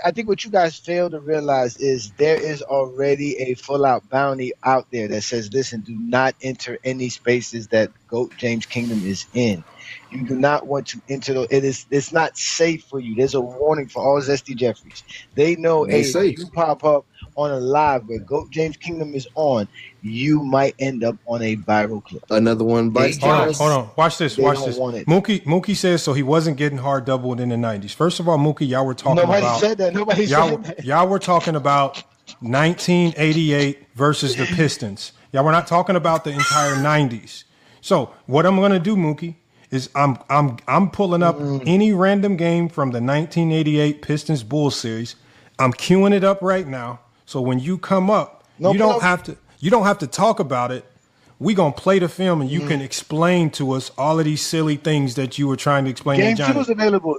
I think what you guys fail to realize is there is already a full out bounty out there that says, listen, do not enter any spaces that Goat James Kingdom is in. You do not want to enter those. It's not safe for you. There's a warning for all Zesty Jeffries. They know, It ain't hey, safe. if you pop up on a live where Goat James Kingdom is on, you might end up on a viral clip. Another one bites the Hold dust. on. Watch this. They Watch don't this. want it. Mookie says so he wasn't getting hard doubled in the 90s. First of all, Mookie, y'all were talking Nobody about said that. Nobody said that. y'all were talking about 1988 versus the Pistons. Y'all were not talking about the entire 90s. So what I'm gonna do, Mookie, is I'm pulling up any random game from the 1988 Pistons Bulls series. I'm queuing it up right now. So when you come up, you don't have to talk about it. We gonna play the film and you can explain to us all of these silly things that you were trying to explain Game to 2 Johnny. is available.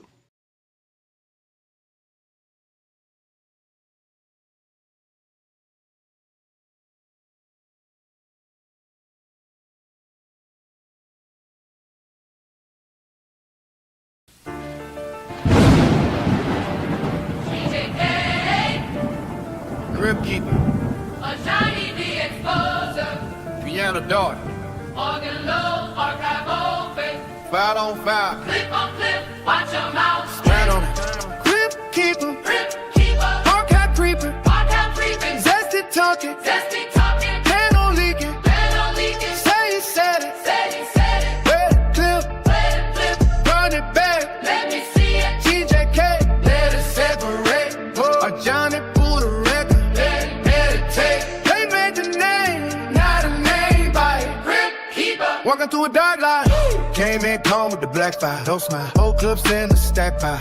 Grip keeper, Ajani the exposer, piano daughter, organ low, archive open, foul on foul, clip on clip, watch your mouth, straight on it. Grip keeper, grip keeper, archive creeper, podcast creeping, zesty talking, zesty talking, pan on leaking, pen on leaking, say he said it, said he said it, where the clip, let it flip, run it back, let me see it, TJK, let it separate, Ajani pull the record, let it meditate, they made the name, not a name by grip keeper, walking through a dark line. Came in calm with the black fire, don't smile. Whole clips in the stack pie.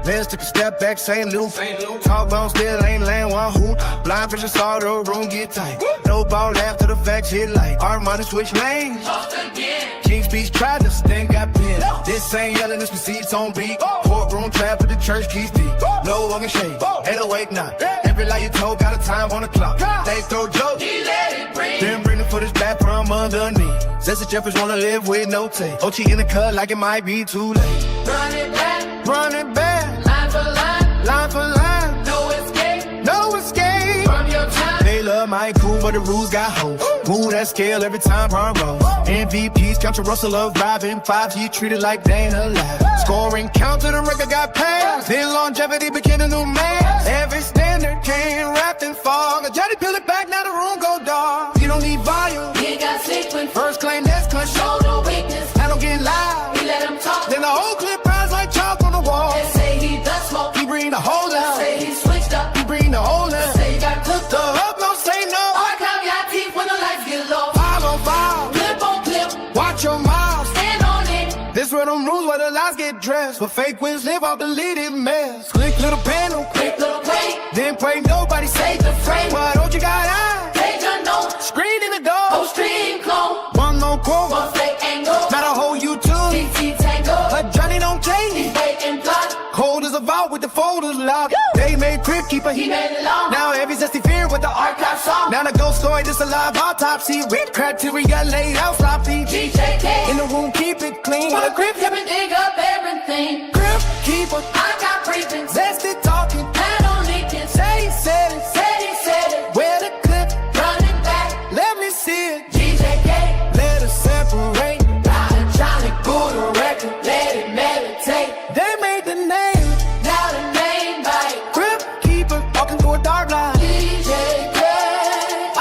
Lens took a step back, St. Luke. Talk bone still ain't laying one hoop. Blind vision saw the room get tight. No ball after the facts hit light. Our money switch lanes. toast again, King's Speech tried to sting, got pinned. This ain't yelling, this receipts on beat. Courtroom trap at the church, keys deep. No walking shade, ain't awake now. Every lie you told got a time on the clock. They throw jokes, he let it breathe, then bring the footage back from underneath. Zesty Jeffers wanna live with no tape. OT in the cut like it might be too late. run it back, Run it back, line for line, line for line, no escape, no escape. from your time, They love my cool, but the rules got hoes. Move that scale every time Ron rolls. MVPs, Country Russell love vibing. 5G treated like they ain't alive. Scoring count to the record got passed. Then longevity became a new man. Every standard came wrapped in fog. Ajani peel it back, now the room go dark. You don't need volume. he got sequence, First claim that's control. show no weakness, I don't get loud. he let him talk, Then the whole clip rise like chalk on the wall. they say he does smoke, He bring the whole out. say he switched up, He bring the whole out. say he got cooked The up, hub don't say no. archive your teeth when the lights get low, File on file. clip on clip, Watch your mouth. stand on it, This where them rules where the lies get dressed. But fake wins live off deleted mess. Click little panel. quick little break, Then pray nobody say save the frame, why don't you got eyes? page unknown, Screen in the no door. stream clone, One more quote. one fake angle, Not a whole YouTube. TT tango, But Johnny don't he change. fake and plot, Cold as a vault with the folders locked. They made Crib Keeper. he made it long, Now every zesty fear with the archive song. Now the ghost story, this a live autopsy. Rip criteria laid out sloppy. GJK, In the room, keep it clean. for the grip, hip and dig up everything, Crib Keeper. I got briefings, Zesty talking. had on leaking, Say he said it. said he said it, Where the clip? running back, Let me see it. GJK, Let us separate. got a Johnny Buddha record, let it meditate, They made the name. now the name bite, Grip Keeper. Walking through a dark line. DJK,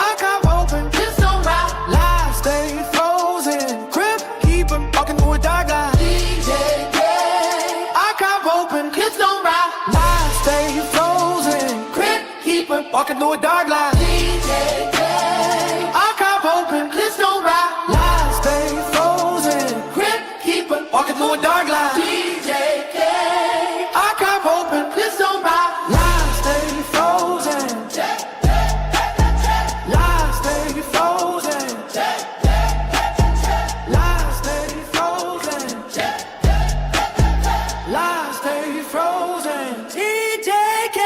Archive open. just don't rock, Lives stay frozen. Grip Keeper. Walking through a dark line. DJK, Archive open. kids don't rock, Lives stay frozen. grip keeper, Walking through a dark line. DJK, Archive open. kids don't rock, Lives stay frozen. grip keeper, Walking through a dark line. DJK, Archive open. kids don't rock, Lives stay frozen. Lives stay frozen. Lives stay frozen. Lives stay frozen. TJK.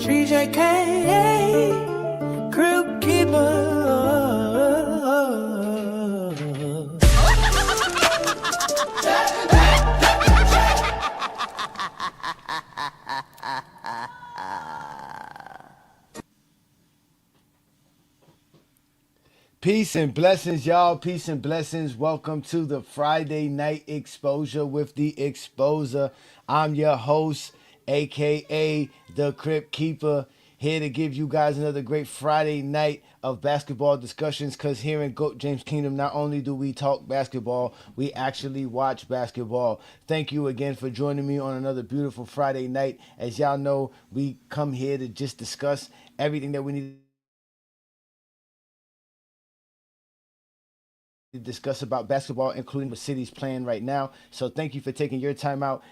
TJK. Group keeper. Peace and blessings, y'all. Peace and blessings. Welcome to the Friday Night Exposure with the Exposer. I'm your host, aka the Crypt Keeper, here to give you guys another great Friday night of basketball discussions. Because here in GOAT James Kingdom, not only do we talk basketball, we actually watch basketball. Thank you again for joining me on another beautiful Friday night. As y'all know, we come here to just discuss everything that we need to discuss about basketball, including what city's playing right now. So thank you for taking your time out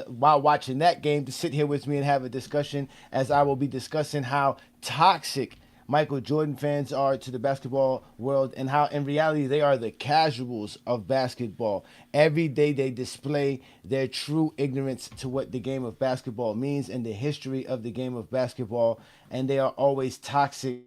while watching that game to sit here with me and have a discussion, as I will be discussing how toxic Michael Jordan fans are to the basketball world, and how in reality they are the casuals of basketball. Every day they display their true ignorance to what the game of basketball means and the history of the game of basketball, and they are always toxic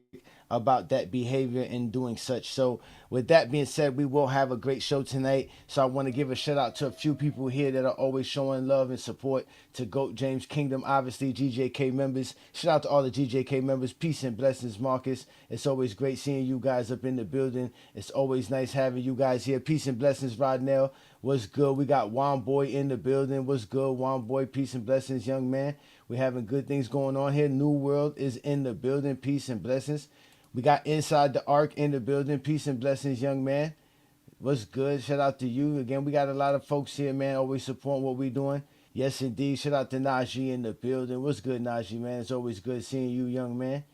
about that behavior and doing such. So with that being said, we will have a great show tonight. So I want to give a shout out to a few people here that are always showing love and support to GOAT James Kingdom. Obviously, GJK members. Shout out to all the GJK members. Peace and blessings, Marcus. It's always great seeing you guys up in the building. It's always nice having you guys here. Peace and blessings, Rodnell. What's good? We got Juan Boy in the building. What's good, Juan Boy? Peace and blessings, young man. We're having good things going on here. New World is in the building. Peace and blessings. We got Inside the Arc in the building. Peace and blessings, young man. What's good? Shout out to you. Again, we got a lot of folks here, man, always supporting what we're doing. Yes, indeed. Shout out to Najee in the building. What's good, Najee, man? It's always good seeing you, young man.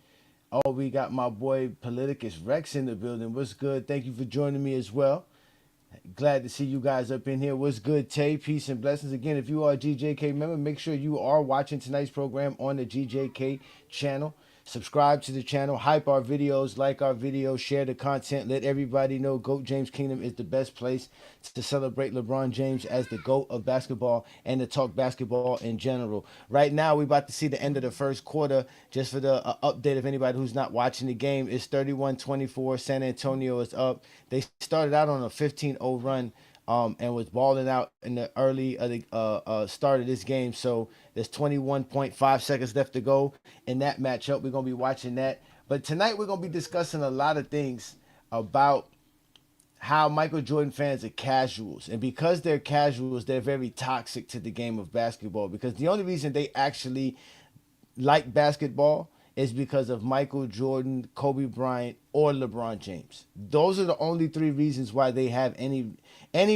Oh, we got my boy Politicus Rex in the building. What's good? Thank you for joining me as well. Glad to see you guys up in here. What's good, Tay? Peace and blessings. Again, if you are a GJK member, make sure you are watching tonight's program on the GJK channel. Subscribe to the channel, hype our videos, like our videos, share the content. Let everybody know GOAT James Kingdom is the best place to celebrate LeBron James as the GOAT of basketball and to talk basketball in general. Right now, we're about to see the end of the first quarter. Just for the update of anybody who's not watching the game, it's 31-24. San Antonio is up. They started out on a 15-0 run. And was balling out in the early start of this game. So there's 21.5 seconds left to go in that matchup. We're going to be watching that. But tonight we're going to be discussing a lot of things about how Michael Jordan fans are casuals. And because they're casuals, they're very toxic to the game of basketball. Because the only reason they actually like basketball is because of Michael Jordan, Kobe Bryant, or LeBron James. Those are the only three reasons why they have any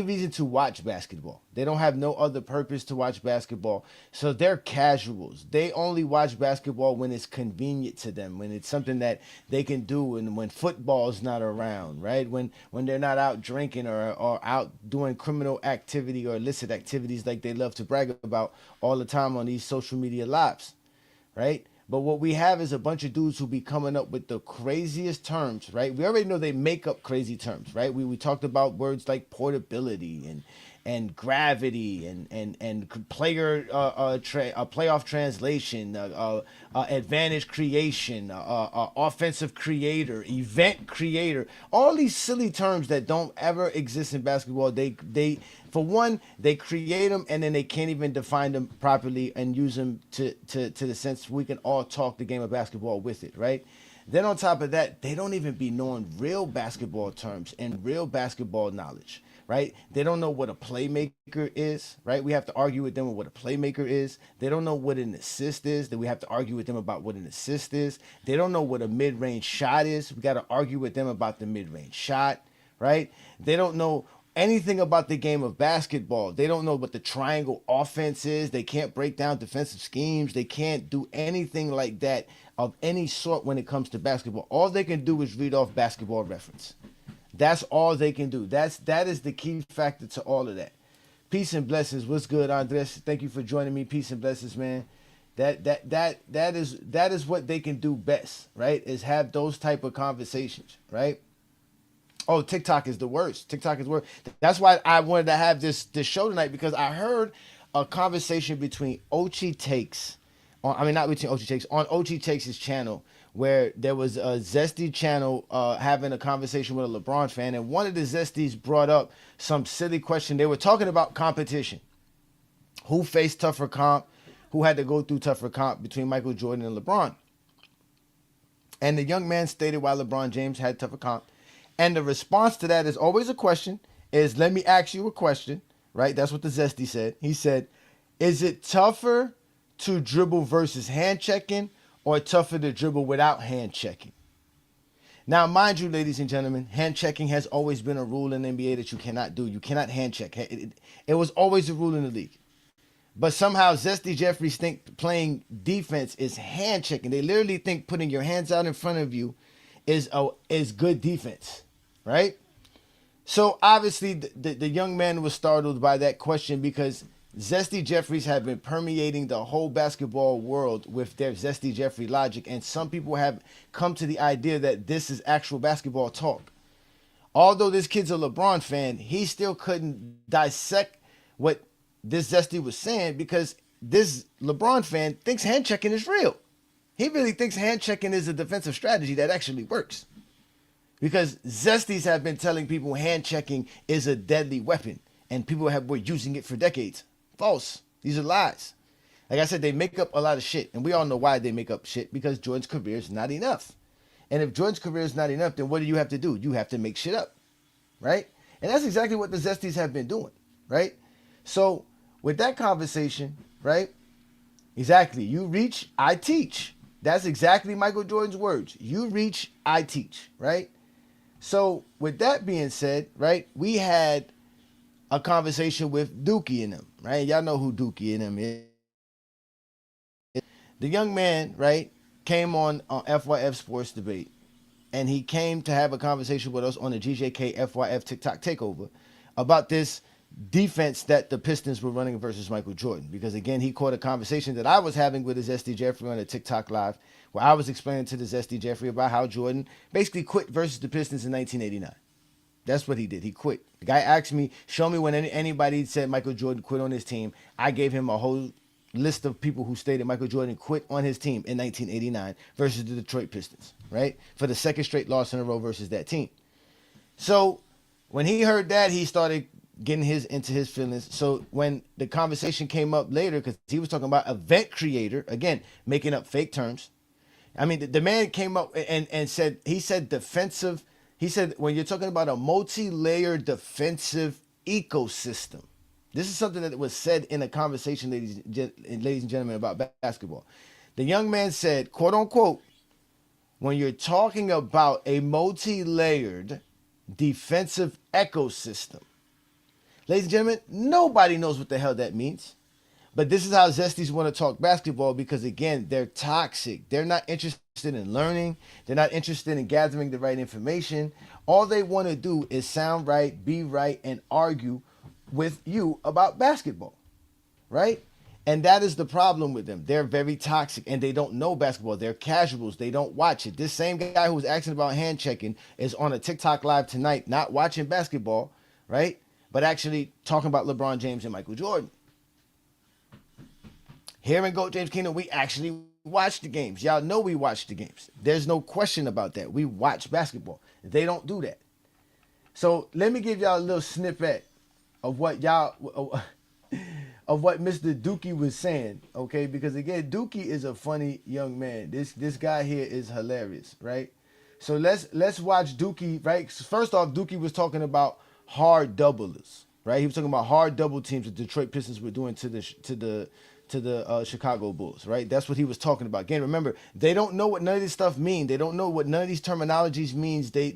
reason to watch basketball. They don't have no other purpose to watch basketball. So they're casuals. They only watch basketball when it's convenient to them, when it's something that they can do, and when football's not around, right? When they're not out drinking or out doing criminal activity or illicit activities like they love to brag about all the time on these social media lives, right? But what we have is a bunch of dudes who be coming up with the craziest terms, right? We already know they make up crazy terms, right? We talked about words like portability and gravity and player playoff translation, advantage creation, offensive creator, event creator. All these silly terms that don't ever exist in basketball. They for one, they create them and then they can't even define them properly and use them to the sense we can all talk the game of basketball with it, right? Then on top of that, they don't even be knowing real basketball terms and real basketball knowledge, right? They don't know what a playmaker is, right? We have to argue with them on what a playmaker is. They don't know what an assist is. Then we have to argue with them about what an assist is. They don't know what a mid-range shot is. We got to argue with them about the mid-range shot, right? They don't know anything about the game of basketball. They don't know what the triangle offense is. They can't break down defensive schemes. They can't do anything like that of any sort when it comes to basketball. All they can do is read off Basketball Reference. That's all they can do. That is the key factor to all of that. Peace and blessings. What's good, Andres? Thank you for joining me. Peace and blessings, man. That is what they can do best, right? Is have those type of conversations, right? Oh, TikTok is the worst. TikTok is worse. That's why I wanted to have this show tonight, because I heard a conversation between Ochi Takes, not between Ochi Takes, on Ochi Takes' channel, where there was a Zesty channel having a conversation with a LeBron fan, and one of the Zesties brought up some silly question. They were talking about competition. Who faced tougher comp? Who had to go through tougher comp between Michael Jordan and LeBron? And the young man stated why LeBron James had tougher comp. And the response to that is always a question, is let me ask you a question, right? That's what the Zesty said. He said, is it tougher to dribble versus hand checking or tougher to dribble without hand checking? Now, mind you, ladies and gentlemen, hand checking has always been a rule in the NBA that you cannot do. You cannot hand check. It was always a rule in the league. But somehow Zesty Jeffries think playing defense is hand checking. They literally think putting your hands out in front of you is good defense, right? So obviously the young man was startled by that question because Zesty Jeffries have been permeating the whole basketball world with their Zesty Jeffrey logic, and some people have come to the idea that this is actual basketball talk. Although this kid's a LeBron fan, he still couldn't dissect what this Zesty was saying because this LeBron fan thinks hand checking is real. He really thinks hand checking is a defensive strategy that actually works. Because Zesties have been telling people hand checking is a deadly weapon and people were using it for decades. False. These are lies. Like I said, they make up a lot of shit. And we all know why they make up shit, because Jordan's career is not enough. And if Jordan's career is not enough, then what do you have to do? You have to make shit up, right? And that's exactly what the Zesties have been doing, right? So with that conversation, right? Exactly. You reach, I teach. That's exactly Michael Jordan's words. You reach, I teach, right? So with that being said, right, we had a conversation with Dookie and them, right? Y'all know who Dookie and them is. The young man, right, came on FYF Sports Debate, and he came to have a conversation with us on the GJK FYF TikTok takeover about this defense that the Pistons were running versus Michael Jordan. Because again, he caught a conversation that I was having with the Zesty Jeffrey on a TikTok live, where I was explaining to the Zesty Jeffrey about how Jordan basically quit versus the Pistons in 1989. That's what he did. He quit. The guy asked me, show me when anybody said Michael Jordan quit on his team. I gave him a whole list of people who stated Michael Jordan quit on his team in 1989 versus the Detroit Pistons, right? For the second straight loss in a row versus that team. So when he heard that, he started getting into his feelings. So when the conversation came up later, because he was talking about event creator, again, making up fake terms. I mean, the man came up and said, he said defensive. He said, when you're talking about a multi-layered defensive ecosystem, this is something that was said in a conversation, ladies and gentlemen, about basketball. The young man said, quote unquote, when you're talking about a multi-layered defensive ecosystem, ladies and gentlemen, nobody knows what the hell that means. But this is how Zesties want to talk basketball because, again, they're toxic. They're not interested in learning. They're not interested in gathering the right information. All they want to do is sound right, be right, and argue with you about basketball, right? And that is the problem with them. They're very toxic, and they don't know basketball. They're casuals. They don't watch it. This same guy who was asking about hand checking is on a TikTok live tonight, not watching basketball, right? But actually talking about LeBron James and Michael Jordan. Here in GOAT James Kingdom, we actually watch the games. Y'all know we watch the games. There's no question about that. We watch basketball. They don't do that. So let me give y'all a little snippet of what Mr. Dookie was saying, okay? Because again, Dookie is a funny young man. This guy here is hilarious, right? So let's watch Dookie, right? First off, Dookie was talking about hard doublers, right? He was talking about hard double teams that Detroit Pistons were doing to the Chicago Bulls, right? That's what he was talking about. Again, remember, they don't know what none of this stuff means. They don't know what none of these terminologies means. They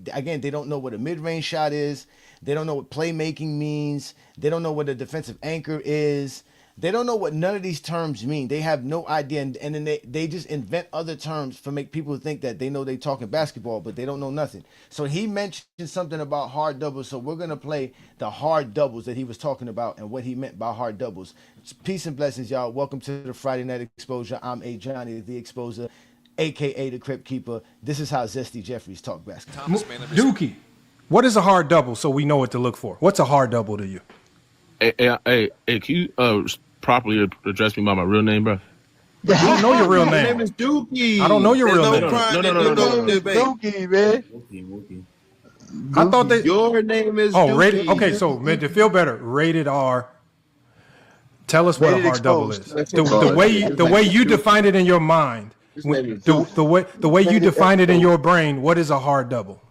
don't know what a mid-range shot is. They don't know what playmaking means. They don't know what a defensive anchor is. They don't know what none of these terms mean. They have no idea. And then they just invent other terms for make people think that they know they talking basketball, but they don't know nothing. So he mentioned something about hard doubles. So we're going to play the hard doubles that he was talking about and what he meant by hard doubles. Peace and blessings, y'all. Welcome to the Friday Night Exposure. I'm Ajani, the Exposer, a.k.a. the Crypt Keeper. This is how Zesty Jeffries talk basketball. Dookie, what is a hard double so we know what to look for? What's a hard double to you? Hey, can you properly address me by my real name, bro? I don't know your real name. My name is Dookie. I don't know your real name. No. Dookie, man. Wookie. I thought that Your name is Dookie. Rated. Okay, so man, to feel better, rated R. Tell us what Rated a hard double is. exposed. The way you define it in your mind, His name is the way you define it in your brain. What is a hard double?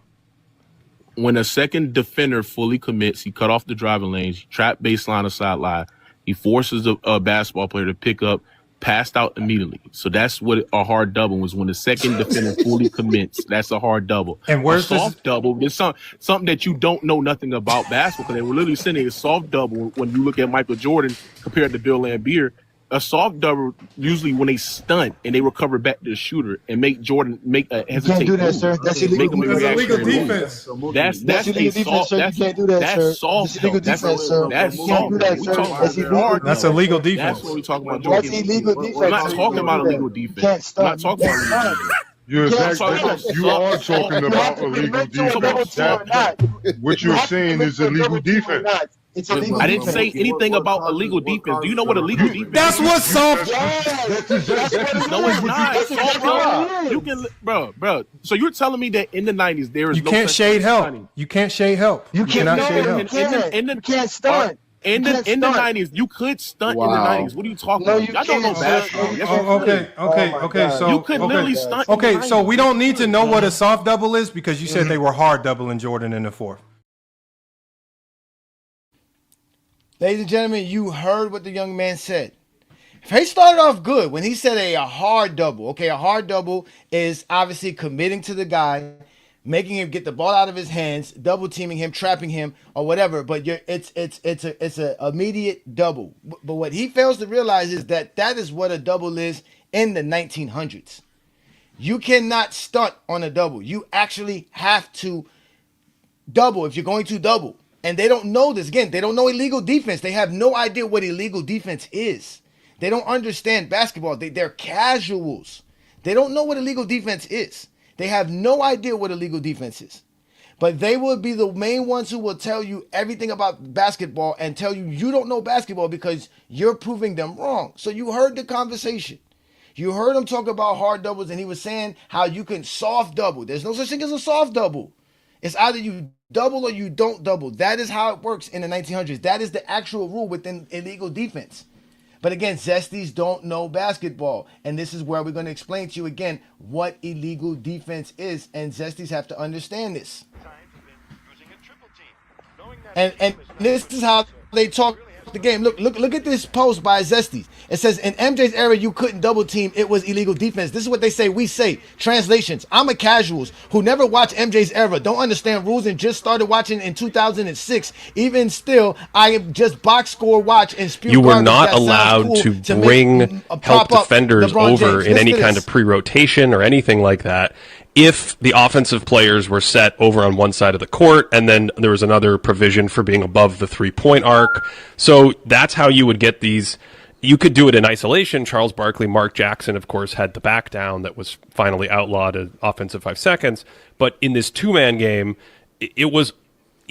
when a second defender fully commits, he cut off the driving lanes, he trapped baseline or sideline, he forces a basketball player to pick up, passed out immediately. So that's what a hard double was. When the second defender fully commits, that's a hard double. And where's a soft double? There's something that you don't know nothing about basketball. They were literally sending a soft double when you look at Michael Jordan compared to Bill Laimbeer. A soft double usually when they stunt and they recover back to the shooter and make Jordan make a hesitate. You can't do that, sir. That's illegal. That's illegal defense. That's illegal defense, sir. You can't do that, sir. That's soft. That's illegal defense, sir. That's You can't do that, sir. That's illegal. That's illegal defense. That's what we talking about. That's illegal defense. I'm not talking about illegal defense. I'm not talking about illegal defense. You are talking about illegal defense. What you're saying is illegal defense. It's illegal. I didn't say anything about illegal defense. Do you know what illegal defense is? That's what's soft. No, it's not. Soft, you can, bro. So you're telling me that in the 90s there is You no can't such shade thing as help. stunning? You can't shade help. You cannot can't. shade No, help. you can't stunt. In the 90s, you could stunt in the 90s. What are you talking about? you Y'all don't know can't, basketball. sir. Yes, Okay. So you could literally stunt. in the Okay, so 90s. we don't need to know what a soft double is because you said they were hard doubling Jordan in the fourth. Ladies and gentlemen, you heard what the young man said. He started off good when he said a hard double. Okay, a hard double is obviously committing to the guy, making him get the ball out of his hands, double teaming him, trapping him, or whatever. But it's a immediate double. But what he fails to realize is that is what a double is in the 1900s. You cannot stunt on a double. You actually have to double if you're going to double. And they don't know this. Again, they don't know illegal defense. They have no idea what illegal defense is. They don't understand basketball. They're casuals. They don't know what illegal defense is. They have no idea what illegal defense is. But they will be the main ones who will tell you everything about basketball and tell you you don't know basketball because you're proving them wrong. So you heard the conversation. You heard him talk about hard doubles, and he was saying how you can soft double. There's no such thing as a soft double. It's either you double or you don't double. That is how it works in the 1900s. That is the actual rule within illegal defense. But again, Zesties don't know basketball. And this is where we're going to explain to you again what illegal defense is. And Zesties have to understand this. And this is how they talk the game. Look at this post by Zesty. It says, in MJ's era, you couldn't double team. It was illegal defense. This is what they say. We say. Translations. I'm a casuals who never watched MJ's era, don't understand rules, and just started watching in 2006. Even still, I just box score watch and spew. You were not allowed to bring help defenders over in any kind of pre-rotation or anything like that if the offensive players were set over on one side of the court, and then there was another provision for being above the three-point arc. So that's how you would get these. You could do it in isolation. Charles Barkley, Mark Jackson, of course, had the back down that was finally outlawed at offensive 5 seconds. But in this two-man game, it was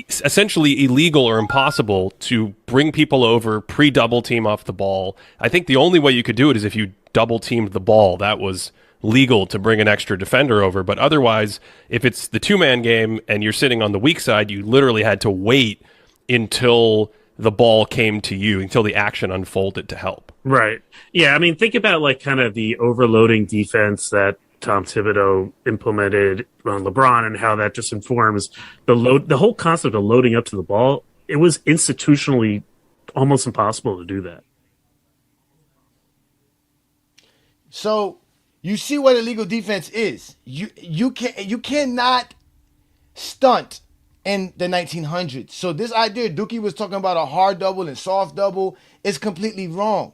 essentially illegal or impossible to bring people over, pre-double team off the ball. I think the only way you could do it is if you double teamed the ball. That was legal to bring an extra defender over. But otherwise, if it's the two-man game and you're sitting on the weak side, you literally had to wait until the ball came to you, until the action unfolded to help. Right. Yeah, I mean, think about like kind of the overloading defense that Tom Thibodeau implemented on LeBron and how that just informs the whole concept of loading up to the ball. It was institutionally almost impossible to do that. So you see what illegal defense is. You cannot stunt in the 1900s. So this idea Dookie was talking about a hard double and soft double is completely wrong.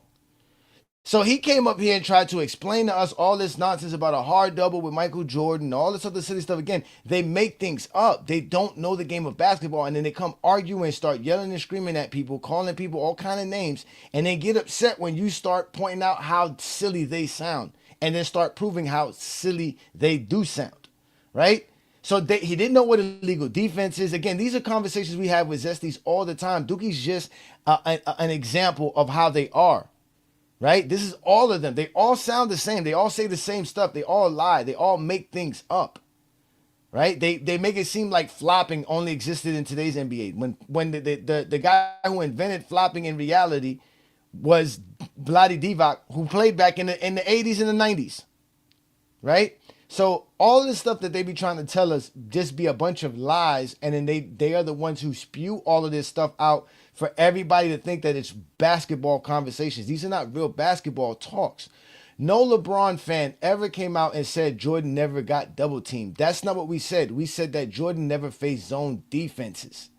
So he came up here and tried to explain to us all this nonsense about a hard double with Michael Jordan, all this other silly stuff. Again, they make things up. They don't know the game of basketball, and then they come arguing and start yelling and screaming at people, calling people all kind of names, and they get upset when you start pointing out how silly they sound, and then start proving how silly they do sound, right? So he didn't know what illegal defense is. Again, these are conversations we have with Zesties all the time. Dookie's just an example of how they are. Right? This is all of them. They all sound the same. They all say the same stuff. They all lie. They all make things up. Right? They make it seem like flopping only existed in today's NBA. When the guy who invented flopping in reality was Vlade Divac, who played back in the 80s and the 90s. Right? So all this stuff that they be trying to tell us just be a bunch of lies, and then they are the ones who spew all of this stuff out for everybody to think that it's basketball conversations. These are not real basketball talks. No LeBron fan ever came out and said Jordan never got double teamed. That's not what we said. We said that Jordan never faced zone defenses.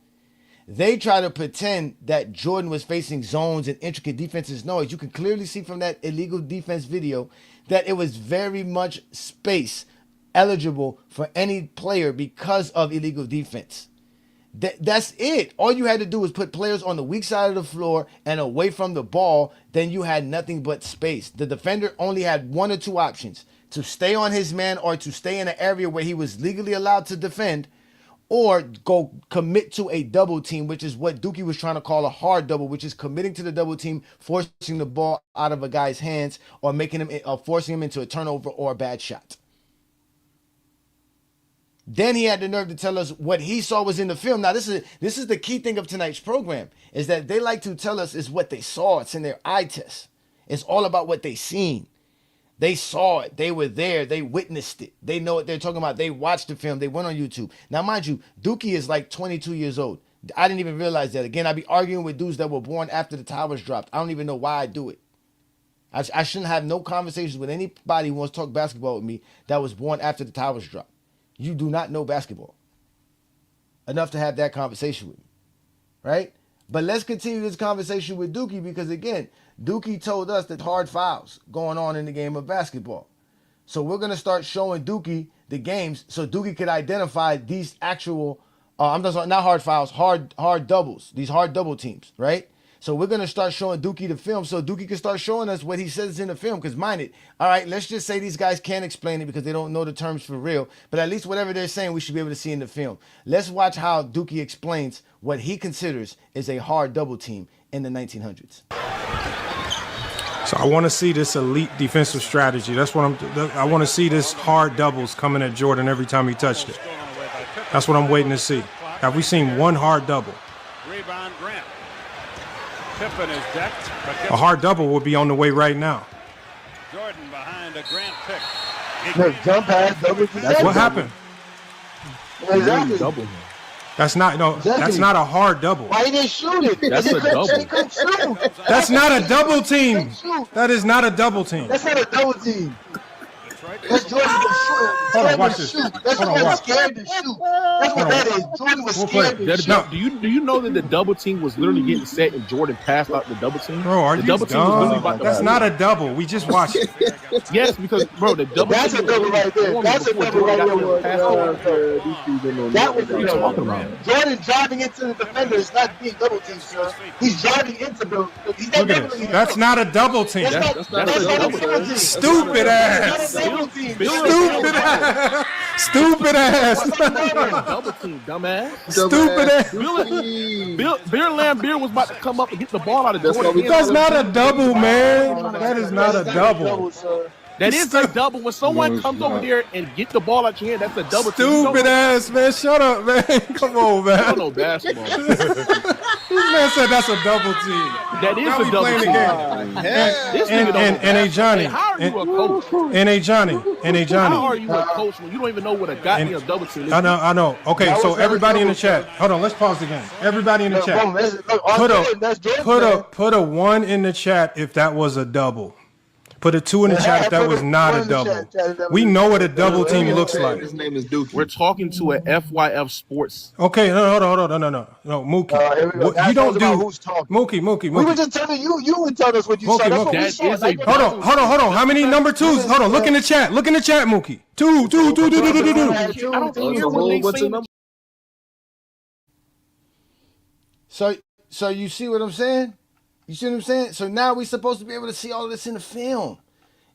They try to pretend that Jordan was facing zones and intricate defenses. No, as you can clearly see from that illegal defense video, that it was very much space eligible for any player because of illegal defense. That's it. All you had to do was put players on the weak side of the floor and away from the ball. Then you had nothing but space. The defender only had one or two options: to stay on his man or to stay in an area where he was legally allowed to defend, or go commit to a double team, which is what Dookie was trying to call a hard double, which is committing to the double team, forcing the ball out of a guy's hands, or making him, forcing him into a turnover or a bad shot. Then he had the nerve to tell us what he saw was in the film. Now, this is the key thing of tonight's program, is that they like to tell us is what they saw. It's in their eye test. It's all about what they seen. They saw it. They were there. They witnessed it. They know what they're talking about. They watched the film. They went on YouTube. Now, mind you, Dookie is like 22 years old. I didn't even realize that. Again, I be arguing with dudes that were born after the towers dropped. I don't even know why I do it. I shouldn't have no conversations with anybody who wants to talk basketball with me that was born after the towers dropped. You do not know basketball enough to have that conversation with me, right? But let's continue this conversation with Dookie, because again, Dookie told us that hard fouls going on in the game of basketball. So we're going to start showing Dookie the games so Dookie could identify these actual, I'm not hard fouls, hard doubles, these hard double teams, right? So we're going to start showing Dookie the film so Dookie can start showing us what he says in the film. Because mind it, all right, let's just say these guys can't explain it because they don't know the terms for real. But at least whatever they're saying, we should be able to see in the film. Let's watch how Dookie explains what he considers is a hard double team in the 1900s. So I want to see this elite defensive strategy. That's what I want to see, this hard doubles coming at Jordan every time he touched it. That's what I'm waiting to see. Have we seen one hard double? Rebound Grant. Pippen is decked. A hard double would be on the way right now. Jordan behind a Grant pick. Look, jump pass, double. That's what happened. Exactly. Double. That's not That's not a hard double. Why he didn't shoot it? That's a double. He couldn't shoot. That's not a double team. That is not a double team. That's not a double team. That's Jordan Hold on, watch this. That's Hold on, what watch. scared to shoot. That's what that is. Jordan was scared to shoot. No, do you know that the double team was literally getting set and Jordan passed out the double team? Bro, are the you double team was literally dumb? about to That's fall. not a double. We just watched it. Yes, because bro, the double. That's a team double right there. That's a double right there. That was What are you talking about? Jordan driving into the defender is not being double teamed, sir. He's driving into the. Look at it. That's not a double team. That's not a double team. Stupid ass. Stupid ass. Stupid ass. Double team, dumbass. Stupid ass. Bill Lambier was about to come up and get the ball out of the Jordan. That's not a double, man. That is not a double. That is a double. When someone comes over here and get the ball out your hand, that's a double. Stupid ass, man. Shut up, man. Come on, man. I don't know basketball. This man said that's a double team. That is Now a we double playing team. the game. And Ajani. How are you a coach? And Ajani. How are you a coach when you don't even know what a goddamn double team is? I know. Okay, so everybody in the chat. Hold on, let's pause the game. Everybody in the chat. Put a 1 in the chat if that was a double. Put a 2 in the chat if that was not a double. We know what a double team looks like. His name is Dookie. We're talking to a FYF Sports. Okay, hold on. No, Mookie. You don't do Mookie. We were just telling you. You would tell us what you saw. That's what we saw. Hold on. How many number 2s? Hold on. Look in the chat, Mookie. Two. I don't hear what they say. So you see what I'm saying? You see what I'm saying? So now we're supposed to be able to see all of this in the film.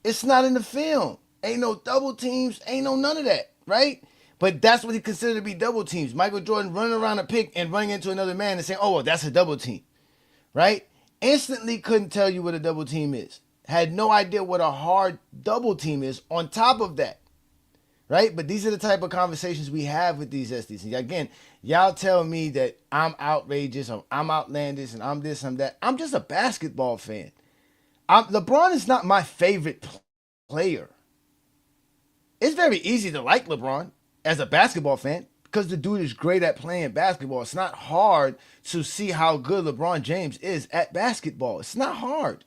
It's not in the film. Ain't no double teams. Ain't no none of that, right? But that's what he considered to be double teams. Michael Jordan running around a pick and running into another man and saying, oh, well, that's a double team, right? Instantly couldn't tell you what a double team is. Had no idea what a hard double team is on top of that, right? But these are the type of conversations we have with these Zesties. Again, y'all tell me that I'm outrageous, or I'm outlandish, and I'm this, I'm that. I'm just a basketball fan. LeBron is not my favorite player. It's very easy to like LeBron as a basketball fan because the dude is great at playing basketball. It's not hard to see how good LeBron James is at basketball. It's not hard.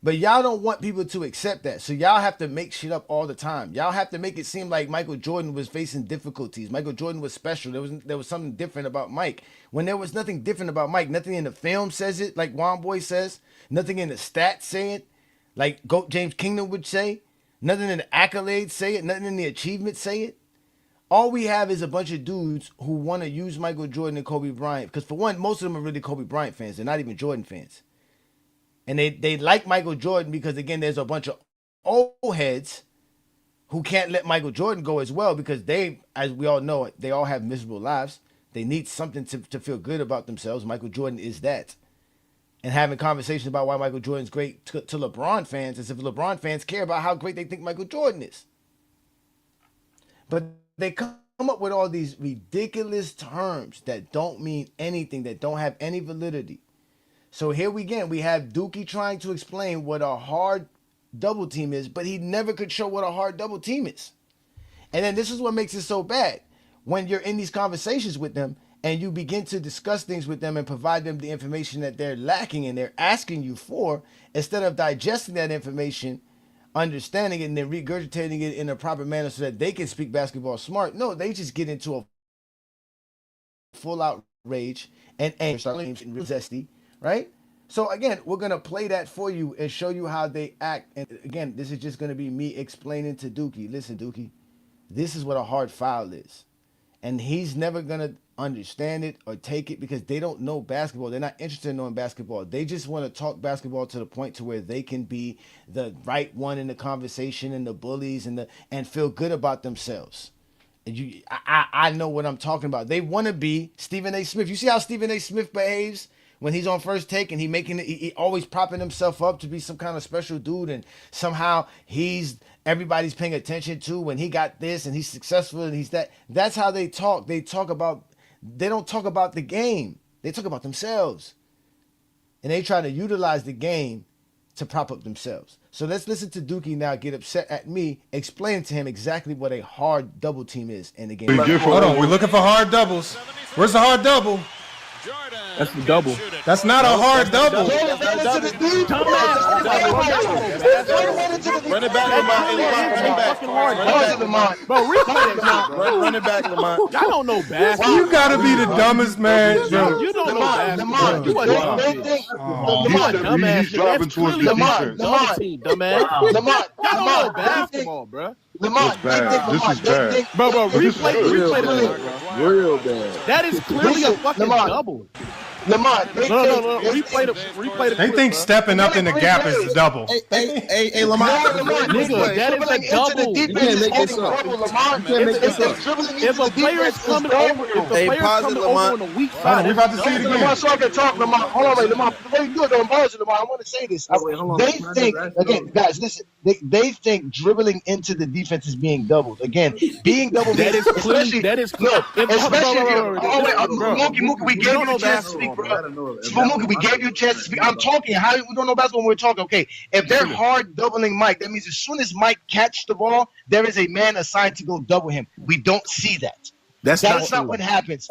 But y'all don't want people to accept that. So y'all have to make shit up all the time. Y'all have to make it seem like Michael Jordan was facing difficulties. Michael Jordan was special. There was something different about Mike. When there was nothing different about Mike, nothing in the film says it, like Juan Boy says. Nothing in the stats say it, like GOAT James Kingdom would say. Nothing in the accolades say it. Nothing in the achievements say it. All we have is a bunch of dudes who want to use Michael Jordan and Kobe Bryant. Because for one, most of them are really Kobe Bryant fans. They're not even Jordan fans. And they like Michael Jordan because, again, there's a bunch of old heads who can't let Michael Jordan go as well because they, as we all know, they all have miserable lives. They need something to feel good about themselves. Michael Jordan is that. And having conversations about why Michael Jordan's great to LeBron fans as if LeBron fans care about how great they think Michael Jordan is. But they come up with all these ridiculous terms that don't mean anything, that don't have any validity. So here we have Dookie trying to explain what a hard double team is, but he never could show what a hard double team is. And then this is what makes it so bad. When you're in these conversations with them and you begin to discuss things with them and provide them the information that they're lacking and they're asking you for, instead of digesting that information, understanding it, and then regurgitating it in a proper manner so that they can speak basketball smart, no, they just get into a full out rage and start and Zesty. Right? So again, we're going to play that for you and show you how they act. And again, this is just going to be me explaining to Dookie. Listen, Dookie, this is what a hard foul is. And he's never going to understand it or take it because they don't know basketball. They're not interested in knowing basketball. They just want to talk basketball to the point to where they can be the right one in the conversation and the bullies and feel good about themselves. And I know what I'm talking about. They want to be Stephen A. Smith. You see how Stephen A. Smith behaves? When he's on First Take and he always propping himself up to be some kind of special dude and somehow everybody's paying attention to when he got this and he's successful and he's that. That's how they talk. They don't talk about the game. They talk about themselves. And they try to utilize the game to prop up themselves. So let's listen to Dookie now get upset at me, explaining to him exactly what a hard double team is in the game. Hold on, we're looking for hard doubles. Where's the hard double? That's the double. That's not a hard double. Run it back, Lamont. Bro, Run it back, Lamont. Y'all don't know basketball. You gotta be the dumbest man. You don't know basketball. You a dumbass. He's driving towards the defense. Dumbass. Y'all don't know basketball, bro. This is bad. Bro, replay this. Real bad. That is clearly a fucking double. Lamont, No. Replay the. They think stepping up in the gap is the double. Hey, Lamont. Nigga, that is a double. You can't make this up. If a player is coming over, on the weak side, We're about to see it again. Lamont, so I can talk, Lamont. Hold on, wait, Lamont. Before you do it, don't pause it, Lamont. I want to say this. They think, again, guys, listen. They think dribbling into the defense is being doubled. Again, being doubled. That is clearly. That is clear. Especially if Mookie, we gave you a chance to speak, bro. Mookie, we gave you a chance to speak. I'm talking. How we don't know basketball when we're talking? Okay, if they're hard doubling Mike, that means as soon as Mike catch the ball, there is a man assigned to go double him. We don't see that. That's not what happens.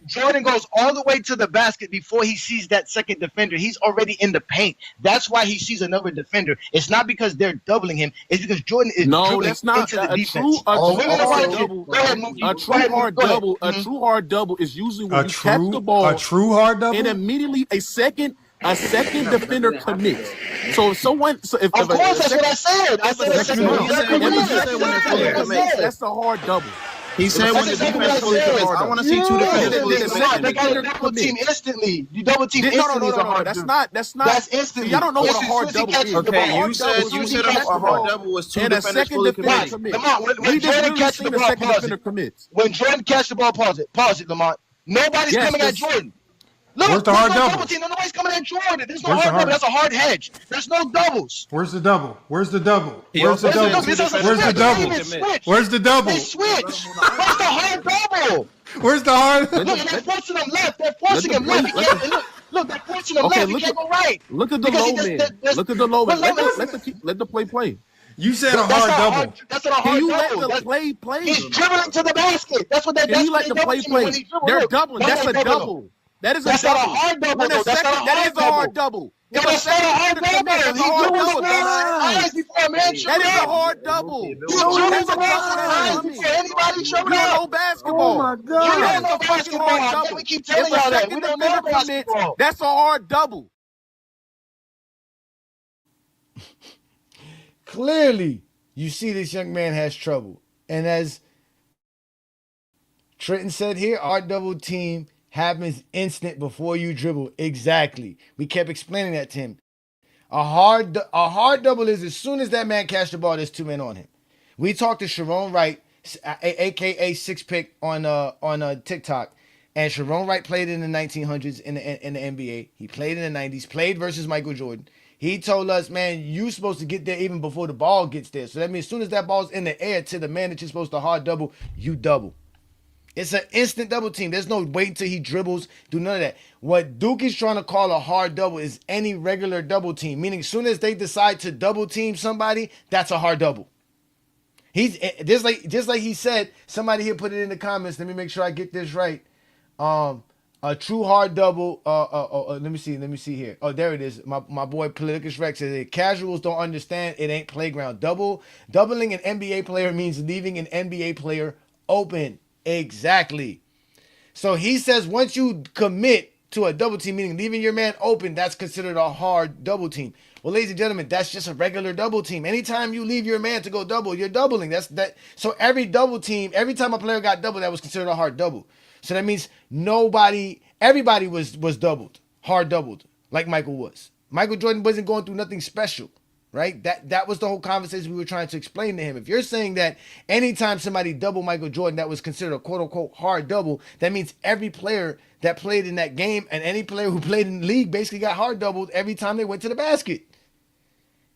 Jordan goes all the way to the basket before he sees that second defender. He's already in the paint. That's why he sees another defender. It's not because they're doubling him. It's because Jordan is dribbling into the defense. A true hard double is usually when you catch the ball. A true hard double? And immediately a second defender commits. So if someone, of course, that's what I said. I said a second defender commits. That's the hard double. He said when the defense fully commits. I want to see two defenders. They got to double team instantly. You double team instantly. No. That's not. That's instantly. Y'all don't know what a hard double is. Okay, you said a hard double was two defenders fully committed. When Jordan catches the ball, pause it. When Jordan catches the ball, pause it, Lamont. Nobody's coming at Jordan. Look, where's the hard double? Nobody's coming at Jordan. There's no hard double. That's a hard hedge. There's no doubles. Where's the double? Where's the double? Where's the double? Where's the double? They switch. Where's the hard double? Where's the hard? Look, they're forcing him left. They're forcing him left. Look, they're forcing him left. He can't go right. Look at the low man. Look at the low man. Let the play. You said a hard double. That's not a hard Can you double. let the play? He's dribbling to the basket. That's what Can you let the play? They're doubling. That's a double. That is a double. That's not a hard double. That is a hard double. That's not a hard double. That's a hard double. That is a hard double. That's a double before anybody showed up. You don't know basketball. Oh my God. You don't know basketball. We keep telling y'all that. We don't know basketball. That's a hard double. Clearly, you see this young man has trouble. And as Trenton said here, our double team happens instant before you dribble. Exactly. We kept explaining that to him. A hard double is as soon as that man catch the ball, there's two men on him. We talked to Sharon Wright, aka Six Pick on TikTok, and Sharon Wright played in the 1900s in the NBA. He played in the 90s, played versus Michael Jordan. He told us, man, you're supposed to get there even before the ball gets there. So that means as soon as that ball's in the air to the man that you're supposed to hard double, you double. It's an instant double team. There's no wait until he dribbles, do none of that. What Duke is trying to call a hard double is any regular double team, meaning as soon as they decide to double team somebody, that's a hard double. He's just like he said, somebody here put it in the comments. Let me make sure I get this right. A true hard double. Let me see here. Oh, there it is. My boy Politicus Rex says casuals don't understand. It ain't playground. Doubling an NBA player means leaving an NBA player open. Exactly. So he says once you commit to a double team, meaning leaving your man open, that's considered a hard double team. Well, ladies and gentlemen, that's just a regular double team. Anytime you leave your man to go double, you're doubling. That's that. So every double team, every time a player got double, that was considered a hard double. So that means everybody was doubled, hard doubled, like Michael was. Michael Jordan wasn't going through nothing special, right? That was the whole conversation we were trying to explain to him. If you're saying that anytime somebody doubled Michael Jordan, that was considered a quote unquote hard double, that means every player that played in that game and any player who played in the league basically got hard doubled every time they went to the basket.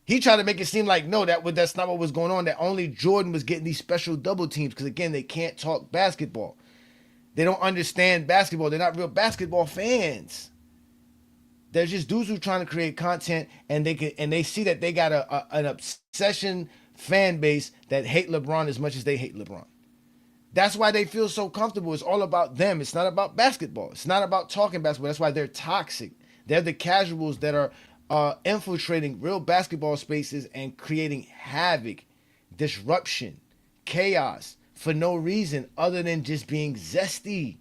He tried to make it seem like, no, that's not what was going on, that only Jordan was getting these special double teams because, again, they can't talk basketball. They don't understand basketball. They're not real basketball fans. They're just dudes who are trying to create content, and they see that they got an obsession fan base that hate LeBron as much as they hate LeBron. That's why they feel so comfortable. It's all about them. It's not about basketball. It's not about talking basketball. That's why they're toxic. They're the casuals that are infiltrating real basketball spaces and creating havoc, disruption, chaos for no reason other than just being zesty.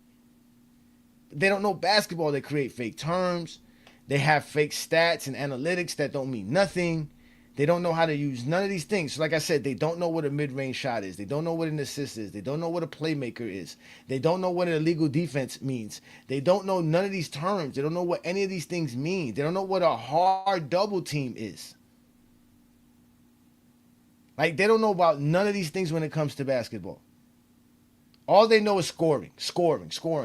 They don't know basketball. They create fake terms. They have fake stats and analytics that don't mean nothing. They don't know how to use none of these things. So like I said, they don't know what a mid-range shot is. They don't know what an assist is. They don't know what a playmaker is. They don't know what an illegal defense means. They don't know none of these terms. They don't know what any of these things mean. They don't know what a hard double team is. Like, they don't know about none of these things when it comes to basketball. All they know is scoring.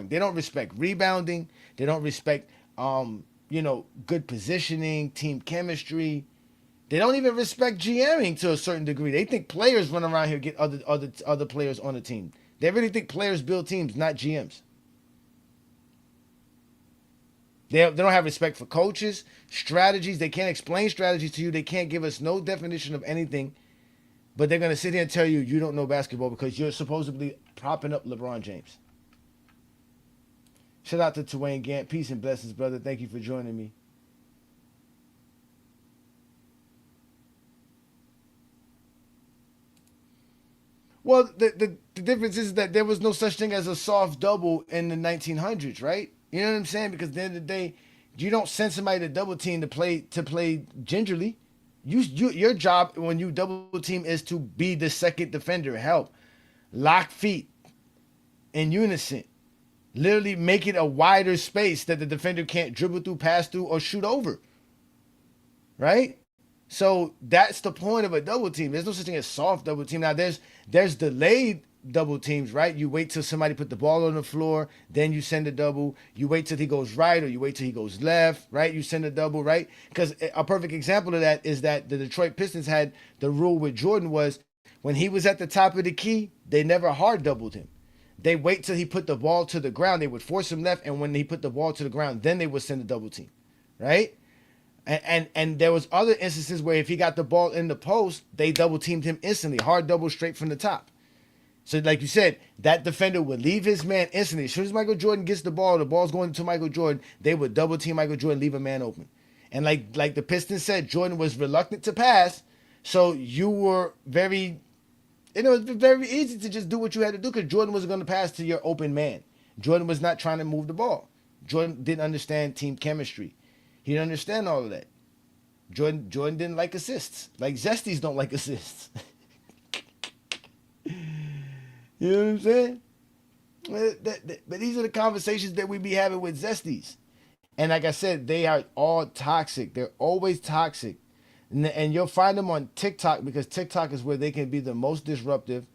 They don't respect rebounding. They don't respect, good positioning, team chemistry. They don't even respect GMing to a certain degree. They think players run around here get other players on the team. They really think players build teams, not GMs. They don't have respect for coaches, strategies. They can't explain strategies to you. They can't give us no definition of anything. But they're going to sit here and tell you you don't know basketball because you're supposedly propping up LeBron James. Shout out to Twain Gant. Peace and blessings, brother. Thank you for joining me. Well, the difference is that there was no such thing as a soft double in the 1900s, right? You know what I'm saying? Because at the end of the day, you don't send somebody to double team to play gingerly. Your job when you double team is to be the second defender, help, lock feet in unison, literally make it a wider space that the defender can't dribble through, pass through, or shoot over. Right? So that's the point of a double team. There's no such thing as soft double team. Now there's delayed double teams, right? You wait till somebody put the ball on the floor, then you send a double. You wait till he goes right, or you wait till he goes left, right? You send a double, right? Because a perfect example of that is that the Detroit Pistons had the rule with Jordan was when he was at the top of the key, they never hard doubled him. They wait till he put the ball to the ground. They would force him left, and when he put the ball to the ground, then they would send a double team, right? And there was other instances where if he got the ball in the post, they double teamed him instantly, hard double straight from the top. So like you said, that defender would leave his man instantly. As soon as Michael Jordan gets the ball's going to Michael Jordan, they would double team Michael Jordan, leave a man open. And like the Pistons said, Jordan was reluctant to pass, so you were very, it was very easy to just do what you had to do because Jordan was going to pass to your open man. Jordan was not trying to move the ball. Jordan didn't understand team chemistry. He didn't understand all of that. Jordan didn't like assists. Like Zesties don't like assists. You know what I'm saying? But these are the conversations that we be having with Zesties. And like I said, they are all toxic. They're always toxic. And you'll find them on TikTok because TikTok is where they can be the most disruptive.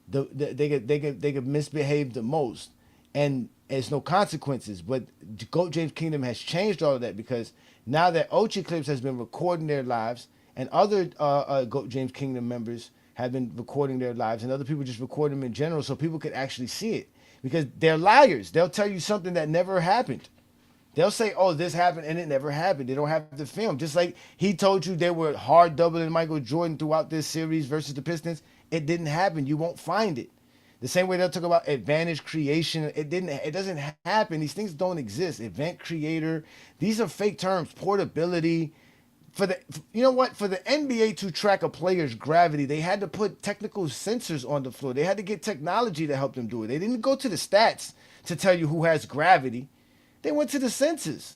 They can misbehave the most. And there's no consequences. But GOAT James Kingdom has changed all of that because now that Ochi Clips has been recording their lives and other GOAT James Kingdom members have been recording their lives and other people just record them in general so people could actually see it. Because they're liars. They'll tell you something that never happened. They'll say, oh, this happened and it never happened. They don't have the film. Just like he told you they were hard doubling Michael Jordan throughout this series versus the Pistons. It didn't happen. You won't find it. The same way they'll talk about advantage creation. It doesn't happen. These things don't exist. Event creator. These are fake terms. Portability. For the NBA to track a player's gravity, they had to put technical sensors on the floor. They had to get technology to help them do it. They didn't go to the stats to tell you who has gravity. They went to the sensors.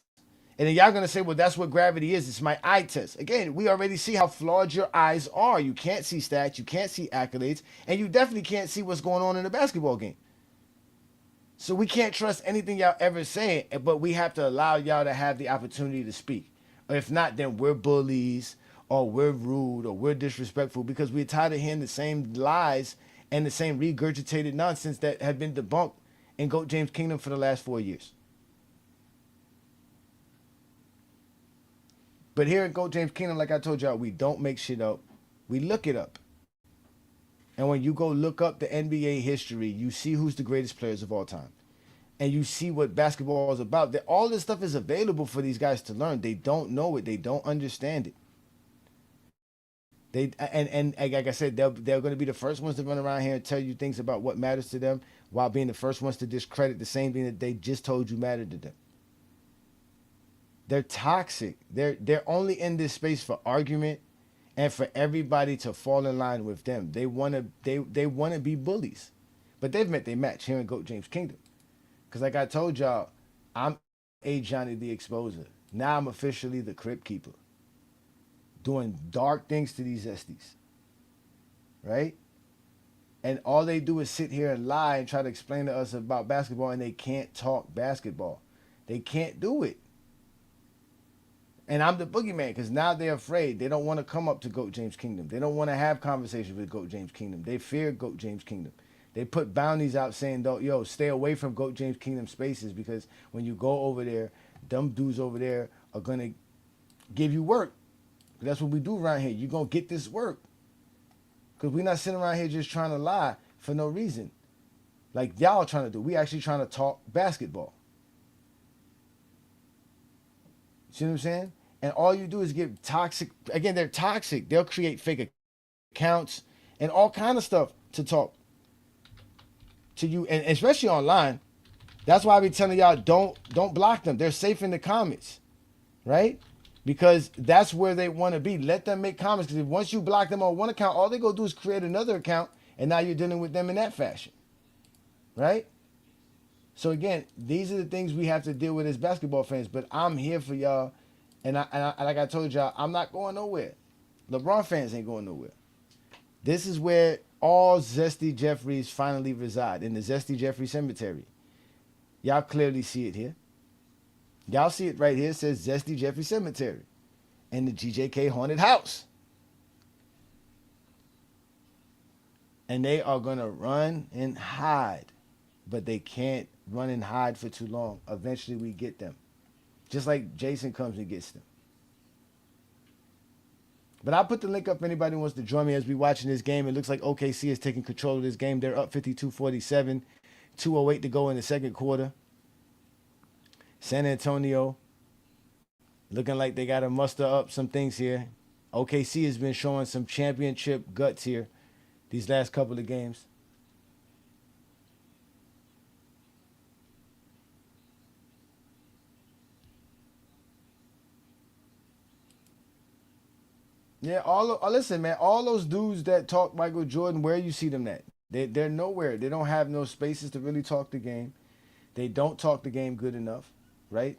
And then y'all gonna say, well, that's what gravity is. It's my eye test. Again, we already see how flawed your eyes are. You can't see stats, you can't see accolades, and you definitely can't see what's going on in a basketball game. So we can't trust anything y'all ever say, but we have to allow y'all to have the opportunity to speak. If not, then we're bullies, or we're rude, or we're disrespectful because we're tired of hearing the same lies and the same regurgitated nonsense that have been debunked in GOAT James Kingdom for the last 4 years. But here at GOAT James Kingdom, like I told y'all, we don't make shit up. We look it up. And when you go look up the NBA history, you see who's the greatest players of all time. And you see what basketball is about. That all this stuff is available for these guys to learn. They don't know it. They don't understand it. And like I said, they're going to be the first ones to run around here and tell you things about what matters to them while being the first ones to discredit the same thing that they just told you mattered to them. They're toxic. They're only in this space for argument and for everybody to fall in line with them. They want to be bullies. But they've met their match here in GOAT James Kingdom. Because like I told y'all, I'm Ajani the Exposer. Now I'm officially the Crypt Keeper. Doing dark things to these Zesties. Right? And all they do is sit here and lie and try to explain to us about basketball, and they can't talk basketball. They can't do it. And I'm the boogeyman because now they're afraid. They don't want to come up to GOAT James Kingdom. They don't want to have conversations with GOAT James Kingdom. They fear GOAT James Kingdom. They put bounties out saying, yo, stay away from GOAT James Kingdom spaces because when you go over there, dumb dudes over there are going to give you work. That's what we do around here. You're going to get this work. Because we're not sitting around here just trying to lie for no reason. Like y'all trying to do. We actually trying to talk basketball. See what I'm saying? And all you do is get toxic. Again, they're toxic. They'll create fake accounts and all kind of stuff to talk to you, and especially online. That's why I be telling y'all don't block them. They're safe in the comments, right? Because that's where they want to be. Let them make comments. Because once you block them on one account, all they go do is create another account, and now you're dealing with them in that fashion, right? So again, these are the things we have to deal with as basketball fans. But I'm here for y'all, and I like I told y'all, I'm not going nowhere. LeBron fans ain't going nowhere. This is where all Zesty Jeffries finally reside, in the Zesty Jeffrey Cemetery. Y'all clearly see it here. Y'all see it right here. It says Zesty Jeffrey Cemetery and the GJK Haunted House. And they are going to run and hide, but they can't run and hide for too long. Eventually we get them. Just like Jason comes and gets them. But I'll put the link up if anybody wants to join me as we watching this game. It looks like OKC is taking control of this game. They're up 52-47. 2:08 to go in the second quarter. San Antonio Looking like they got to muster up some things here. OKC has been showing some championship guts here these last couple of games. Yeah, listen, man. All those dudes that talk Michael Jordan, where you see them at? They're nowhere. They don't have no spaces to really talk the game. They don't talk the game good enough, right?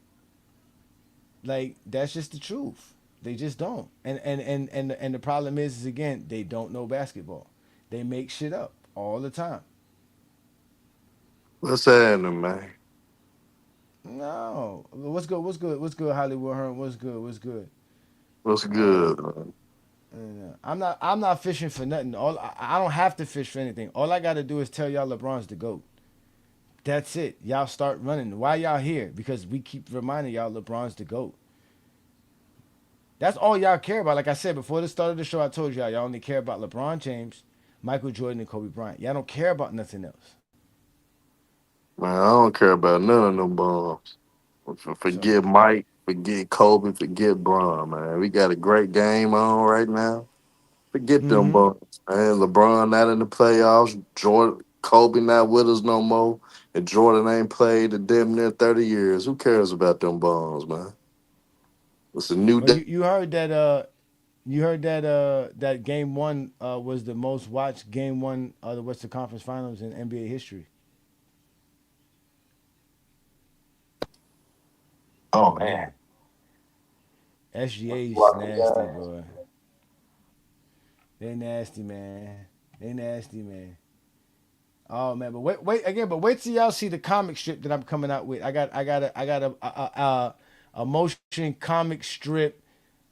Like that's just the truth. They just don't. And the problem is again, they don't know basketball. They make shit up all the time. What's happening, man? No. What's good? What's good? What's good, Hollywood Hearn? What's good? What's good? What's Uh, good, man? I'm not fishing for nothing. I don't have to fish for anything. All I got to do is tell y'all LeBron's the GOAT. That's it. Y'all start running. Why y'all here? Because we keep reminding y'all LeBron's the GOAT. That's all y'all care about. Like I said before the start of the show, I told y'all only care about LeBron James, Michael Jordan, and Kobe Bryant. Y'all don't care about nothing else. Man, I don't care about none of them bombs. So Forget Mike, forget Kobe, forget Bron, man. We got a great game on right now. Forget them mm-hmm. bombs, man. LeBron not in the playoffs. Jordan, Kobe not with us no more. And Jordan ain't played in damn near 30 years. Who cares about them bombs, man? It's a new Well, day. you heard that game one was the most watched game one of the Western Conference Finals in NBA history. Oh, Yeah. man. SGA's nasty, boy. They nasty, man. They nasty, man. Oh man, but wait again. But wait till y'all see the comic strip that I'm coming out with. I got a motion comic strip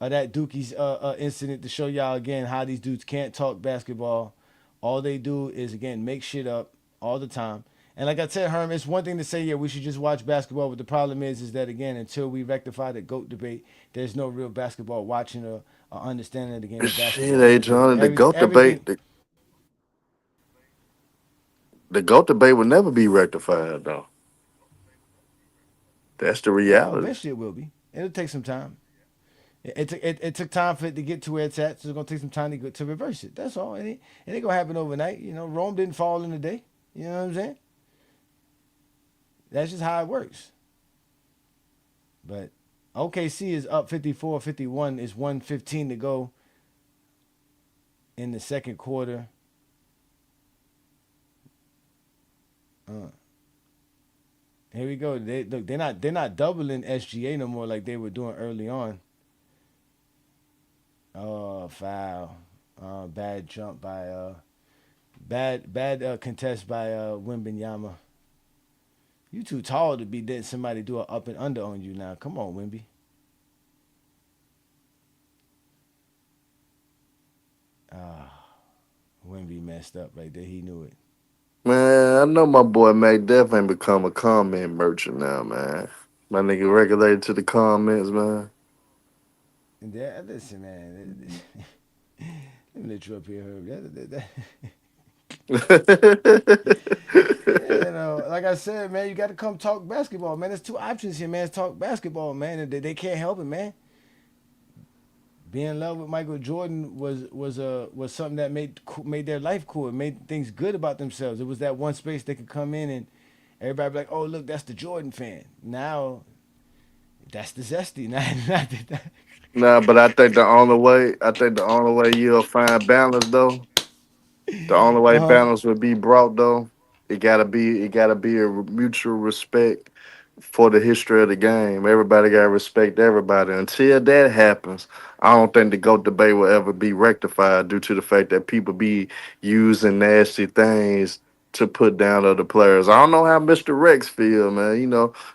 of that Dookie's incident to show y'all again how these dudes can't talk basketball. All they do is again make shit up all the time. And like I said, Herm, it's one thing to say, yeah, we should just watch basketball, but the problem is that again, until we rectify the GOAT debate, there's no real basketball watching or understanding of the game of Shit, basketball hey, because Johnny, the GOAT debate, everything. the GOAT debate will never be rectified, though. That's the Well, reality. eventually it will be. It'll take some time. It took time for it to get to where it's at, so it's gonna take some time to reverse it. That's all. It ain't gonna happen overnight. Rome didn't fall in a day. You know what I'm saying? That's just how it works. But OKC is up 54-51. It's 1:15 to go in the second quarter. Uh, Here we go. They're not doubling SGA no more like they were doing early on. Oh, foul. Bad jump by bad contest by Wimbenyama. You too tall to be letting somebody do a up and under on you now. Come on, Wimby. Ah, Wimby messed up right there. He knew it. Man, I know my boy Mac Def ain't become a comment merchant now, man. My nigga regulated to the comments, man. And listen, man. Let me let you up here, Herb. Like I said, man, you got to come talk basketball, man. There's two options here, man. It's talk basketball, man. And they can't help it, man. Being in love with Michael Jordan was something that made their life cool. It made things good about themselves. It was that one space they could come in and everybody be like, "Oh, look, that's the Jordan fan." Now, that's the Zesty. Not that. Nah, but I think the only way you'll find balance though, the only way Uh huh. balance would be brought though, it gotta be a mutual respect for the history of the game. Everybody gotta respect everybody. Until that happens, I don't think the GOAT debate will ever be rectified due to the fact that people be using nasty things to put down other players. I don't know how Mr. Rex feel, man.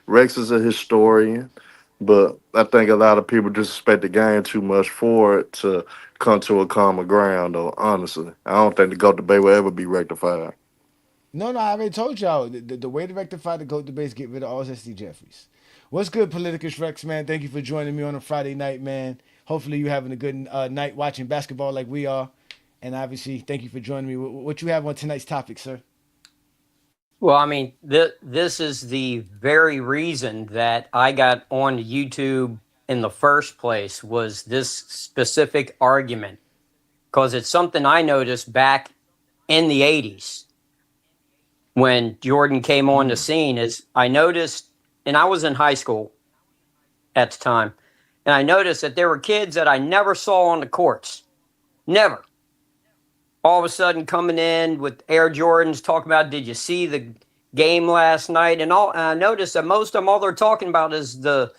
Rex is a historian, but I think a lot of people disrespect the game too much for it to come to a common ground, though, honestly. I don't think the GOAT debate will ever be rectified. No, I already told y'all the way to rectify the GOAT debate is get rid of all SC Jeffries. What's good, Politicus Rex, man? Thank you for joining me on a Friday night, man. Hopefully you having a good night watching basketball like we are. And obviously, thank you for joining me. What you have on tonight's topic, sir? Well, I mean, this is the very reason that I got on YouTube in the first place was this specific argument, because it's something I noticed back in the 80s when Jordan came on the scene. Is I noticed, and I was in high school at the time, and I noticed that there were kids that I never saw on the courts. Never. All of a sudden coming in with Air Jordans, talking about, did you see the game last night? And I noticed that most of them, all they're talking about is the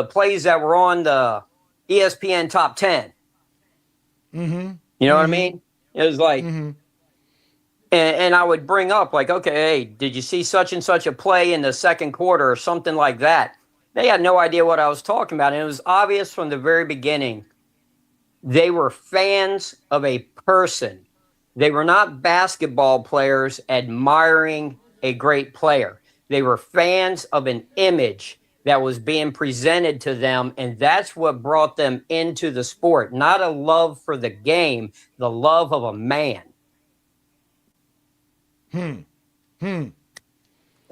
plays that were on the ESPN top 10. Mm-hmm. You know what I mean? It was like, and I would bring up like, okay, hey, did you see such and such a play in the second quarter or something like that? They had no idea what I was talking about. And it was obvious from the very beginning. They were fans of a person. They were not basketball players admiring a great player. They were fans of an image that was being presented to them, and that's what brought them into the sport. Not a love for the game, the love of a man. I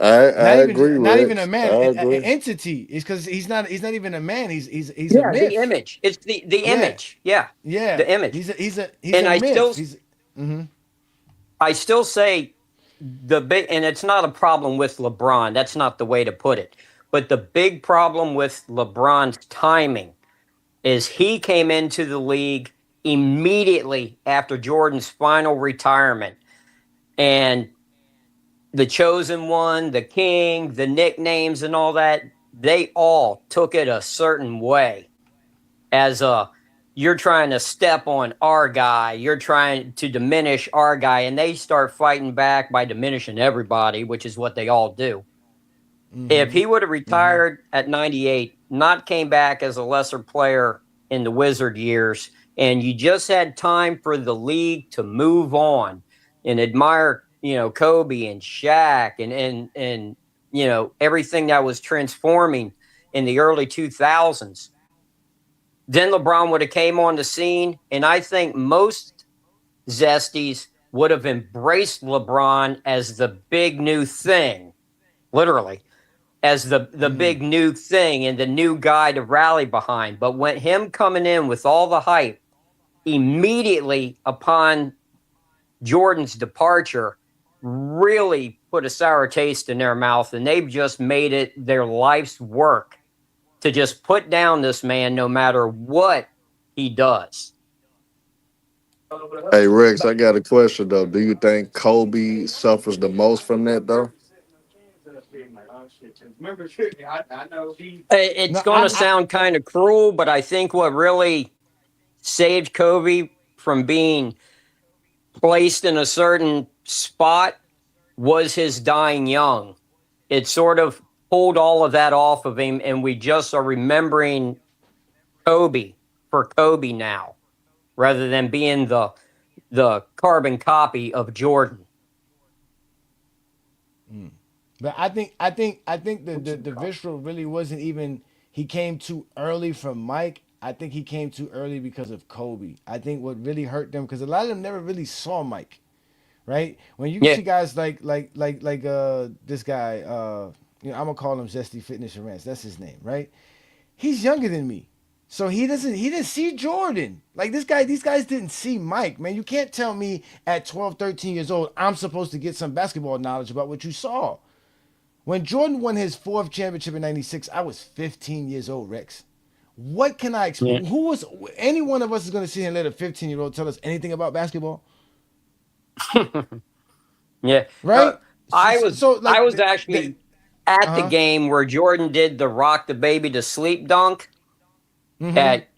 agree, Not even Rex. a I man, an agree. entity. It's because he's not even a man. He's a Yeah, myth. the image. It's the image. Yeah, Yeah, the image. he's a And I myth. I still say the big, and it's not a problem with LeBron. That's not the way to put it. But the big problem with LeBron's timing is he came into the league immediately after Jordan's final retirement. And the chosen one, the king, the nicknames and all that, they all took it a certain way as you're trying to step on our guy, you're trying to diminish our guy, and they start fighting back by diminishing everybody, which is what they all do. If he would have retired at 98, not came back as a lesser player in the Wizard years, and you just had time for the league to move on and admire, Kobe and Shaq and everything that was transforming in the early 2000s, then LeBron would have came on the scene, and I think most Zesties would have embraced LeBron as the big new thing, literally, as the big new thing and the new guy to rally behind. But when him coming in with all the hype immediately upon Jordan's departure really put a sour taste in their mouth, and they've just made it their life's work to just put down this man no matter what he does. Hey Rex, I got a question though. Do you think Kobe suffers the most from that though? It's No, going to sound kind of cruel, but I think what really saved Kobe from being placed in a certain spot was his dying young. It sort of pulled all of that off of him, and we just are remembering Kobe for Kobe now, rather than being the carbon copy of Jordan. But I think the visceral really wasn't even he came too early from Mike. I think he came too early because of Kobe. I think what really hurt them because a lot of them never really saw Mike, right? When you Yeah. see guys like this guy, I'm gonna call him Zesty Fitness and Rants. That's his name, right? He's younger than me. So he didn't see Jordan. Like these guys didn't see Mike, man. You can't tell me at 12, 13 years old, I'm supposed to get some basketball knowledge about what you saw. When Jordan won his fourth championship in 96, I was 15 years old, Rex. What can I Yeah. who was any one of us is gonna sit here and let a 15-year-old tell us anything about basketball? Yeah. Right? I was actually at the game where Jordan did the rock the baby to sleep dunk at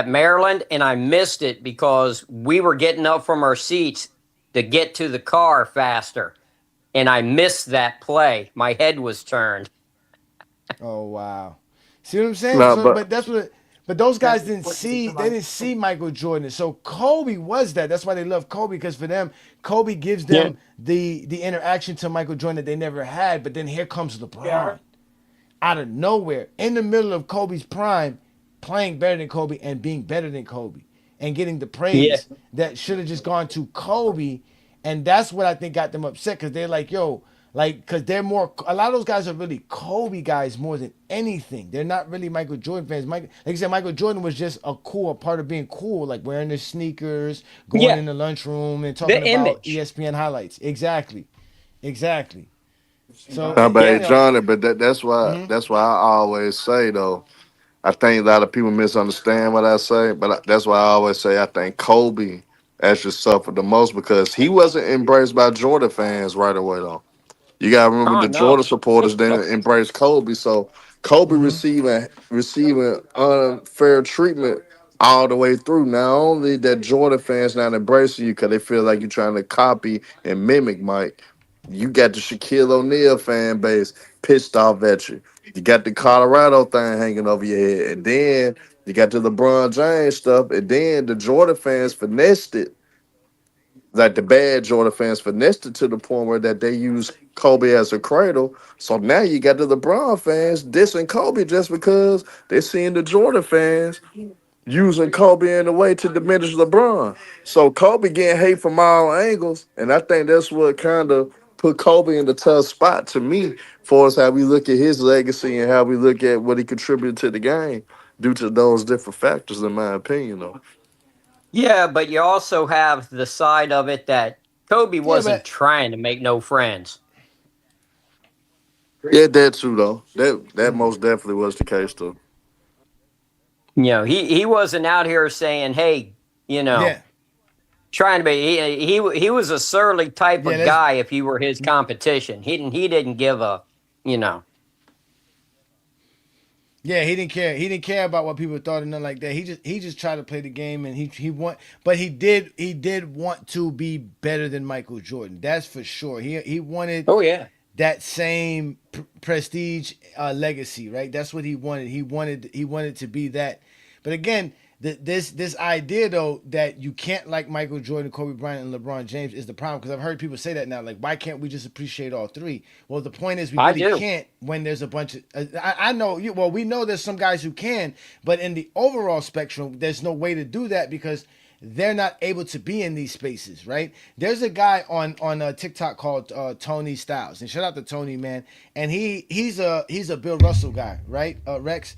Maryland, and I missed it because we were getting up from our seats to get to the car faster, and I missed that play. My head was turned. Oh wow. See what I'm saying? No, So, but but that's what. But those guys didn't see. They didn't see Michael Jordan. So Kobe was that. That's why they love Kobe because for them, Kobe gives Yeah. them the interaction to Michael Jordan that they never had. But then here comes LeBron, out of nowhere, in the middle of Kobe's prime, playing better than Kobe and being better than Kobe and getting the Yeah. praise that should have just gone to Kobe. And that's what I think got them upset because they're like, yo, Like, because they're more, a lot of those guys are really Kobe guys more than anything. They're not really Michael Jordan fans. Like you said, Michael Jordan was just a part of being cool, like wearing his sneakers, going Yeah, in the lunchroom and talking the about image. ESPN highlights. Exactly. Exactly. So, Now, but you hey, Yeah. know, Johnny, but that's why I always say though. I think a lot of people misunderstand what I say, but that's why I always say I think Kobe actually suffered the most because he wasn't embraced by Jordan fans right away though. You gotta remember Oh the Jordan no. supporters didn't embrace Kobe, so Kobe receiving unfair treatment all the way through. Not only that Jordan fans not embracing you because they feel like you're trying to copy and mimic Mike. You got the Shaquille O'Neal fan base pissed off at you. You got the Colorado thing hanging over your head, and then you got the LeBron James stuff, and then the Jordan fans finessed it like the bad Jordan fans finessed it to the point where that they use Kobe as a cradle. So now you got the LeBron fans dissing Kobe just because they're seeing the Jordan fans using Kobe in a way to diminish LeBron. So Kobe getting hate from all angles, and I think that's what kind of put Kobe in the tough spot to me for us how we look at his legacy and how we look at what he contributed to the game due to those different factors, in my opinion. Though. Yeah, but you also have the side of it that Kobe yeah, wasn't but trying to make no friends. Yeah, that too though. That most definitely was the case though. You know, he wasn't out here saying, "Hey, you know, yeah, trying to be." He was a surly type yeah, of that's, guy if you were his competition. He didn't give a, you know. yeah, he didn't care. He didn't care about what people thought and nothing like that. He just tried to play the game, and but he did want to be better than Michael Jordan. That's for sure. He wanted Oh yeah. that same prestige legacy, right? That's what he wanted. He wanted to be that. But again, this idea though that you can't like Michael Jordan, Kobe Bryant, and LeBron James is the problem because I've heard people say that now. Like, why can't we just appreciate all three? Well, the point is we I really do. can't when there's a bunch of. I know you. Well, we know there's some guys who can, but in the overall spectrum, there's no way to do that because they're not able to be in these spaces, right? There's a guy on TikTok called Tony Styles, and shout out to Tony, man. And he's a Bill Russell guy, right? Rex,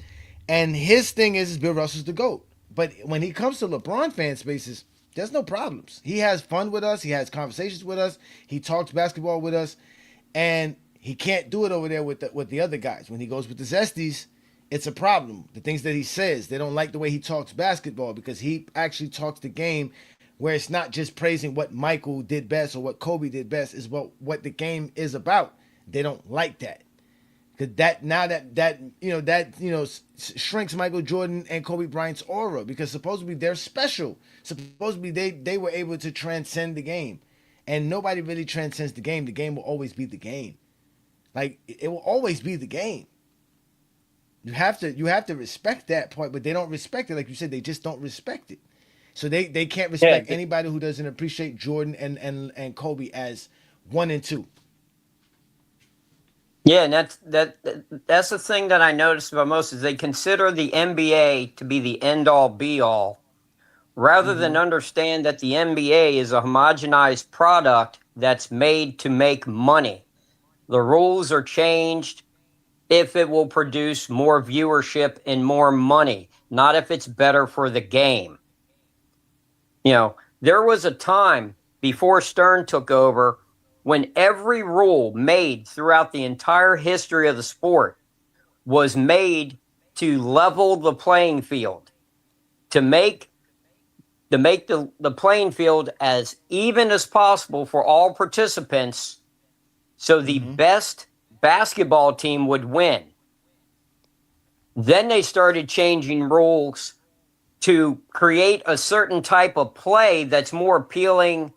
and his thing is Bill Russell's the GOAT. But when he comes to LeBron fan spaces, there's no problems. He has fun with us. He has conversations with us. He talks basketball with us, and he can't do it over there with the other guys. When he goes with the Zesties, it's a problem. The things that he says, they don't like the way he talks basketball because he actually talks the game where it's not just praising what Michael did best or what Kobe did best, is what the game is about. They don't like that. Cause that now shrinks Michael Jordan and Kobe Bryant's aura because supposedly they're special. Supposedly they were able to transcend the game, and nobody really transcends the game. The game will always be the game. Like it will always be the game. You have to respect that part, but they don't respect it. Like you said, they just don't respect it. So they can't Yeah. respect anybody who doesn't appreciate Jordan and Kobe as one and two. Yeah, and that's the thing that I noticed about most is they consider the NBA to be the end all be all, rather than understand that the NBA is a homogenized product that's made to make money. The rules are changed if it will produce more viewership and more money, not if it's better for the game. You know, there was a time before Stern took over when every rule made throughout the entire history of the sport was made to level the playing field, to make the playing field as even as possible for all participants so the best basketball team would win. Then they started changing rules to create a certain type of play that's more appealing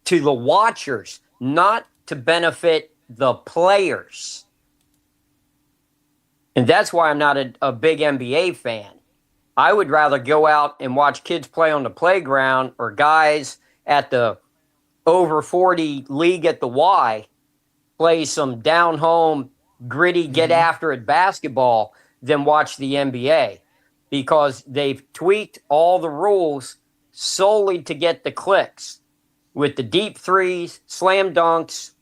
to the watchers, not to benefit the players. And that's why I'm not a big NBA fan. I would rather go out and watch kids play on the playground or guys at the over 40 league at the Y play some down home, gritty, get after it basketball than watch the NBA because they've tweaked all the rules solely to get the clicks with the deep threes, slam dunks,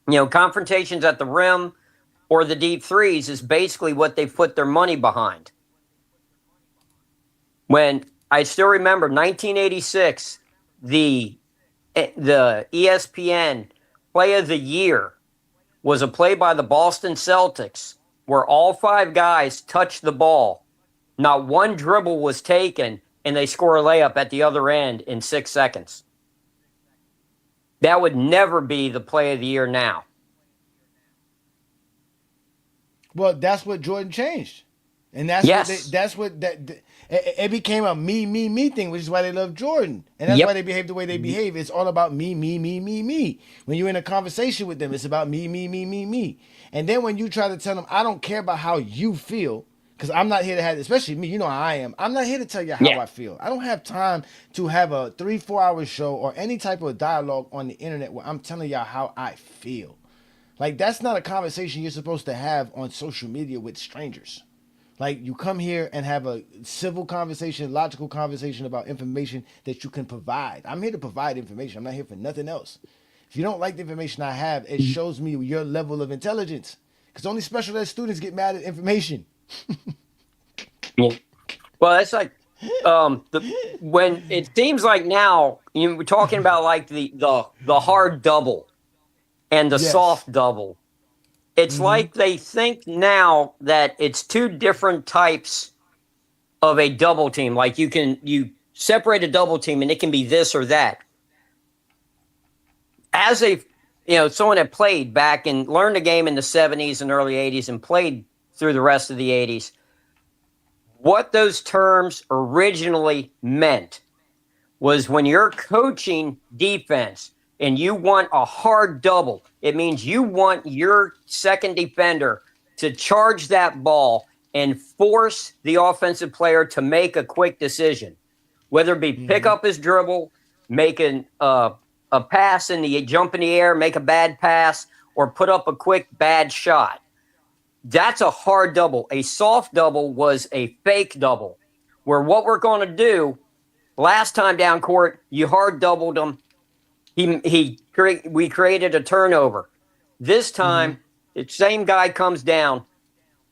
Confrontations at the rim or the deep threes is basically what they put their money behind. When I still remember 1986, the ESPN Play of the Year was a play by the Boston Celtics where all 5 guys touched the ball. Not one dribble was taken, and they score a layup at the other end in 6 seconds. That would never be the Play of the Year now. Well, that's what Jordan changed. And it became a me thing, which is why they love Jordan. And that's why they behave the way they behave. It's all about me. When you're in a conversation with them, it's about me. And then when you try to tell them, I don't care about how you feel, because I'm not here to have, especially me, you know how I am. I'm not here to tell you how I feel. I don't have time to have a 3-4 hour show or any type of dialogue on the internet where I'm telling y'all how I feel. Like, that's not a conversation you're supposed to have on social media with strangers. Like, you come here and have a civil conversation, logical conversation about information that you can provide. I'm here to provide information. I'm not here for nothing else. If you don't like the information I have, it shows me your level of intelligence. Because only special ed students get mad at information. Well, that's like when it seems like now we're talking about like the hard double and the soft double. It's like they think now that it's 2 different types of a double team. Like you separate a double team and it can be this or that. As someone that played back and learned the game in the 70s and early 80s and played through the rest of the 80s, what those terms originally meant was when you're coaching defense and you want a hard double, it means you want your second defender to charge that ball and force the offensive player to make a quick decision, whether it be pick up his dribble, making a pass jump in the air, make a bad pass, or put up a quick bad shot. That's a hard double. A soft double was a fake double, where what we're going to do, last time down court, you hard doubled him. We created a turnover. This time, the same guy comes down.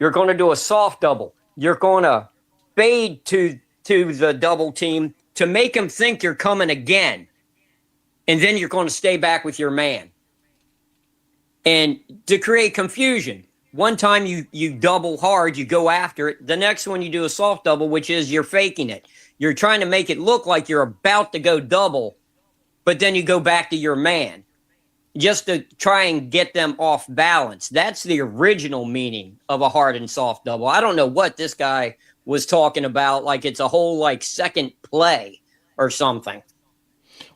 You're going to do a soft double. You're going to fade to the double team to make him think you're coming again. And then you're going to stay back with your man. And to create confusion, one time you double hard, you go after it. The next one you do a soft double, which is you're faking it. You're trying to make it look like you're about to go double, but then you go back to your man just to try and get them off balance. That's the original meaning of a hard and soft double. I don't know what this guy was talking about, like it's a whole like second play or something.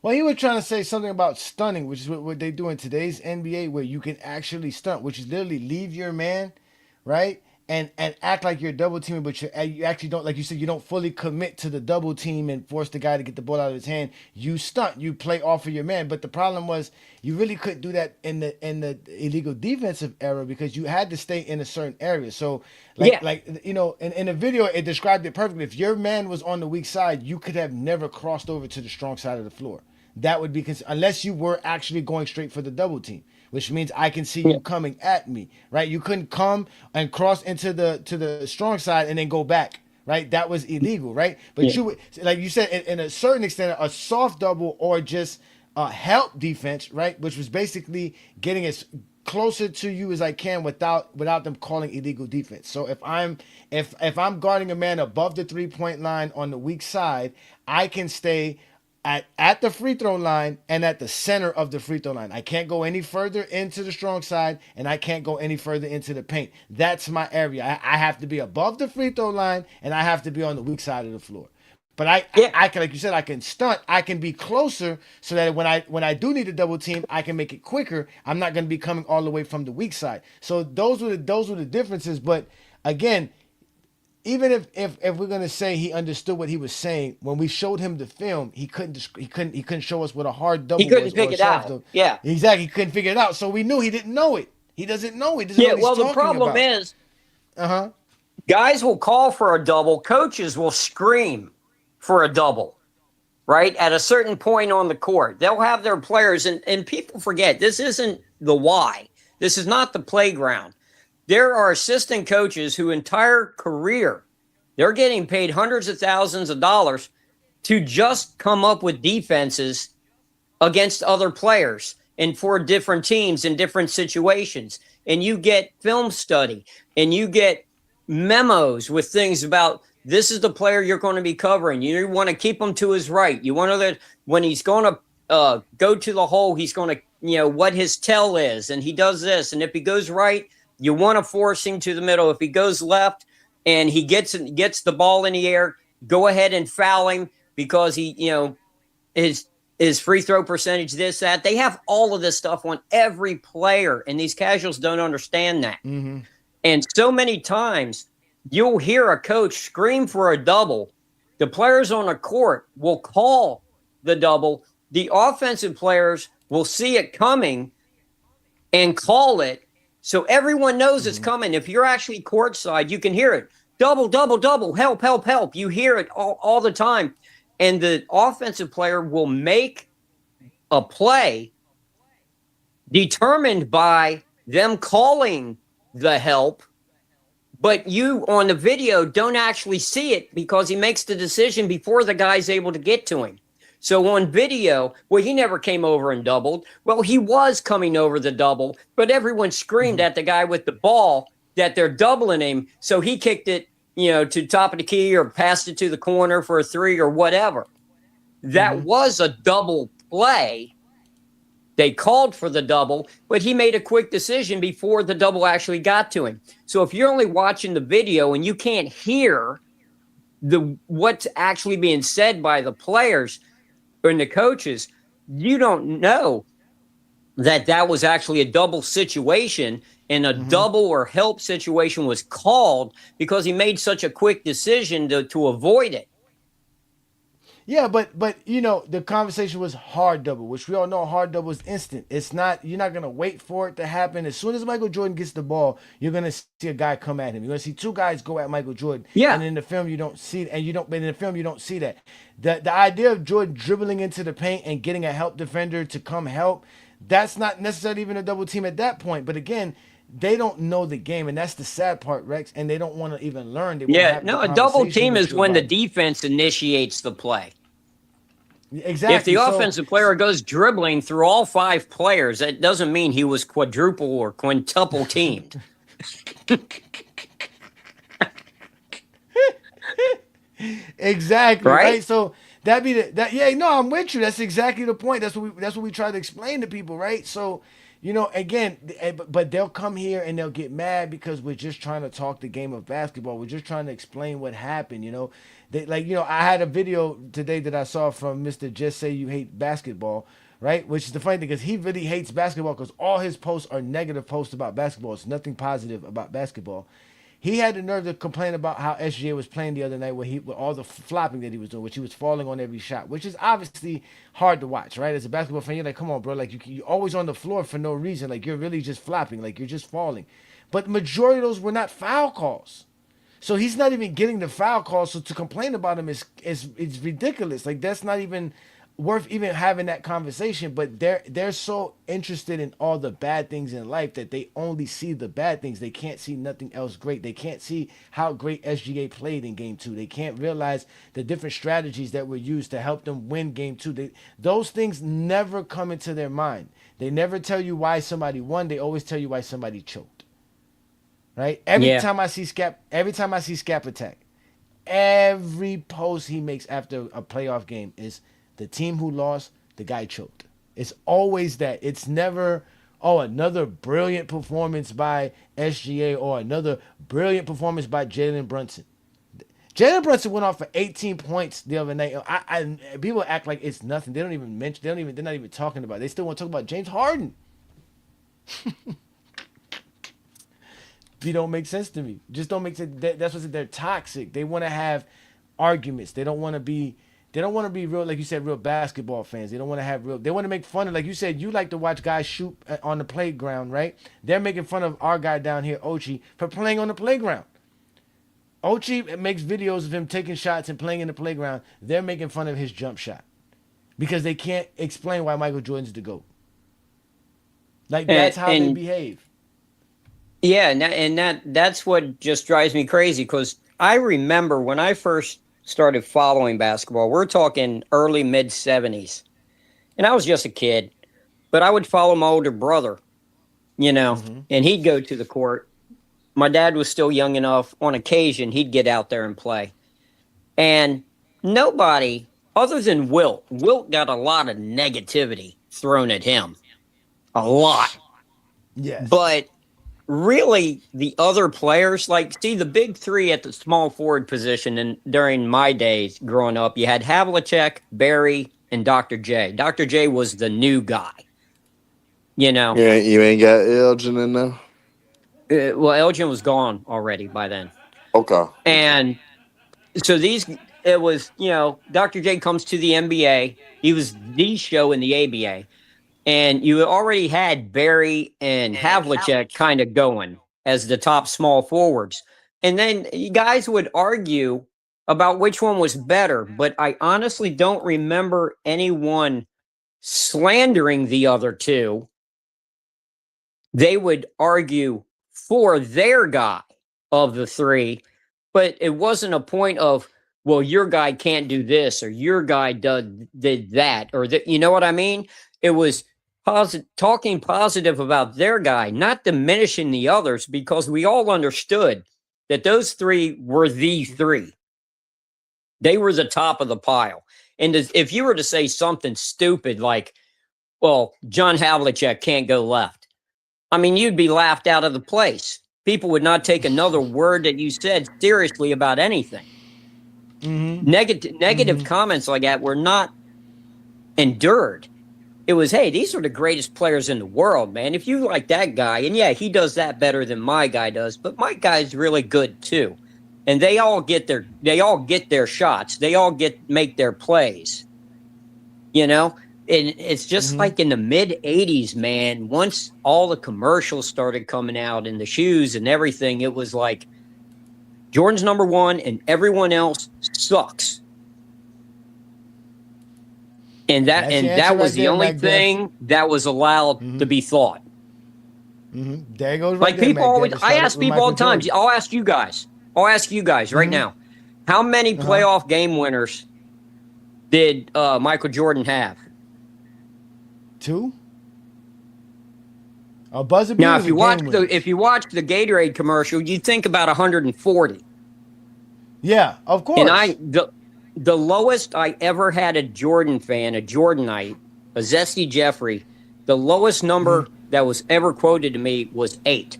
Well, he was trying to say something about stunning, which is what they do in today's NBA, where you can actually stunt, which is literally leave your man, right? And act like you're double teaming, but you actually don't, like you said, you don't fully commit to the double team and force the guy to get the ball out of his hand. You stunt, you play off of your man. But the problem was you really couldn't do that in the illegal defensive era because you had to stay in a certain area. So in the video it described it perfectly. If your man was on the weak side, you could have never crossed over to the strong side of the floor. That would be unless you were actually going straight for the double team, which means I can see you coming at me, right? You couldn't come and cross into the strong side and then go back, right? That was illegal, right? But you would, like you said, in a certain extent, a soft double or just help defense, right? Which was basically getting as closer to you as I can without them calling illegal defense. So if I'm guarding a man above the 3-point line on the weak side, I can stay at the free throw line and at the center of the free throw line. I can't go any further into the strong side and I can't go any further into the paint. That's my area. I have to be above the free throw line and I have to be on the weak side of the floor. But I can, like you said, I can stunt. I can be closer so that when I do need a double team, I can make it quicker. I'm not going to be coming all the way from the weak side. So those were the differences. But again, even if we're gonna say he understood what he was saying, when we showed him the film, he couldn't show us what a hard double was. He couldn't figure it out. Double. Yeah, exactly. He couldn't figure it out. So we knew he didn't know it. He doesn't know it. Well, the problem is, guys will call for a double. Coaches will scream for a double. right? At a certain point on the court, they'll have their players, and people forget this isn't the Y. This is not the playground. There are assistant coaches who entire career, they're getting paid hundreds of thousands of dollars to just come up with defenses against other players and for different teams in different situations. And you get film study and you get memos with things about this is the player you're going to be covering. You want to keep him to his right. You want to that when he's going to go to the hole, he's going to, what his tell is. And he does this. And if he goes right, you want to force him to the middle. If he goes left and he gets the ball in the air, go ahead and foul him because he, his free throw percentage, this, that. They have all of this stuff on every player, and these casuals don't understand that. Mm-hmm. And so many times you'll hear a coach scream for a double. The players on the court will call the double. The offensive players will see it coming and call it. So everyone knows it's coming. If you're actually courtside, you can hear it. Double, double, double, help, help, help. You hear it all the time. And the offensive player will make a play determined by them calling the help, but you on the video don't actually see it because he makes the decision before the guy's able to get to him. So on video, well, he never came over and doubled. Well, he was coming over the double, but everyone screamed at the guy with the ball that they're doubling him. So he kicked it, to top of the key or passed it to the corner for a three or whatever. That was a double play. They called for the double, but he made a quick decision before the double actually got to him. So if you're only watching the video and you can't hear what's actually being said by the players and the coaches, you don't know that was actually a double situation, and a double or help situation was called because he made such a quick decision to avoid it. Yeah, but the conversation was hard double, which we all know hard double is instant. It's not, you're not gonna wait for it to happen. As soon as Michael Jordan gets the ball, you're gonna see a guy come at him. You're gonna see two guys go at Michael Jordan. Yeah. And in the film you don't see, but in the film you don't see that. The idea of Jordan dribbling into the paint and getting a help defender to come help, that's not necessarily even a double team at that point. But again, they don't know the game, and that's the sad part, Rex. And they don't want to even learn. A double team is when the defense initiates the play. Exactly. If the offensive player goes dribbling through all five players, that doesn't mean he was quadruple or quintuple teamed. Exactly. Right? So that'd be I'm with you. That's exactly the point. That's what we try to explain to people, right? So, again, but they'll come here and they'll get mad because we're just trying to talk the game of basketball. We're just trying to explain what happened, I had a video today that I saw from Mr. Just Say You Hate Basketball, right? Which is the funny thing because he really hates basketball because all his posts are negative posts about basketball. It's nothing positive about basketball. He had the nerve to complain about how SGA was playing the other night with all the flopping that he was doing, which he was falling on every shot, which is obviously hard to watch, right? As a basketball fan, you're like, come on, bro. Like, you're always on the floor for no reason. Like, you're really just flopping. Like, you're just falling. But the majority of those were not foul calls. So he's not even getting the foul calls. So to complain about him is ridiculous. Like, that's not even worth even having that conversation. But they're so interested in all the bad things in life that they only see the bad things. They can't see nothing else great. They can't see how great SGA played in game 2. They can't realize the different strategies that were used to help them win game 2. Those things never come into their mind. They never tell you why somebody won. They always tell you why somebody choked. Right? Every time I see Scap attack, every post he makes after a playoff game is the team who lost, the guy choked. It's always that. It's never, another brilliant performance by SGA or another brilliant performance by Jalen Brunson. Jalen Brunson went off for 18 points the other night. People act like it's nothing. They don't even mention. They're not even talking about it. They still want to talk about James Harden. They don't make sense to me. Just don't make sense. That's what they're toxic. They want to have arguments. They don't want to be real, like you said, real basketball fans. They don't want to have real. They want to make fun of, like you said, you like to watch guys shoot on the playground, right? They're making fun of our guy down here, Ochi, for playing on the playground. Ochi makes videos of him taking shots and playing in the playground. They're making fun of his jump shot. because they can't explain why Michael Jordan's the GOAT. Like that's how they behave. Yeah, and that's what just drives me crazy because I remember when I first started following basketball, we're talking early mid 70s. And I was just a kid, but I would follow my older brother, and he'd go to the court. My dad was still young enough. On occasion, he'd get out there and play. And nobody other than Wilt got a lot of negativity thrown at him. A lot. Yes. But really, the other players, like, see, the big three at the small forward position, and during my days growing up, you had Havlicek, Barry, and Dr. J. Dr. J was the new guy. Yeah, you ain't got Elgin in there? Well, Elgin was gone already by then. Okay. And so it was, Dr. J comes to the NBA. He was the show in the ABA. And you already had Barry and Havlicek kind of going as the top small forwards. And then you guys would argue about which one was better. But I honestly don't remember anyone slandering the other two. They would argue for their guy of the three. But it wasn't a point of, well, your guy can't do this or your guy did that. Or you know what I mean? It was talking positive about their guy, not diminishing the others, because we all understood that those three were the three. They were the top of the pile. And if you were to say something stupid like, well, John Havlicek can't go left, I mean, you'd be laughed out of the place. People would not take another word that you said seriously about anything. Negative comments like that were not endured. It was, hey, these are the greatest players in the world, man. If you like that guy, and yeah, he does that better than my guy does, but my guy's really good too. And they all get their shots. They all make their plays. And it's just like in the mid 80s, man, once all the commercials started coming out and the shoes and everything, it was like Jordan's number one and everyone else sucks. And that was the only thing that was allowed to be thought. There goes like people always. I ask people all the time. I'll ask you guys right now. How many playoff game winners did Michael Jordan have? 2. A buzzer beater. Now, if you watch the Gatorade commercial, you think about 140. Yeah, of course. And the lowest I ever had a Jordan fan, a Jordanite, a Zesty Jeffrey, the lowest number that was ever quoted to me was 8.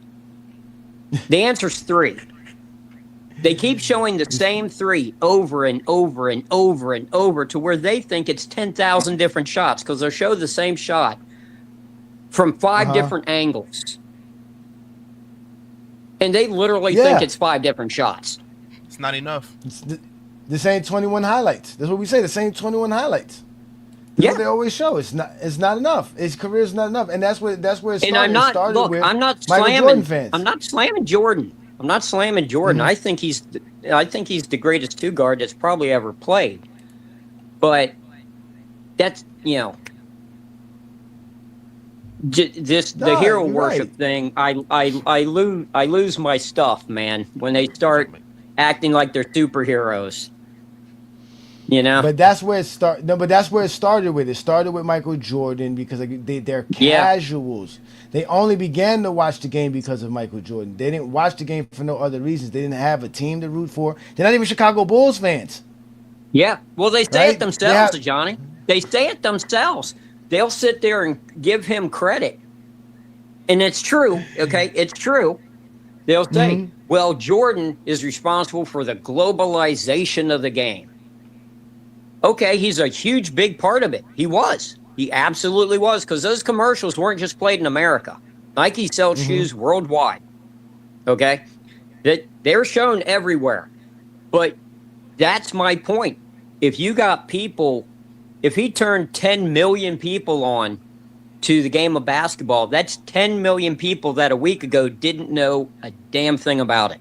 The answer's 3. They keep showing the same 3 over and over and over and over to where they think it's 10,000 different shots because they'll show the same shot from 5 different angles. And they literally think it's 5 different shots. It's not enough. The same 21 highlights. That's what we say. The same 21 highlights. That's what they always show. It's not enough. His career is not enough, and that's where it started. And I'm not Jordan fans. I'm not slamming Jordan. I think he's the greatest 2 guard that's probably ever played. But that's the hero worship thing. I lose my stuff, man, when they start acting like they're superheroes. But that's where it started. No, but that's where it started with. It started with Michael Jordan because they're casuals. They only began to watch the game because of Michael Jordan. They didn't watch the game for no other reasons. They didn't have a team to root for. They're not even Chicago Bulls fans. Yeah, well, they say it themselves, Johnny. They say it themselves. They'll sit there and give him credit, and it's true. Okay, it's true. They'll say, "Well, Jordan is responsible for the globalization of the game." Okay, he's a huge, big part of it. He absolutely was, because those commercials weren't just played in America. Nike sells shoes worldwide. Okay? They're shown everywhere. But that's my point. If you got people, if he turned 10 million people on to the game of basketball, that's 10 million people that a week ago didn't know a damn thing about it.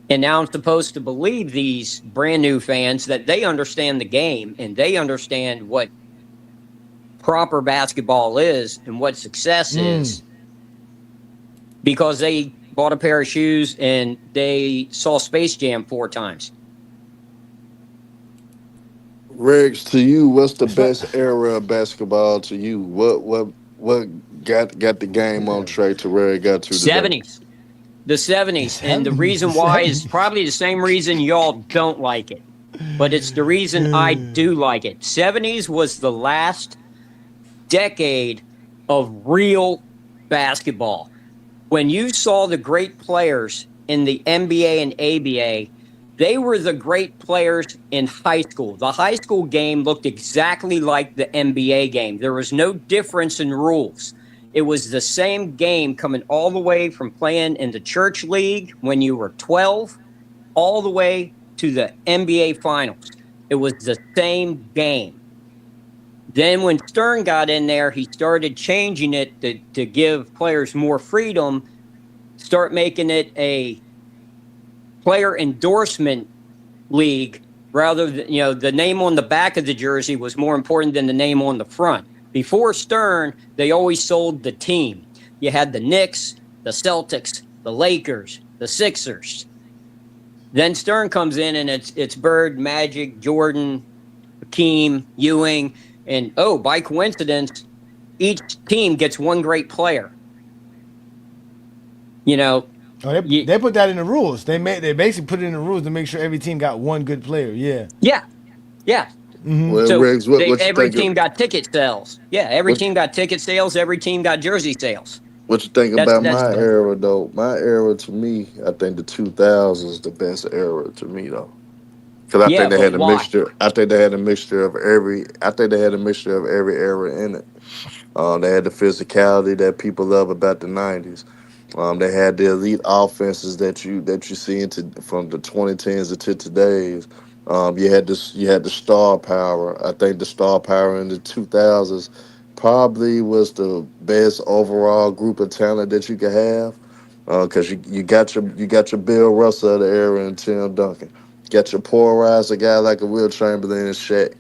And now I'm supposed to believe these brand new fans that they understand the game and they understand what proper basketball is and what success is because they bought a pair of shoes and they saw Space Jam 4 times. Rex, to you, what's the best era of basketball to you? What got the game on track to where it got to today? 70s. The 70s. And the reason why is probably the same reason y'all don't like it. But it's the reason I do like it. 70s was the last decade of real basketball. When you saw the great players in the NBA and ABA, they were the great players in high school. The high school game looked exactly like the NBA game. There was no difference in rules. It was the same game coming all the way from playing in the church league when you were 12 all the way to the NBA finals. It was the same game. Then when Stern got in there, he started changing it to give players more freedom, start making it a player endorsement league rather than, the name on the back of the jersey was more important than the name on the front. Before Stern, they always sold the team. You had the Knicks, the Celtics, the Lakers, the Sixers. Then Stern comes in and it's Bird, Magic, Jordan, Hakeem, Ewing, and by coincidence, each team gets one great player. They put that in the rules. They basically put it in the rules to make sure every team got one good player. Yeah. Yeah. Well, So Rex, what you every think? team got ticket sales. Yeah, every team got ticket sales. Every team got jersey sales. What you think about my era though? My era to me, I think the 2000s is the best era to me though. Because I think they had a mixture. I think they had a mixture of every. I think they had a mixture of every era in it. They had the physicality that people love about the '90s. They had the elite offenses that you see from the 2010s to today's. You had the star power. I think the star power in the 2000s probably was the best overall group of talent that you could have. Because you got your Bill Russell of the era and Tim Duncan. Got your polarized a guy like a Will Chamberlain and Shaq.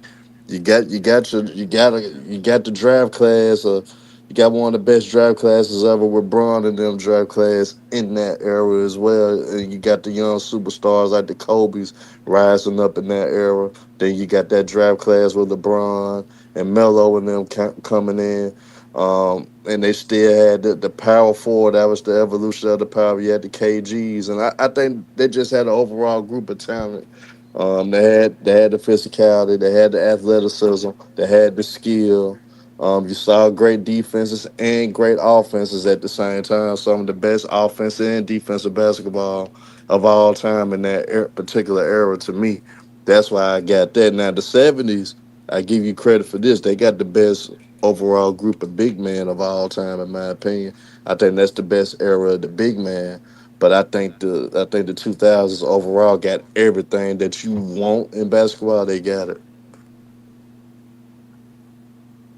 You got the draft class. You got one of the best draft classes ever with Braun and them draft class in that era as well. And you got the young superstars like the Kobe's rising up in that era. Then you got that draft class with LeBron and Melo and them coming in. And they still had the power forward. That was the evolution of the power. You had the KGs. And I think they just had an overall group of talent. They had the physicality, they had the athleticism, they had the skill. You saw great defenses and great offenses at the same time. Some of the best offensive and defensive basketball of all time in that particular era to me. That's why I got that. Now the '70s, I give you credit for this. They got the best overall group of big men of all time, in my opinion. I think that's the best era of the big man. But I think the 2000s overall got everything that you want in basketball. They got it.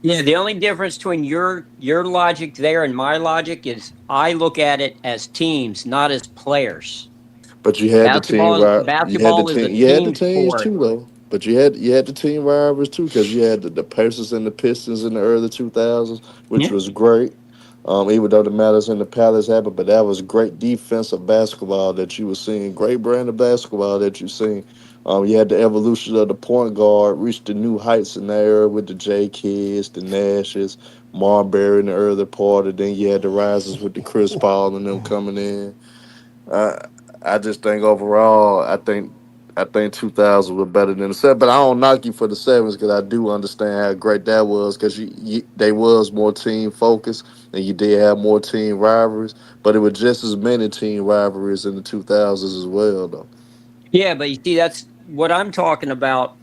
Yeah, the only difference between your logic there and my logic is I look at it as teams, not as players. But you had the team right. You had the Basketball is a team. You had the team teams sport. too, though. But you had the team rivals too, because you had the Pacers and the Pistons in the early 2000s, which was great. Even though the Matters and the Palace happened, but that was great defensive basketball that you were seeing. Great brand of basketball that you seen. You had the evolution of the point guard, reached the new heights in that era with the J Kids, the Nashes, Marbury in the early part, and then you had the rises with the Chris Paul and them coming in. I I just think overall, I think 2000 were better than the seven. But I don't knock you for the sevens because I do understand how great that was because they was more team focused and you did have more team rivalries, but it was just as many team rivalries in the 2000s as well, though. Yeah, but you see, that's what I'm talking about.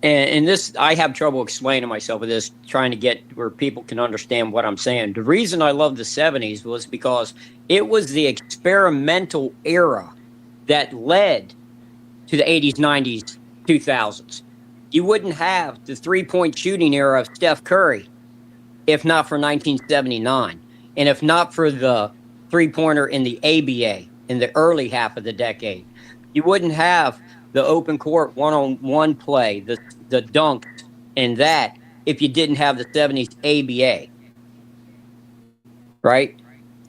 And this, I have trouble explaining myself with this, trying to get where people can understand what I'm saying. The reason I love the 70s was because it was the experimental era that led to the 80s, 90s, 2000s. You wouldn't have the 3-point shooting era of Steph Curry if not for 1979, and if not for the three pointer in the ABA in the early half of the decade. You wouldn't have the open court one-on-one play, the dunks, and that if you didn't have the 70s ABA, right?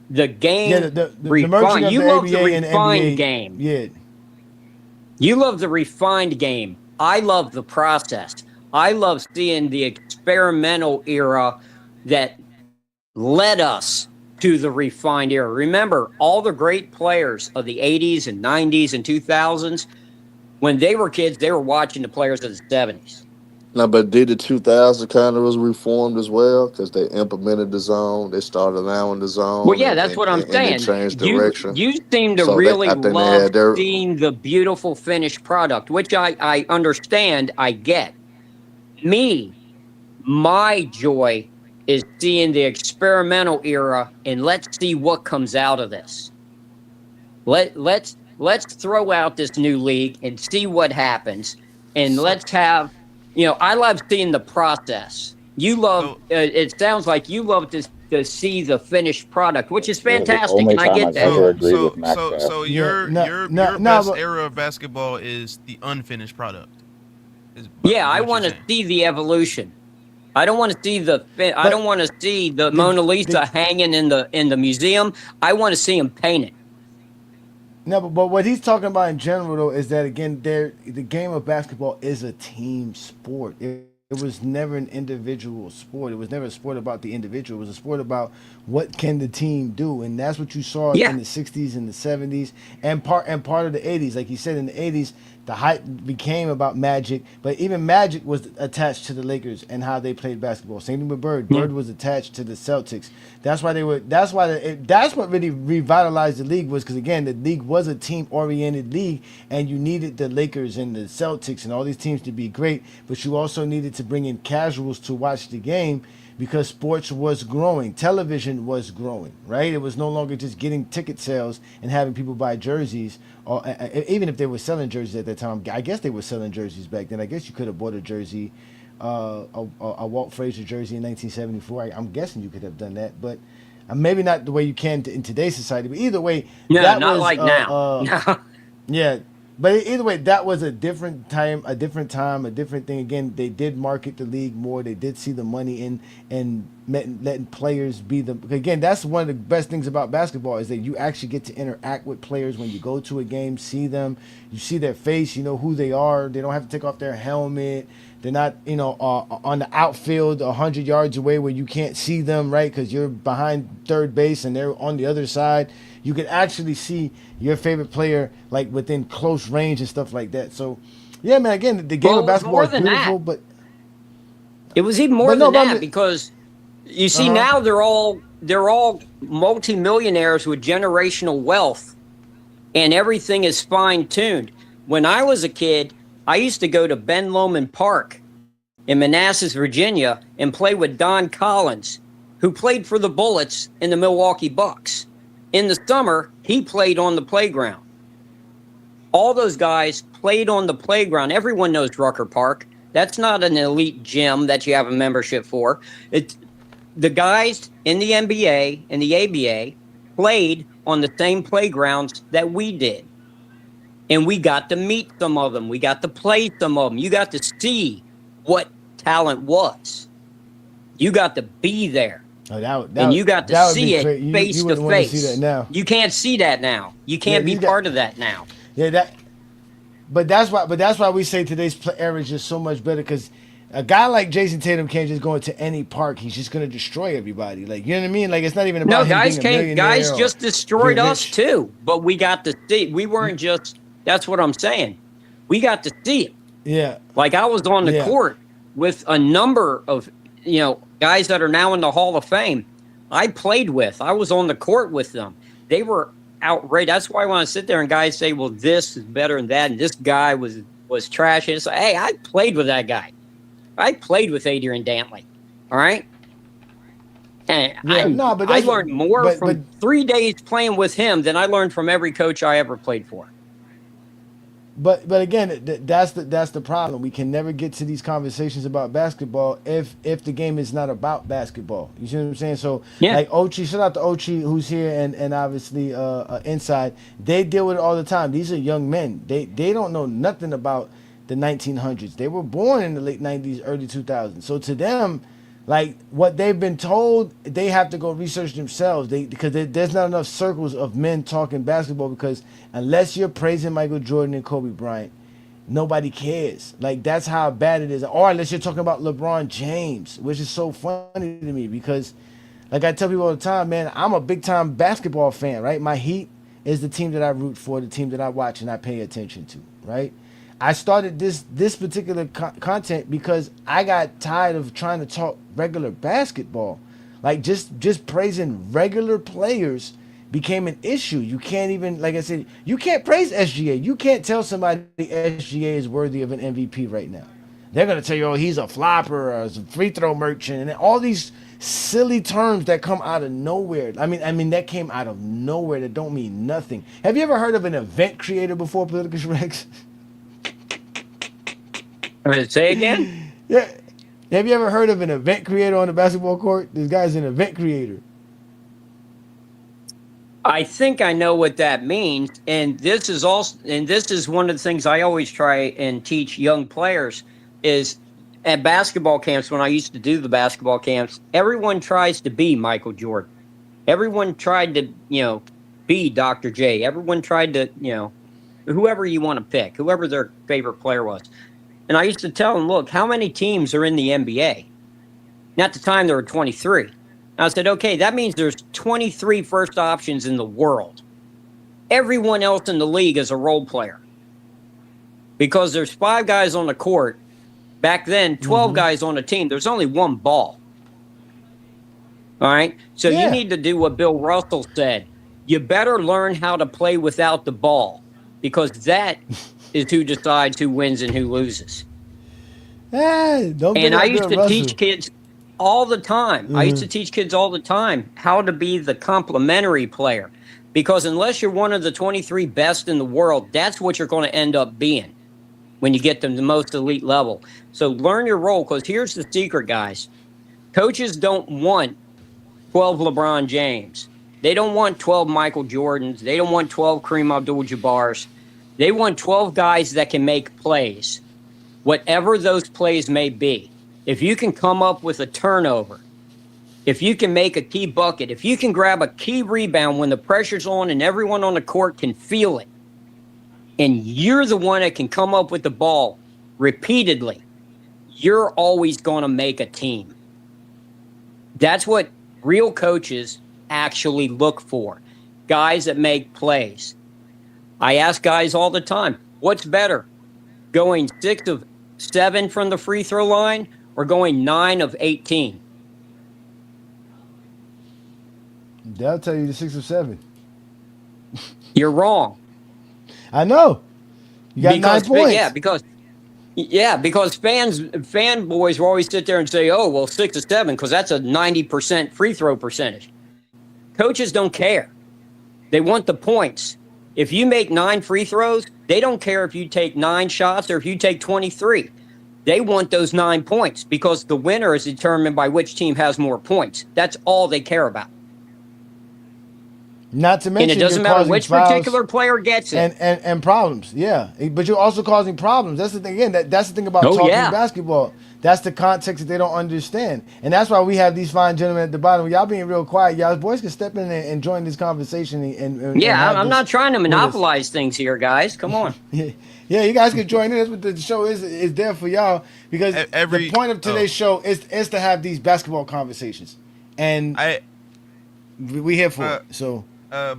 The game the merging of you the love ABA the and the refined NBA. game. Yeah. You love the refined game. I love the process. I love seeing the experimental era that led us to the refined era. Remember, all the great players of the 80s and 90s and 2000s, when they were kids, they were watching the players of the 70s. No, but did the 2000 kind of was reformed as well because they implemented the zone. They started allowing the Well, zone yeah, that's what I'm and it saying. changed direction. You seem to So really I think they love had their seeing the beautiful finished product, which I understand, I get. Me, my joy is seeing the experimental era, and let's see what comes out of this. Let's throw out this new league and see what happens, and let's have. I love seeing the process. You love. It sounds like you love to see the finished product, which is fantastic, and I get that. So your best era of basketball is the unfinished product. Yeah, I want to see the evolution. I don't want to see I don't want to see the Mona Lisa hanging in the museum. I want to see them painted. No, but what he's talking about in general though is that again, the game of basketball is a team sport. It was never an individual sport. It was never a sport about the individual. It was a sport about what can the team do, and that's what you saw in the '60s and the '70s, and part of the '80s. Like you said, in the '80s, the hype became about Magic, but even Magic was attached to the Lakers and how they played basketball. Same thing with Bird. Bird was attached to the Celtics. That's why That's what really revitalized the league was because again, the league was a team-oriented league, and you needed the Lakers and the Celtics and all these teams to be great, but you also needed to bring in casuals to watch the game because sports was growing. Television was growing, right? It was no longer just getting ticket sales and having people buy jerseys, or even if they were selling jerseys at that time. I guess they were selling jerseys back then. I guess you could have bought a jersey, a Walt Frazier jersey in 1974. I'm guessing you could have done that, but maybe not the way you can in today's society. But either way, no, not like now. Yeah. But either way, that was a different time, a different thing. Again, they did market the league more. They did see the money in and letting players be the. Again, that's one of the best things about basketball is that you actually get to interact with players when you go to a game, see them, you see their face, you know who they are. They don't have to take off their helmet. They're not, on the outfield 100 yards away where you can't see them, right? Because you're behind third base and they're on the other side. You can actually see your favorite player like within close range and stuff like that. So, yeah, man. Again, the game of basketball is beautiful, but it was even more than that because you see now they're all multimillionaires with generational wealth, and everything is fine tuned. When I was a kid, I used to go to Ben Lomond Park in Manassas, Virginia, and play with Don Collins, who played for the Bullets in the Milwaukee Bucks. In the summer, he played on the playground. All those guys played on the playground. Everyone knows Rucker Park. That's not an elite gym that you have a membership for. It's the guys in the NBA and the ABA played on the same playgrounds that we did. And we got to meet some of them. We got to play some of them. You got to see what talent was. You got to be there. And you got to see it face to face. You can't see that now. You can't be part of that now. Yeah, but that's why we say today's era is just so much better because a guy like Jason Tatum can't just go into any park. He's just gonna destroy everybody. Like, you know what I mean? Like, it's not even about him being a millionaire. Guys just destroyed us too. But we got to see. We weren't just. That's what I'm saying. We got to see it. Yeah. Like I was on the court with a number of guys that are now in the Hall of Fame. I played with. I was on the court with them. They were outrageous. That's why I want to sit there and guys say, "Well, this is better than that," and this guy was trash. And it's like, hey, I played with that guy. I played with Adrian Dantley. All right. And I learned more from 3 days playing with him than I learned from every coach I ever played for. But again, that's the problem. We can never get to these conversations about basketball if the game is not about basketball. You see what I'm saying? So like Ochi, shout out to Ochi who's here and obviously Inside. They deal with it all the time. These are young men. They don't know nothing about the 1900s. They were born in the late 90s, early 2000s. So to them, like what they've been told, they have to go research themselves. Because there's not enough circles of men talking basketball. Because unless you're praising Michael Jordan and Kobe Bryant, nobody cares. Like that's how bad it is. Or unless you're talking about LeBron James, which is so funny to me because, like I tell people all the time, man, I'm a big time basketball fan. Right, my Heat is the team that I root for, the team that I watch and I pay attention to. Right. I started this particular content because I got tired of trying to talk regular basketball. Like just praising regular players became an issue. You can't even, like I said, you can't praise SGA. You can't tell somebody SGA is worthy of an MVP right now. They're going to tell you, oh, he's a flopper or a free throw merchant and all these silly terms that come out of nowhere. I mean that came out of nowhere that don't mean nothing. Have you ever heard of an event creator before, Politicus Rex? Say again? Yeah. Have you ever heard of an event creator on the basketball court? This guy's an event creator. I think I know what that means, and this is one of the things I always try and teach young players is at basketball camps. When I used to do the basketball camps, everyone tries to be Michael Jordan. Everyone tried to, be Dr. J. Everyone tried to, whoever you want to pick, whoever their favorite player was. And I used to tell them, look, how many teams are in the NBA? And at the time, there were 23. And I said, okay, that means there's 23 first options in the world. Everyone else in the league is a role player. Because there's 5 guys on the court. Back then, 12 guys on a team. There's only one ball. All right? So you need to do what Bill Russell said. You better learn how to play without the ball. Because that is who decides who wins and who loses. And I used to teach kids all the time. I used to teach kids all the time how to be the complementary player. Because unless you're one of the 23 best in the world, that's what you're going to end up being when you get to the most elite level. So learn your role, because here's the secret, guys. Coaches don't want 12 LeBron James. They don't want 12 Michael Jordans. They don't want 12 Kareem Abdul-Jabbars. They want 12 guys that can make plays, whatever those plays may be. If you can come up with a turnover, if you can make a key bucket, if you can grab a key rebound when the pressure's on and everyone on the court can feel it, and you're the one that can come up with the ball repeatedly, you're always going to make a team. That's what real coaches actually look for, guys that make plays. I ask guys all the time, what's better, going 6 of 7 from the free throw line or going 9 of 18? They'll tell you the 6 of 7. You're wrong. I know. You got 9 points. Because fanboys will always sit there and say, oh, well, 6 of 7, because that's a 90% free throw percentage. Coaches don't care. They want the points. If you make 9 free throws, they don't care if you take 9 shots or if you take 23. They want those 9 points because the winner is determined by which team has more points. That's all they care about. Not to mention, and it doesn't matter which particular player gets it. And problems, yeah. But you're also causing problems. That's the thing. Again, that's the thing about talking basketball. That's the context that they don't understand. And that's why we have these fine gentlemen at the bottom. Y'all being real quiet. Y'all boys can step in and join this conversation. I'm not trying to monopolize things here, guys. Come on. Yeah, you guys can join in. That's what the show is there for y'all. Because the point of today's show is to have these basketball conversations. And we here for it. So I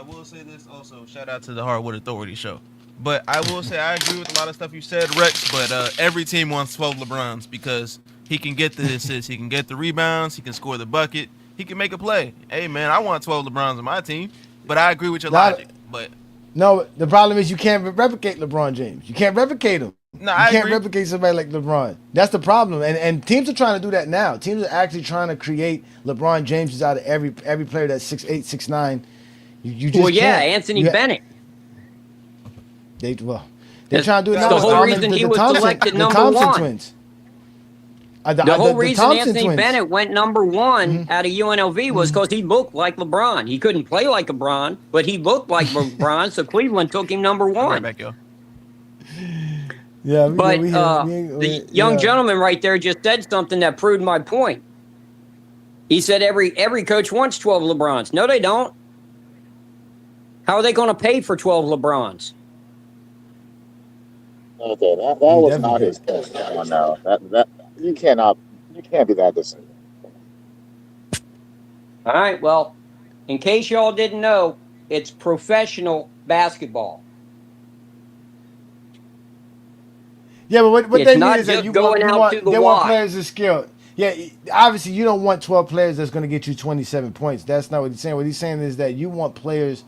will say this also. Shout out to the Hardwood Authority show. But I will say I agree with a lot of stuff you said, Rex. But every team wants 12 LeBrons because he can get the assists, he can get the rebounds, he can score the bucket, he can make a play. Hey man, I want 12 LeBrons on my team. But I agree with your logic. But no, the problem is you can't replicate LeBron James. You can't replicate him. No, you can't replicate somebody like LeBron. That's the problem. And teams are trying to do that now. Teams are actually trying to create LeBron James out of every player that's 6'8", 6'9". You just can't. Anthony Bennett. They're trying to do it now. The whole reason he was selected number Thompson one. Twins. The whole reason Thompson Anthony twins. Bennett went number one out of UNLV was because he looked like LeBron. He couldn't play like LeBron, but he looked like LeBron, so Cleveland took him number one. Right back, yo. Yeah, but the young gentleman right there just said something that proved my point. He said every coach wants 12 LeBrons. No, they don't. How are they going to pay for 12 LeBrons? Okay, that was not his case. No, that you can't be that decision. All right, well, in case y'all didn't know, it's professional basketball. Yeah, but what they mean is that they want players that's skilled. Yeah, obviously you don't want 12 players that's going to get you 27 points. That's not what he's saying. What he's saying is that you want players,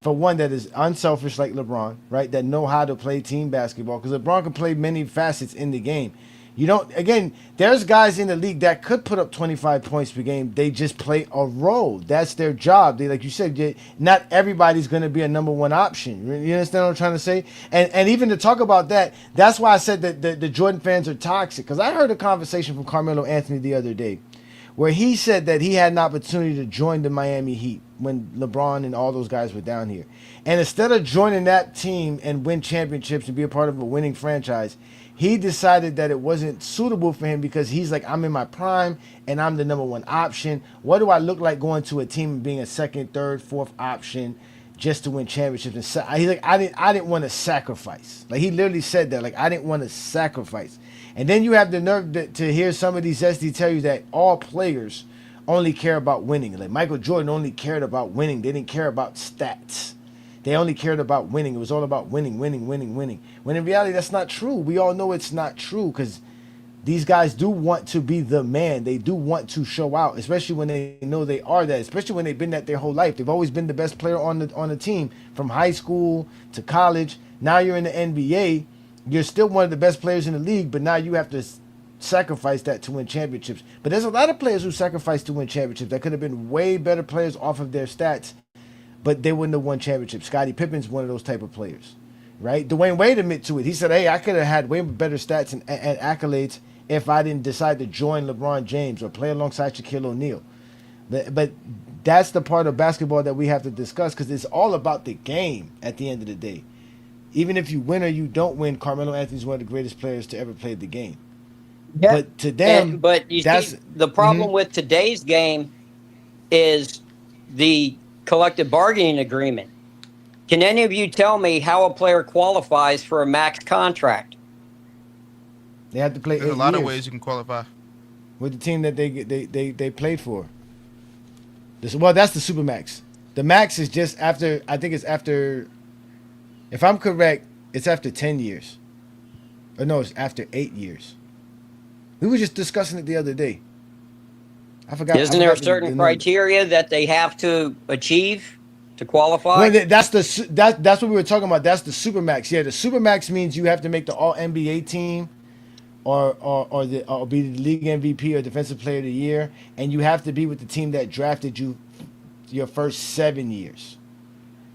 for one, that is unselfish like LeBron, right? That know how to play team basketball, because LeBron can play many facets in the game. You don't. Again, there's guys in the league that could put up 25 points per game. They just play a role. That's their job. They, like you said, not everybody's going to be a number one option. You understand what I'm trying to say? And even to talk about that, that's why I said that the Jordan fans are toxic. Because I heard a conversation from Carmelo Anthony the other day, where he said that he had an opportunity to join the Miami Heat when LeBron and all those guys were down here. And instead of joining that team and win championships and be a part of a winning franchise, he decided that it wasn't suitable for him because he's like, I'm in my prime and I'm the number one option. What do I look like going to a team and being a second, third, fourth option just to win championships? And he's like, I didn't want to sacrifice. Like, he literally said that. Like, I didn't want to sacrifice. And then you have the nerve to hear some of these Zesty tell you that all players only care about winning. Like, Michael Jordan only cared about winning. They didn't care about stats. They only cared about winning. It was all about winning. When in reality, that's not true. We all know it's not true, because these guys do want to be the man. They do want to show out, especially when they know they are that, especially when they've been that their whole life. They've always been the best player on the team, from high school to college. Now you're in the NBA. You're still one of the best players in the league, but now you have to sacrifice that to win championships. But there's a lot of players who sacrifice to win championships that could have been way better players off of their stats, but they wouldn't have won championships. Scottie Pippen's one of those type of players, right? Dwayne Wade admit to it. He said, hey, I could have had way better stats and accolades if I didn't decide to join LeBron James or play alongside Shaquille O'Neal. But that's the part of basketball that we have to discuss, because it's all about the game at the end of the day. Even if you win or you don't win, Carmelo Anthony's one of the greatest players to ever play the game. Yeah. But to them, but you see, the problem with today's game is the collective bargaining agreement. Can any of you tell me how a player qualifies for a max contract? They have to play. There's a lot of ways you can qualify with the team that they played for. Well, that's the supermax. The max is just after. I think it's after. If I'm correct, it's after 10 years. Or no, it's after 8 years. We were just discussing it the other day. I forgot. Isn't there a certain criteria that they have to achieve to qualify? Well, that's what we were talking about. That's the supermax. Yeah, the supermax means you have to make the All NBA team, or be the league MVP or defensive player of the year, and you have to be with the team that drafted you your first 7 years.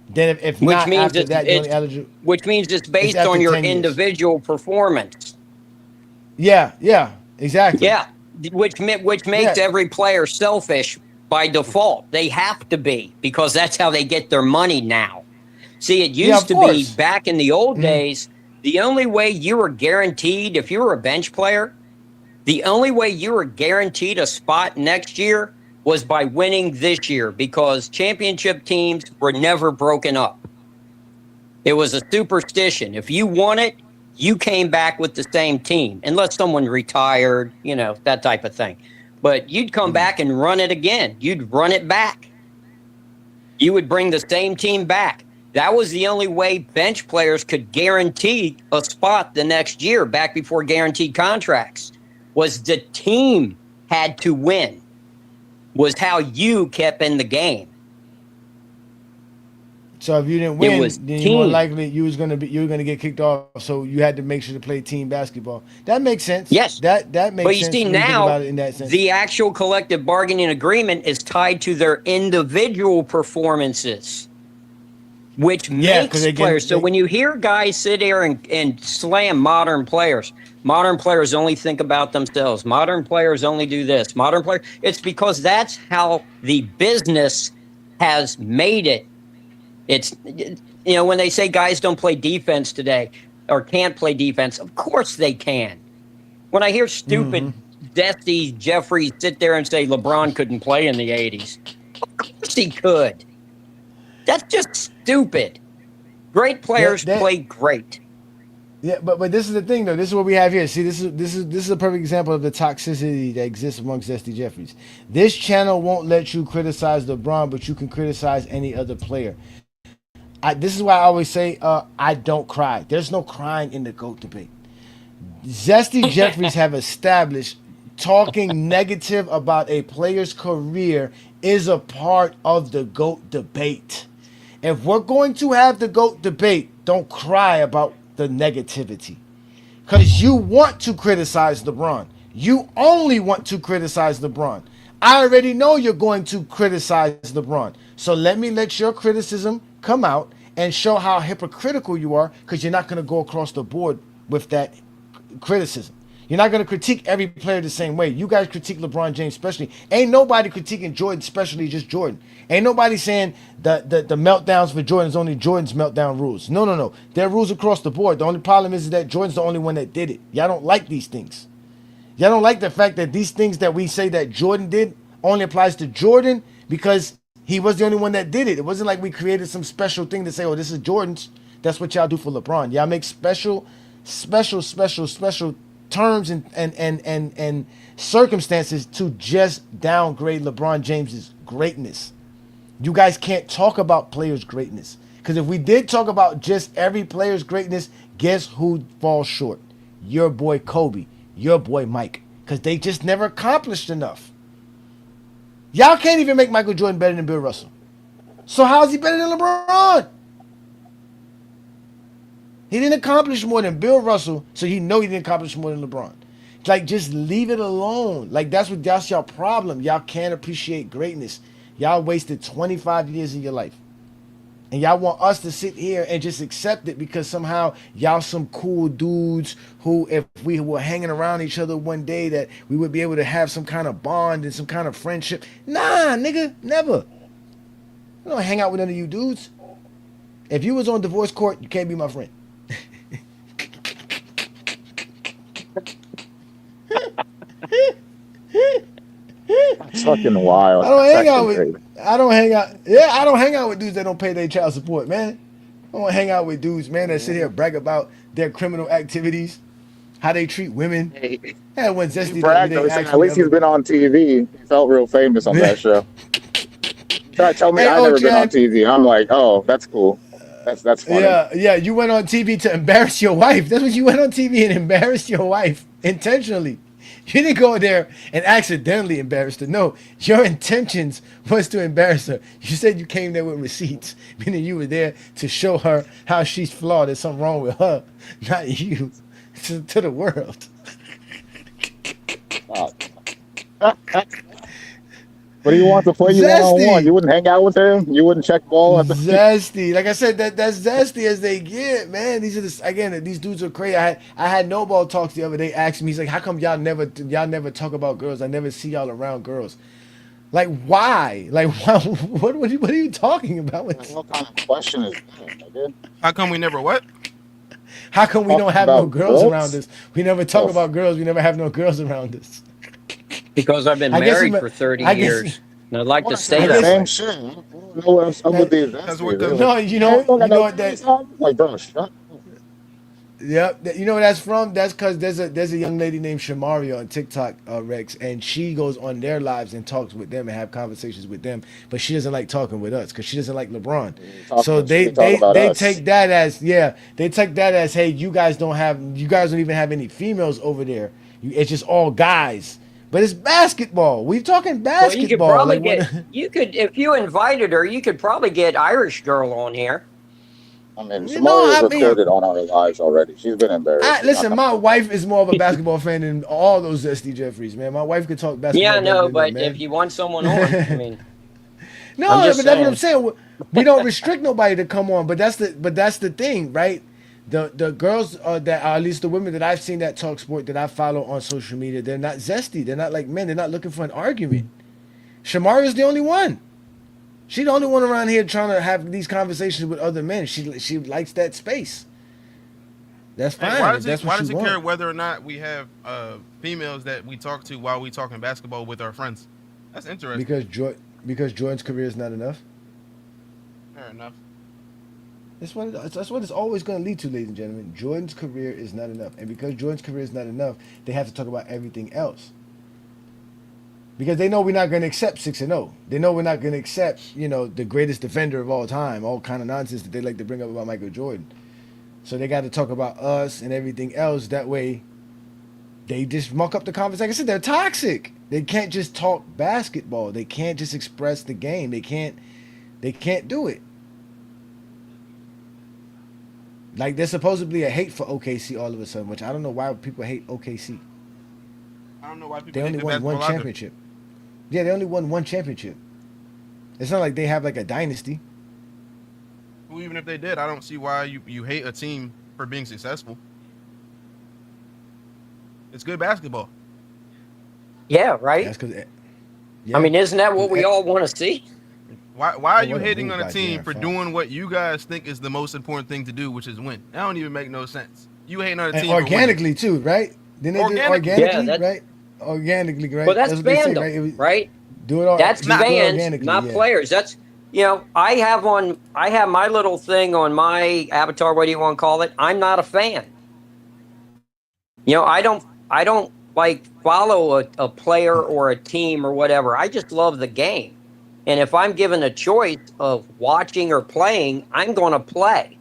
Then if which not means after that, you're only eligible. Which means it's based on your individual performance. Yeah, exactly. Yeah, which makes every player selfish by default. They have to be, because that's how they get their money now. See, it used to be back in the old days, the only way you were guaranteed, if you were a bench player, the only way you were guaranteed a spot next year was by winning this year, because championship teams were never broken up. It was a superstition. If you won it, you came back with the same team, unless someone retired, that type of thing. But you'd come back and run it again. You'd run it back. You would bring the same team back. That was the only way bench players could guarantee a spot the next year, back before guaranteed contracts, was the team had to win. Was how you kept in the game. So if you didn't win, then you more likely you were gonna get kicked off. So you had to make sure to play team basketball. That makes sense. Yes, that makes sense. But you see now, the actual collective bargaining agreement is tied to their individual performances. which makes players. So when you hear guys sit here and slam modern players only think about themselves. Modern players only do this. It's because that's how the business has made it. It's, when they say guys don't play defense today or can't play defense, of course they can. When I hear stupid Zesty Jeffries sit there and say LeBron couldn't play in the 80s, of course he could. That's just stupid. Great players play great. Yeah, but this is the thing though. This is what we have here. See, this is a perfect example of the toxicity that exists amongst Zesty Jeffries. This channel won't let you criticize LeBron, but you can criticize any other player. This is why I always say I don't cry. There's no crying in the GOAT debate. Zesty Jeffries have established talking negative about a player's career is a part of the GOAT debate. If we're going to have the GOAT debate, don't cry about the negativity. Because you want to criticize LeBron. You only want to criticize LeBron. I already know you're going to criticize LeBron. So let your criticism come out and show how hypocritical you are, because you're not going to go across the board with that criticism. You're not going to critique every player the same way. You guys critique LeBron James especially. Ain't nobody critiquing Jordan especially, just Jordan. Ain't nobody saying the meltdowns for Jordan is only Jordan's meltdown rules. No. There are rules across the board. The only problem is that Jordan's the only one that did it. Y'all don't like these things. Y'all don't like the fact that these things that we say that Jordan did only applies to Jordan because he was the only one that did it. It wasn't like we created some special thing to say, oh, this is Jordan's. That's what y'all do for LeBron. Y'all make special terms and circumstances to just downgrade LeBron James's greatness. You guys can't talk about players' greatness. Because if we did talk about just every player's greatness, guess who falls short? Your boy Kobe, your boy Mike. Because they just never accomplished enough. Y'all can't even make Michael Jordan better than Bill Russell. So how is he better than LeBron? He didn't accomplish more than Bill Russell, so he didn't accomplish more than LeBron. Like, just leave it alone. Like, that's y'all problem. Y'all can't appreciate greatness. Y'all wasted 25 years of your life. And y'all want us to sit here and just accept it because somehow y'all some cool dudes who, if we were hanging around each other one day, that we would be able to have some kind of bond and some kind of friendship. Nah, nigga, never. I don't hang out with none of you dudes. If you was on divorce court, you can't be my friend. That's fucking wild. I don't hang out with dudes that don't pay their child support, man. I don't hang out with dudes, man, that sit here and brag about their criminal activities, how they treat women. Yeah, when Zesty at least he's been on TV. He felt real famous on that show. Try to tell me I've never been on TV. I'm like, oh, that's cool. That's funny. Yeah. You went on TV to embarrass your wife. That's what you went on TV and embarrassed your wife intentionally. You didn't go there and accidentally embarrass her. No, your intentions was to embarrass her. You said you came there with receipts, meaning you were there to show her how she's flawed. There's something wrong with her, not you, to the world. Wow. What do you want to play you one-on-one? You wouldn't hang out with him? You wouldn't check ball? Zesty. Like I said, that's zesty as they get, man. These dudes are crazy. I had no ball talks the other day asking me, he's like, how come y'all never talk about girls? I never see y'all around girls. Like, why? Like, what are you talking about? What kind of question is that? How come we never what? How come we don't have no girls around us? We never talk about girls. We never have no girls around us. Because I've been married for 30 years. And I'd like to stay that way. No, you know what that... Like, bro, shut. Yep, you know where that's from? That's because there's a young lady named Shamari on TikTok, Rex, and she goes on their lives and talks with them and have conversations with them, but she doesn't like talking with us because she doesn't like LeBron. So they take that as hey, you guys don't even have any females over there. It's just all guys. But it's basketball. We're talking basketball. Well, you could if you invited her, you could probably get Irish girl on here. I mean, Shamari is recorded on our lives already. She's been embarrassed. Listen, my wife is more of a basketball fan than all those Zesty Jeffries, man. My wife could talk basketball. Yeah, no, but if you want someone on, I mean, no, but that's what I'm saying. We don't restrict nobody to come on, but that's the thing, right? The girls that are, at least the women that I've seen that talk sport that I follow on social media, they're not zesty. They're not like men. They're not looking for an argument. Shamaria's the only one. She's the only one around here trying to have these conversations with other men. She likes that space. That's fine. Hey, why does it care whether or not we have females that we talk to while we talking basketball with our friends? That's interesting. Because Jordan's career is not enough. Fair enough. That's what it's always going to lead to, ladies and gentlemen. Jordan's career is not enough, and because Jordan's career is not enough, they have to talk about everything else. Because they know we're not going to accept 6-0. They know we're not going to accept, the greatest defender of all time, all kind of nonsense that they like to bring up about Michael Jordan. So they got to talk about us and everything else. That way, they just muck up the conversation. Like I said, they're toxic. They can't just talk basketball. They can't just express the game. They can't do it. Like, there's supposedly a hate for OKC all of a sudden, which I don't know why people hate OKC. I don't know why people They only won one championship. Yeah, they only won one championship. It's not like they have like a dynasty. Well, even if they did, I don't see why you hate a team for being successful. It's good basketball. Yeah, right? That's 'cause I mean, isn't that what we all want to see? Why are you hating on a team for doing what you guys think is the most important thing to do, which is win? That don't even make no sense. You hating on a team organically too, right? Then they did organically, right? Organically, right? Well, that's fandom, right? Do it all. That's fans, not players. That's I have my little thing on my avatar. What do you want to call it? I'm not a fan. I don't like follow a player or a team or whatever. I just love the game. And if I'm given a choice of watching or playing, I'm going to play.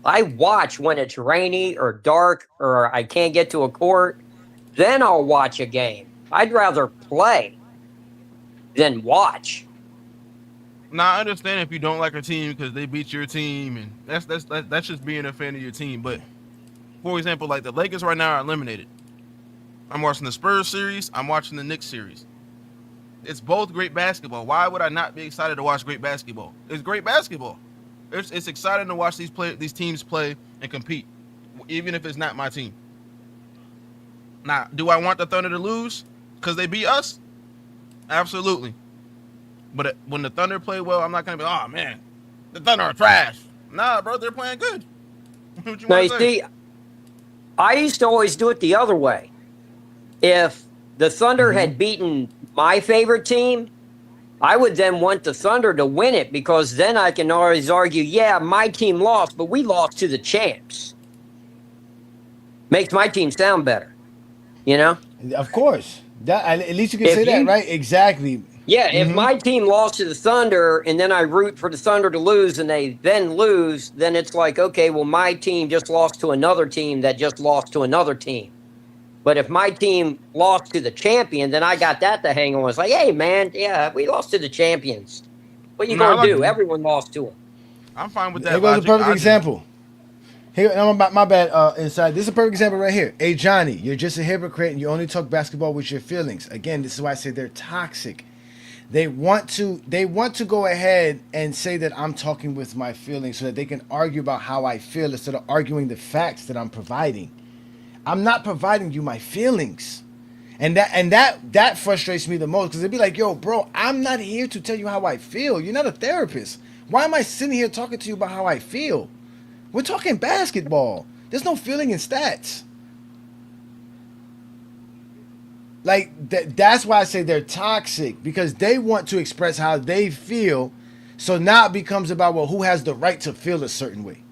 I watch when it's rainy or dark or I can't get to a court. Then I'll watch a game. I'd rather play than watch. Now, I understand if you don't like a team because they beat your team, and that's just being a fan of your team. But, for example, like the Lakers right now are eliminated. I'm watching the Spurs series. I'm watching the Knicks series. It's both great basketball. Why would I not be excited to watch great basketball? It's great basketball. It's exciting to watch these teams play and compete, even if it's not my team. Now, do I want the Thunder to lose because they beat us? Absolutely. But when the Thunder play well, I'm not going to be, oh, man, the Thunder are trash. Nah, bro, they're playing good. What you want to say? See, I used to always do it the other way. If the Thunder had beaten my favorite team, I would then want the Thunder to win it because then I can always argue, yeah, my team lost, but we lost to the champs. Makes my team sound better, Of course. At least you can say that, right? Exactly. Yeah, if my team lost to the Thunder and then I root for the Thunder to lose and they then lose, then it's like, okay, well, my team just lost to another team that just lost to another team. But if my team lost to the champion, then I got that to hang on. It's like, hey, man, yeah, we lost to the champions. What you going to do? Everyone lost to them. I'm fine with that. Here goes a perfect example. Here, my bad, inside. This is a perfect example right here. Ajani, you're just a hypocrite and you only talk basketball with your feelings. Again, this is why I say they're toxic. They want to go ahead and say that I'm talking with my feelings so that they can argue about how I feel instead of arguing the facts that I'm providing. I'm not providing you my feelings. And that frustrates me the most because it'd be like, yo, bro, I'm not here to tell you how I feel. You're not a therapist. Why am I sitting here talking to you about how I feel? We're talking basketball. There's no feeling in stats. Like, that's why I say they're toxic, because they want to express how they feel. So now it becomes about, well, who has the right to feel a certain way?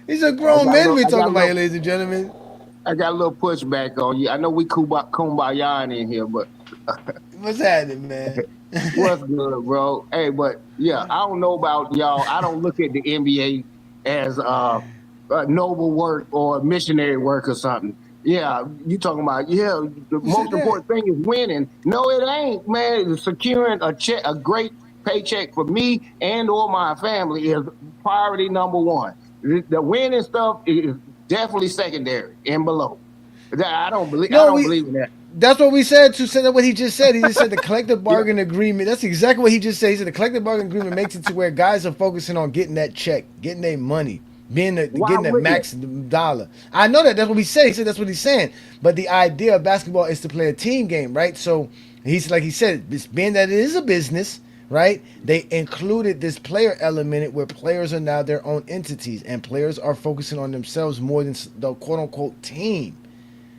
These are grown men we're talking about here, ladies and gentlemen. I got a little pushback on you. I know we kumbaya in here, but what's happening, man? What's good, bro? Hey, but yeah, I don't know about y'all. I don't look at the NBA as noble work or missionary work or something. Yeah, you talking about, the most important thing is winning. No, it ain't, man. Securing a great paycheck for me and or my family is priority number one. The winning stuff is definitely secondary and below. I don't believe in that. That's what we said to say that what he just said. He just said the collective bargain agreement. That's exactly what he just said. He said the collective bargain agreement makes it to where guys are focusing on getting that check, getting their money, Why getting that wouldn't it? max dollar. I know that. That's what he said. He said that's what he's saying. But the idea of basketball is to play a team game, right? So he's like he said, it's being that it is a business, right? They included this player element in it where players are now their own entities and players are focusing on themselves more than the quote unquote team.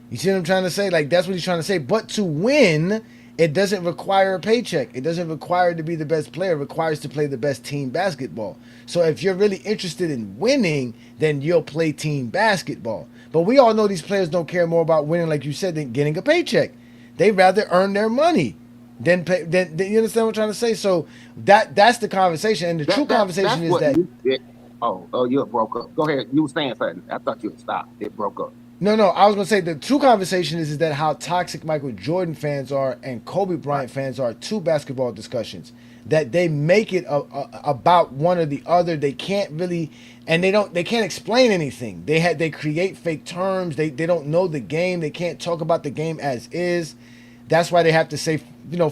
You see what I'm trying to say? Like that's what he's trying to say. But to win, it doesn't require a paycheck. It doesn't require to be the best player. It requires to play the best team basketball. So if you're really interested in winning, then you'll play team basketball. But we all know these players don't care more about winning, like you said, than getting a paycheck. They rather earn their money than pay. Than you understand what I'm trying to say? So that's the conversation, and the true conversation is that. You broke up. Go ahead. You were saying something. I thought you had stopped. It broke up. No, I was gonna say the true conversation is that how toxic Michael Jordan fans are and Kobe Bryant fans are to basketball discussions. That they make it about one or the other. They can't really, and they can't explain anything. They create fake terms. They don't know the game. They can't talk about the game as is. That's why they have to say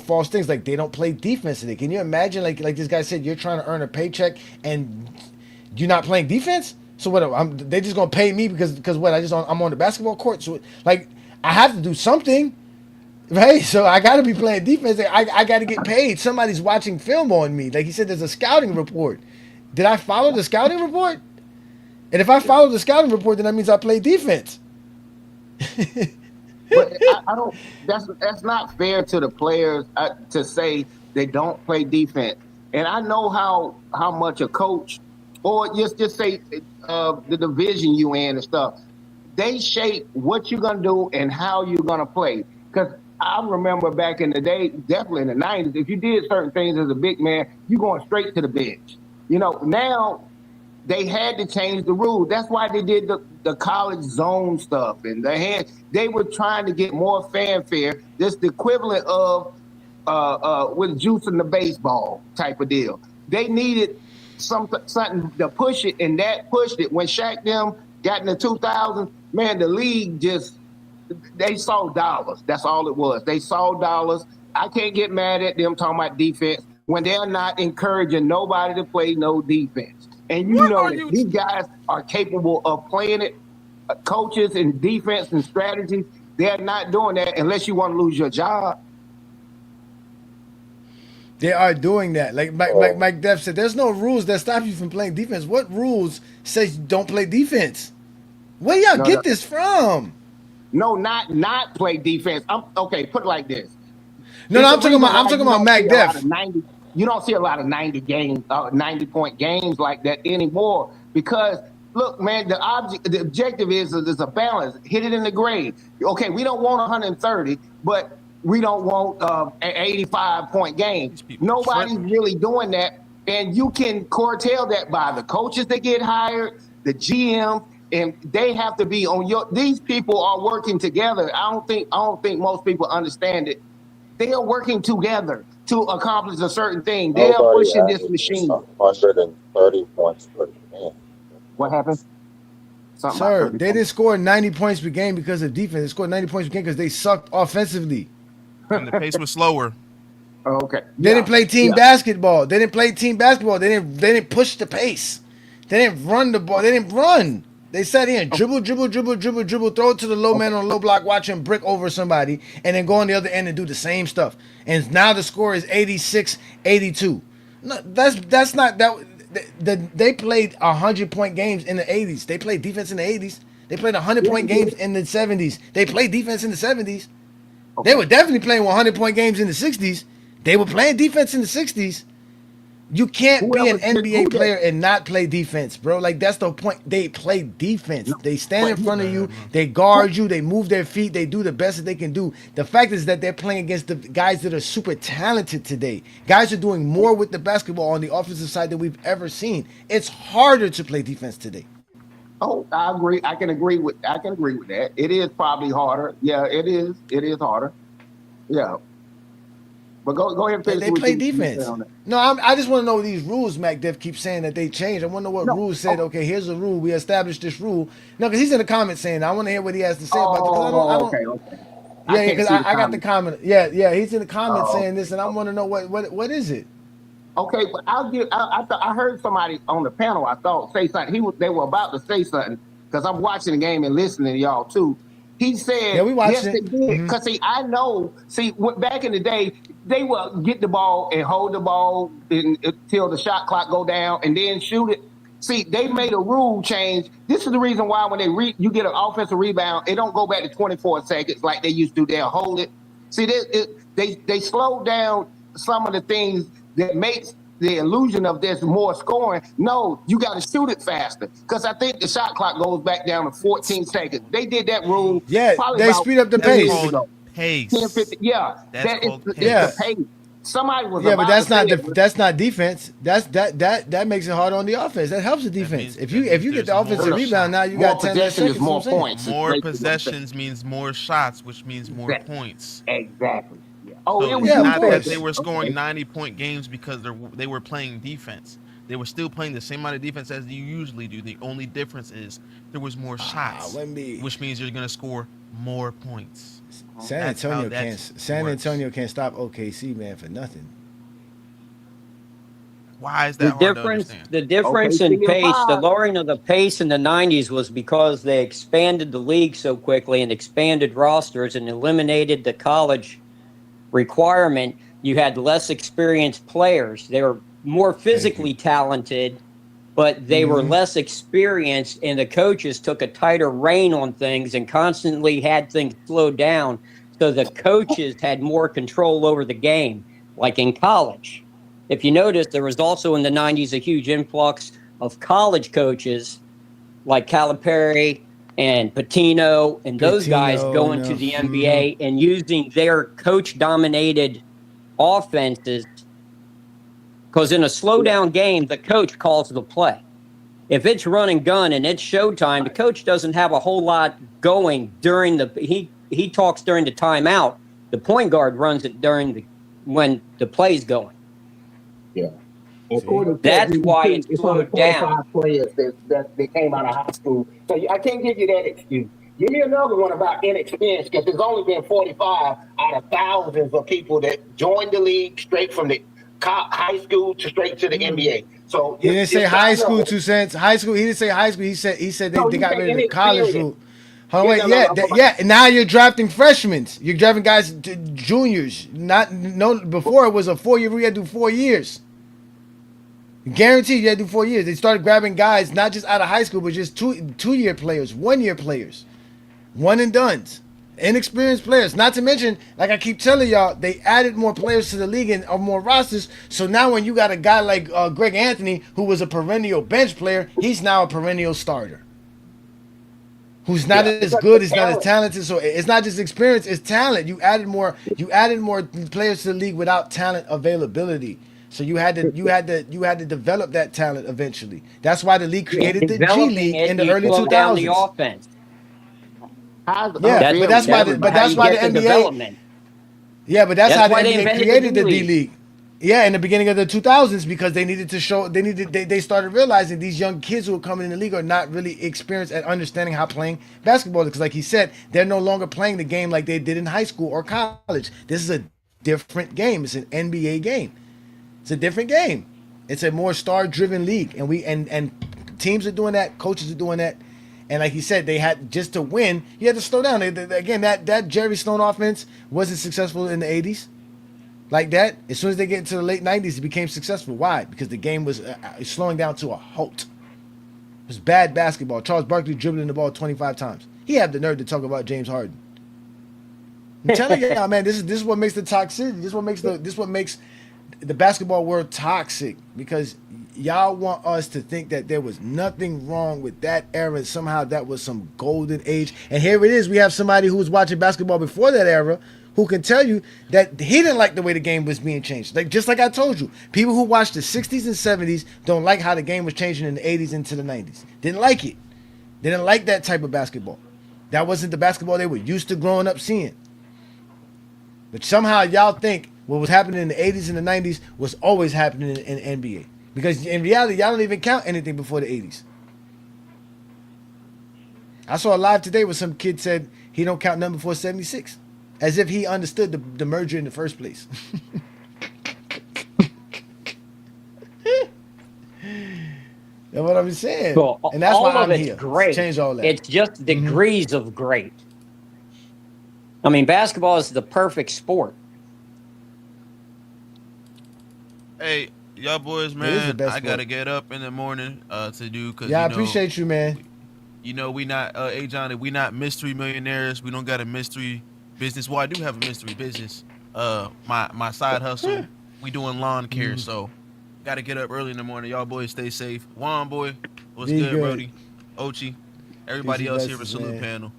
false things like they don't play defense today. Can you imagine like this guy said you're trying to earn a paycheck and you're not playing defense? So what? They just gonna pay me because what? I'm on the basketball court. So like I have to do something, right? So I got to be playing defense. I got to get paid. Somebody's watching film on me. Like he said, there's a scouting report. Did I follow the scouting report? And if I follow the scouting report, then that means I play defense. But I don't. That's not fair to the players to say they don't play defense. And I know how much a coach, or just say the division you in and stuff, they shape what you're gonna do and how you're gonna play. Because I remember back in the day, definitely in the '90s, if you did certain things as a big man, you going straight to the bench. Now they had to change the rules. That's why they did the college zone stuff, and they were trying to get more fanfare. This the equivalent of with juicing the baseball type of deal. They needed something to push it, and that pushed it. When Shaq them got in the 2000s, man, the league they saw dollars. That's all it was. They saw dollars. I can't get mad at them talking about defense when they're not encouraging nobody to play no defense. And these guys are capable of playing it. Coaches and defense and strategies, they're not doing that unless you want to lose your job. They are doing that. Like Mike Depp said, there's no rules that stop you from playing defense. What rules says you don't play defense? Where y'all get this from? No, not play defense. Okay, put it like this. I'm talking about Mac Def. You don't see a lot of 90-point games like that anymore because look, man, the objective is a balance. Hit it in the grade. Okay, we don't want 130, but we don't want an 85-point game. Nobody's really doing that, and you can curtail that by the coaches that get hired, the GM, and they have to be on your. These people are working together. I don't think most people understand it. They are working together to accomplish a certain thing. They are pushing this machine. 130 points per game. What happened? Sir, they didn't score 90 points per game because of defense. They scored 90 points per game because they sucked offensively. And the pace was slower. Okay. They didn't play team basketball. They didn't play team basketball. They didn't push the pace. They didn't run the ball. They didn't run. They sat here and dribble, throw it to the low man on the low block, watch him brick over somebody, and then go on the other end and do the same stuff. And now the score is 86-82. No, that's not that. They played 100-point games in the 80s. They played defense in the 80s. They played 100-point games in the 70s. They played defense in the 70s. Okay. They were definitely playing 100-point games in the 60s. They were playing defense in the 60s. You can't be an NBA player and not play defense, bro. Like, that's the point. They play defense. They stand in front of you. They guard you. They move their feet. They do the best that they can do. The fact is that they're playing against the guys that are super talented today. Guys are doing more with the basketball on the offensive side than we've ever seen. It's harder to play defense today. Oh, I agree. I can agree with that. It is probably harder. Yeah, it is. It is harder. Yeah. But go ahead and finish. They play defense. No, I just want to know these rules. Mac Def keeps saying that they changed. I want to know what rules said. Okay, here's a rule. We established this rule. No, because he's in the comments saying I want to hear what he has to say about this. Okay. Yeah, can't because see the I got the comment. comment. Yeah, he's in the comments Oh, saying this, and I want to know what is it? okay, but I'll give. I heard somebody on the panel. I thought say something. They were about to say something because I'm watching the game and listening to y'all too. He Yeah, said, we watched yes, it. they did. Because, see, I know, back in the day, they will get the ball and hold the ball until the shot clock go down and then shoot it. See, they made a rule change. This is the reason why when you get an offensive rebound, it don't go back to 24 seconds like they used to. They'll hold it. See, they slowed down some of the things that makes the illusion of there's more scoring. No, you got to shoot it faster because I think the shot clock goes back down to 14 seconds. They did that rule Yeah, probably they about speed up the 10 That's pace. years called ago. pace. 10, 50. Yeah, That's called it's the Yeah, pace. pace. Somebody was yeah, but about to say it. that's not defense. That makes it hard on the offense. That helps the That defense. means If that you means get there's the offensive more rebound, now shots. you More got 10 less possession is seconds. That's what more I'm saying. points. Is More basically what I'm saying. possessions means more shots, which means more points. Exactly. Yeah. Oh, So it was it's Yeah, of not that course. they were scoring okay. 90-point games because they were playing defense. They were still playing the same amount of defense as you usually do. The only difference is there was more shots, Let me. which means you're gonna score more points. San That's how Antonio that can't. San works. Antonio can't stop OKC, man, for nothing. Why is The that hard to difference, understand? the difference in OKC and pace, the 5. lowering of the pace in the '90s was because they expanded the league so quickly and expanded rosters and eliminated the college requirement. You had less experienced players. They were more Thank you. physically talented, but they were less experienced, and the coaches took a tighter rein on things and constantly had things slowed down. So the coaches had more control over the game, like in college. If you notice, there was also in the '90s a huge influx of college coaches like Calipari and Patino and those guys Pitino, going to no. the NBA and using their coach dominated offenses. Because in a slow down game, the coach calls the play. If it's run and gun and it's showtime, the coach doesn't have a whole lot going during he talks during the timeout. The point guard runs it when the play's going. Yeah. According to That's why ChatGPT, it's it's only slowed 25 down. players that came out of high school. So I can't give you that excuse. Give me another one about inexperience because there's only been 45 out of thousands of people that joined the league straight from the high school to straight to the NBA. So He didn't say just high sign school. up. 2 cents. High school. He didn't say high school. He said No, they you got say rid of the college inexperienced. rule. Hold on, Yeah, wait. no, no, Yeah, I'm talking yeah. Now you're drafting freshmen. You're drafting guys to juniors. Not no. Before it was a 4 year. We had to do 4 years. Guaranteed, you had to do 4 years. They started grabbing guys not just out of high school, but just 2 year players, 1 year players, one and dones, inexperienced players. Not to mention, like I keep telling y'all, they added more players to the league and more rosters. So now when you got a guy like Greg Anthony, who was a perennial bench player, he's now a perennial starter. Who's not as because good, the is not as talent. talented. So it's not just experience, it's talent. You added more players to the league without talent availability. So you had to develop that talent eventually. That's why the league created the G Developing League it, in the you early slow down the 2000s. offense. How's Yeah, but that's unfair why with That's but how that's you why the get the NBA. development. Yeah, but that's That's how the why they NBA invented the created D the D League. League. Yeah, in the beginning of the 2000s because they needed to show they started realizing these young kids who are coming in the league are not really experienced at understanding how playing basketball is. Because like he said, they're no longer playing the game like they did in high school or college. This is a different game. It's an NBA game. It's a different game. It's a more star-driven league, and and teams are doing that. Coaches are doing that, and like he said, they had just to win. You had to slow down. Again, that Jerry Stone offense wasn't successful in the '80s like that. As soon as they get into the late '90s, it became successful. Why? Because the game was slowing down to a halt. It was bad basketball. Charles Barkley dribbling the ball 25 times. He had the nerve to talk about James Harden. I'm telling y'all, man, this is what makes the toxicity. This what makes the basketball world toxic because y'all want us to think that there was nothing wrong with that era and somehow that was some golden age. And here it is. We have somebody who was watching basketball before that era who can tell you that he didn't like the way the game was being changed. Just like I told you, people who watched the 60s and 70s don't like how the game was changing in the 80s into the 90s. Didn't like it. They didn't like that type of basketball. That wasn't the basketball they were used to growing up seeing. But somehow y'all think what was happening in the 80s and the 90s was always happening in NBA. Because in reality, y'all don't even count anything before the 80s. I saw a live today where some kid said he don't count nothing before 76. as if he understood the merger in the first place. That's what I'm saying. Well, And that's why all of I'm it's here. To great. change all that. It's just degrees of great. I mean, basketball is the perfect sport. Hey, y'all boys, It is the man, best I gotta sport. get up in the morning to do because Yeah, I appreciate you, man. we not Johnny, we not mystery millionaires. We don't got a mystery business. Well, I do have a mystery business. My side hustle. We doing lawn care, so gotta get up early in the morning. Y'all boys stay safe. Juan boy, what's Be good, good. Brody? Ochi, Peace everybody and else here for blessings, Salute man. Panel.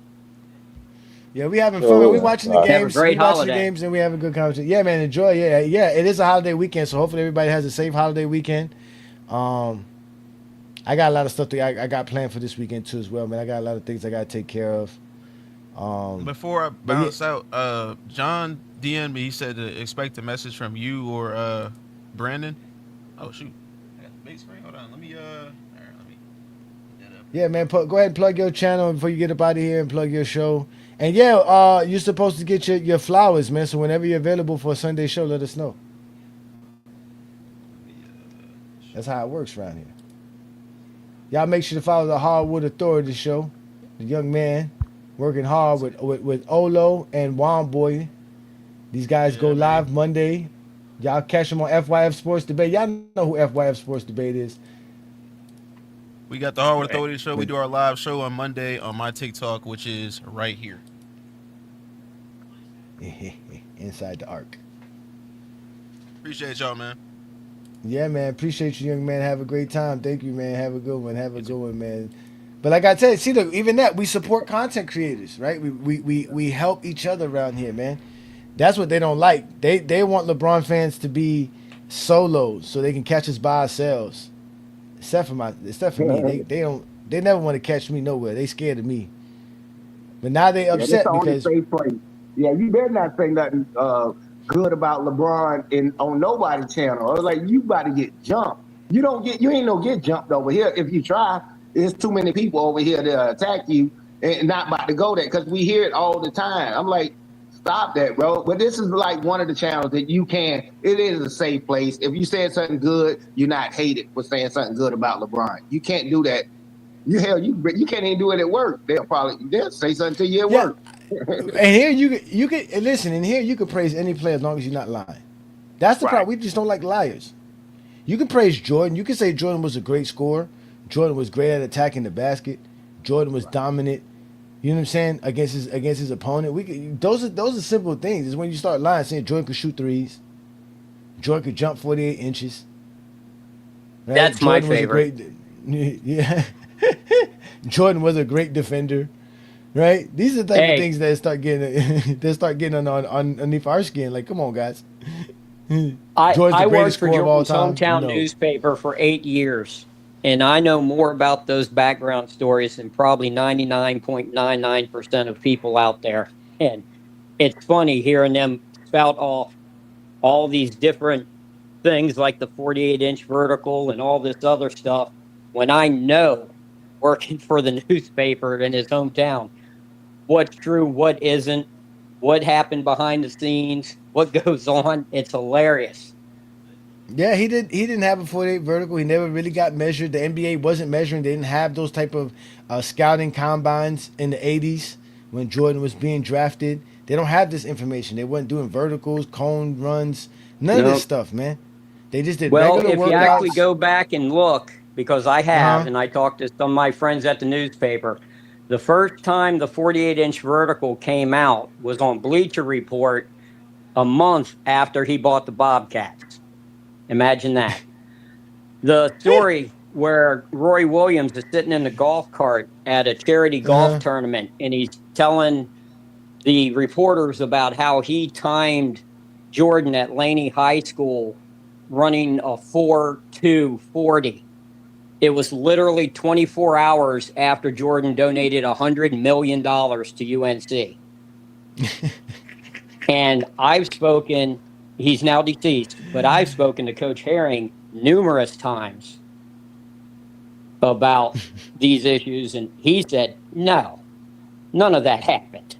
Yeah, we having fun. We watching the Have a games. great We watching the holiday. games and we have a good conversation. Yeah, man, enjoy. Yeah. It is a holiday weekend, so hopefully everybody has a safe holiday weekend. I got a lot of stuff I got planned for this weekend too as well, man. I got a lot of things I got to take care of. Before I But yeah, bounce out, John DM'd me. He said to expect a message from you or Brandon. Oh shoot, I got the big screen. Hold on, let me let me get that up yeah, here. man. Go ahead and plug your channel before you get up out of here and plug your show. And yeah, you're supposed to get your flowers, man. So whenever you're available for a Sunday show, let us know. That's how it works around here. Y'all make sure to follow the Hardwood Authority show. The young man working hard with Olo and Juan Boy. These guys go Yeah, man. live Monday. Y'all catch them on FYF Sports Debate. Y'all know who FYF Sports Debate is. We got the Hardwood Authority show. We But do our live show on Monday on my TikTok, which is right here. inside the arc. Appreciate y'all, man. Yeah, man. Appreciate you, young man. Have a great time. Thank you, man. Have a good one. Have a You good too. one, man. But like I said, see, look, even that, we support content creators, right? We help each other around here, man. That's what they don't like. They want LeBron fans to be solos so they can catch us by ourselves. Except for me. They never want to catch me nowhere. They scared of me. But now they Yeah, that's the upset only because safe place. Yeah, you better not say nothing good about LeBron on nobody's channel. I was like, you about to get jumped. You ain't no get jumped over here. If you try, there's too many people over here to attack you and not about to go there because we hear it all the time. I'm like, stop that, bro. But this is like one of the channels that it is a safe place. If you said something good, you're not hated for saying something good about LeBron. You can't do that. You can't even do it at work. They'll say something to you at yeah. work. And here you can listen. And here you can praise any player as long as you're not lying. That's the Right. problem. We just don't like liars. You can praise Jordan. You can say Jordan was a great scorer. Jordan was great at attacking the basket. Jordan was dominant. You know what I'm saying against his opponent. Those are simple things. Is when you start lying, saying Jordan could shoot threes. Jordan could jump 48 inches. Right? That's my Jordan was a favorite. great. Yeah. Jordan was a great defender. Right? These are the type of Hey, things that start getting on underneath our skin. Like, come on, guys. Jordan's the I greatest worked for scorer of all Jordan's time. hometown No. newspaper for 8 years, and I know more about those background stories than probably 99.99% of people out there. And it's funny hearing them spout off all these different things like the 48-inch vertical and all this other stuff when I know working for the newspaper in his hometown what's true, what isn't, what happened behind the scenes, what goes on. It's hilarious. Yeah, he didn't have a 48 vertical. He never really got measured. The NBA wasn't measuring. They didn't have those type of scouting combines in the 80s when Jordan was being drafted. They don't have this information. They weren't doing verticals, cone runs, none of this Nope. stuff, man. They just did Well, regular if you actually workouts. go back and look, because I Uh have, huh. and I talked to some of my friends at the newspaper, the first time the 48-inch vertical came out was on Bleacher Report a month after he bought the Bobcats. Imagine that. The story where Roy Williams is sitting in the golf cart at a charity Uh golf huh. tournament and he's telling the reporters about how he timed Jordan at Laney High School running a 4.240. It was literally 24 hours after Jordan donated $100 million to UNC. And he's now deceased, but I've spoken to Coach Herring numerous times about these issues. And he said, no, none of that happened.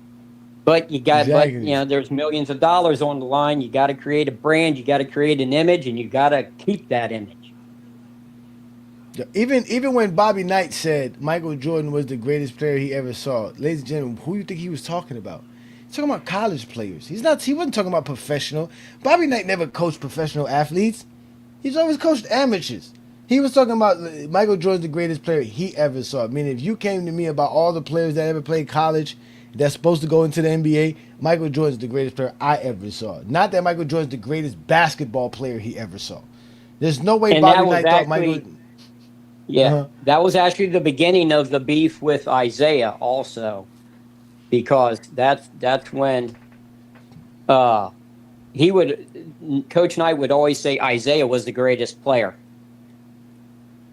But Exactly. there's millions of dollars on the line. You got to create a brand, you got to create an image, and you got to keep that image. Even when Bobby Knight said Michael Jordan was the greatest player he ever saw, ladies and gentlemen, who do you think he was talking about? He's talking about college players. He wasn't talking about professional. Bobby Knight never coached professional athletes. He's always coached amateurs. He was talking about Michael Jordan's the greatest player he ever saw. I mean, if you came to me about all the players that ever played college that's supposed to go into the NBA, Michael Jordan's the greatest player I ever saw. Not that Michael Jordan's the greatest basketball player he ever saw. There's no way And Bobby Knight thought Michael. That was actually the beginning of the beef with Isaiah also, because that's when Coach Knight would always say Isaiah was the greatest player.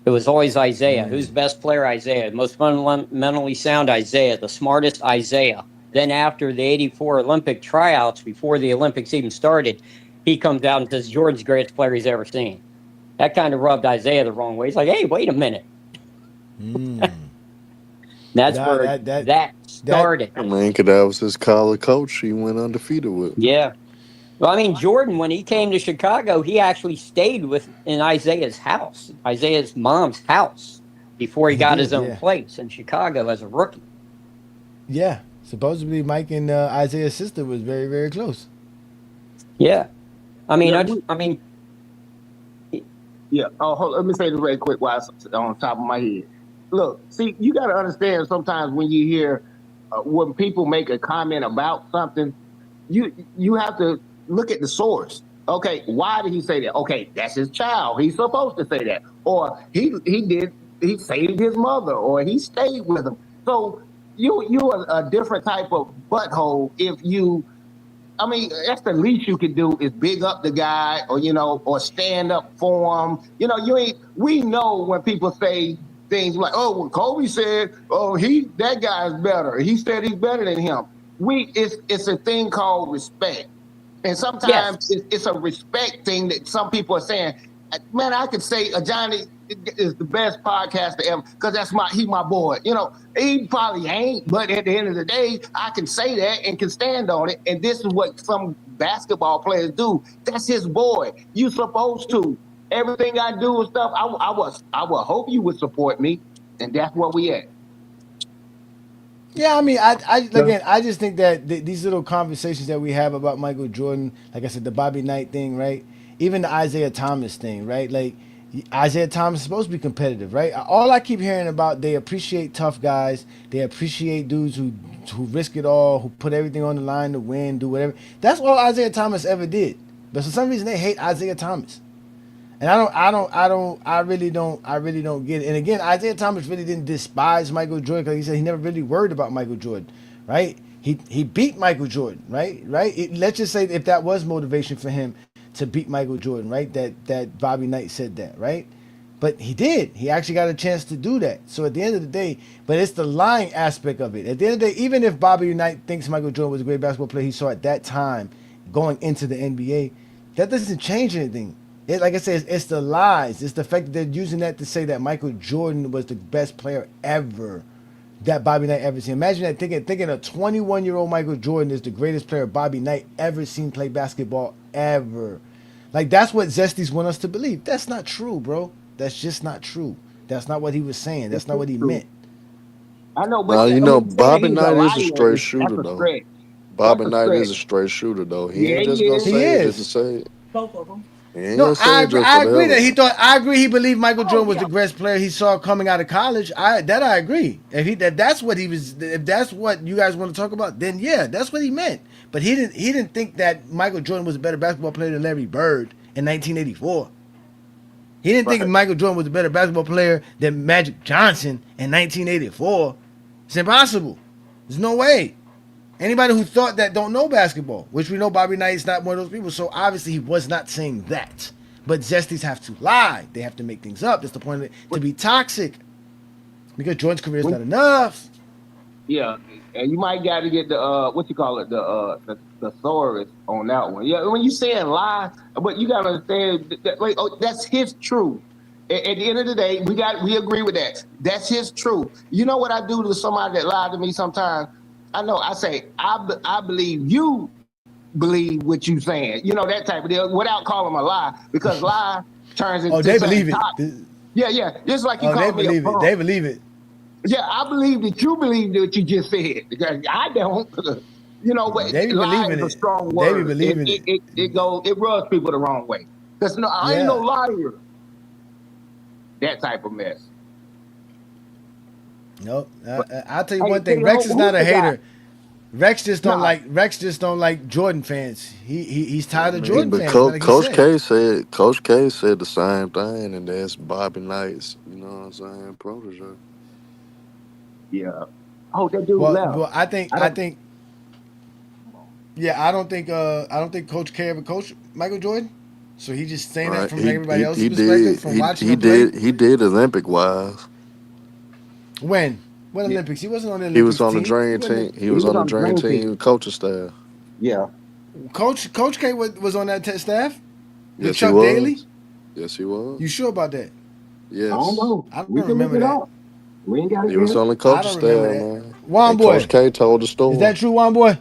It was always Isaiah. Who's the best player? Isaiah. Most fundamentally sound? Isaiah. The smartest? Isaiah. Then after the 84 Olympic tryouts, before the Olympics even started, he comes out and says Jordan's the greatest player he's ever seen. That kind of rubbed Isaiah the wrong way. He's like, hey, wait a minute. That's where that started. I mean, because that was his college coach he went undefeated with. Yeah. Well, I mean, Jordan, when he came to Chicago, he actually stayed in Isaiah's house, Isaiah's mom's house, before he got his own place in Chicago as a rookie. Yeah. Supposedly Mike and Isaiah's sister was very, very close. Yeah. I mean, Yeah. Oh, hold on. Let me say this very quick while it's on top of my head. Look, see, you got to understand sometimes when you hear when people make a comment about something, you have to look at the source. Okay, why did he say that? Okay, that's his child. He's supposed to say that. Or he saved his mother, or he stayed with him. So you are a different type of butthole if you. I mean, that's the least you can do is big up the guy, or stand up for him. We know when people say things like, "Oh, well, Kobe said, oh, that guy's better. He said he's better than him." It's a thing called respect, and sometimes it's a respect thing that some people are saying. Man, I could say Ajani is the best podcaster ever because he's my boy. He probably ain't, but at the end of the day, I can say that and can stand on it. And this is what some basketball players do. That's his boy. You supposed to. Everything I do and stuff, I would hope you would support me, and that's where we at. Yeah, I mean, I just think that these little conversations that we have about Michael Jordan, like I said, the Bobby Knight thing, right? Even the Isaiah Thomas thing, right? Like Isaiah Thomas is supposed to be competitive, right? All I keep hearing about, they appreciate tough guys, they appreciate dudes who risk it all, who put everything on the line to win, do whatever. That's all Isaiah Thomas ever did. But for some reason, they hate Isaiah Thomas. And I really don't get it. And again, Isaiah Thomas really didn't despise Michael Jordan because he said he never really worried about Michael Jordan, right? He beat Michael Jordan, right? Let's just say if that was motivation for him to beat Michael Jordan, right? That Bobby Knight said that, right? But he did. He actually got a chance to do that. So at the end of the day, but it's the lying aspect of it. At the end of the day, even if Bobby Knight thinks Michael Jordan was a great basketball player he saw at that time going into the NBA, that doesn't change anything. Like I said, it's the lies. It's the fact that they're using that to say that Michael Jordan was the best player ever that Bobby Knight ever seen. Imagine that thinking a 21-year-old Michael Jordan is the greatest player Bobby Knight ever seen play basketball ever. Like, that's what Zesties want us to believe. That's not true, bro. That's just not true. That's not what he was saying. That's not what he meant. I know, but Bobby Knight is a straight shooter, though. Bobby Knight is a straight shooter, though. He ain't just gonna say it just to say it. Both of them. No, I agree that I agree he believed Michael Jordan was the greatest player he saw coming out of college. I agree. If that's what he was, if that's what you guys want to talk about, then yeah, that's what he meant. But he didn't think that Michael Jordan was a better basketball player than Larry Bird in 1984. He didn't think Michael Jordan was a better basketball player than Magic Johnson in 1984. It's impossible. There's no way. Anybody who thought that don't know basketball, which we know Bobby Knight is not one of those people, so obviously he was not saying that. But Zesties have to lie. They have to make things up. That's the point of it, to be toxic. Because Jordan's career is not enough. Yeah, and you might got to get the what you call it, the thesaurus on that one. Yeah, when you saying lie, but you got to understand that, that's his truth. At the end of the day, we agree with that. That's his truth. You know what I do to somebody that lied to me sometimes? I know. I say I believe you believe what you saying. You know, that type of deal without calling them a lie, because lie turns Oh, into they something believe it. toxic. Yeah. Just like you Oh, they called me a believe it. punk. They believe it. Yeah, I believe that you believe what you just said. Because I don't. You know, but They be lie believing is a it. strong They be word. believing it. It rubs people the wrong way. Because no, I ain't no Yeah. liar. That type of mess. Nope. But I'll tell you hey, one thing. tell you Rex is who's not a the guy? hater. No, Rex just don't like Jordan fans. He's I tired of mean, Jordan but fans, man. Like he said. Coach K said the same thing, and that's Bobby Knight's, you know what I'm saying, protege. yeah. Oh, that dude Well, left. well, I think I I don't. think yeah, I don't think Coach K ever coached Michael Jordan. So he just saying that Right? from He everybody he else's he perspective, did from watching him play. he did Olympic wise. When? When Yeah, Olympics? He wasn't on the He was Olympics on the team. He dream team. wasn't. He he was was on the on the dream dream team. team coaching staff. Yeah. Coach K was on that staff with Yes, he Chuck Daly. was. Yes, he was. You sure about that? I don't Yes, know. I don't We can look remember it that. up. We ain't got it he was here. on the I coaching don't remember staff, that. man. Juan And Coach boy, K told the is story. that true, Juan boy?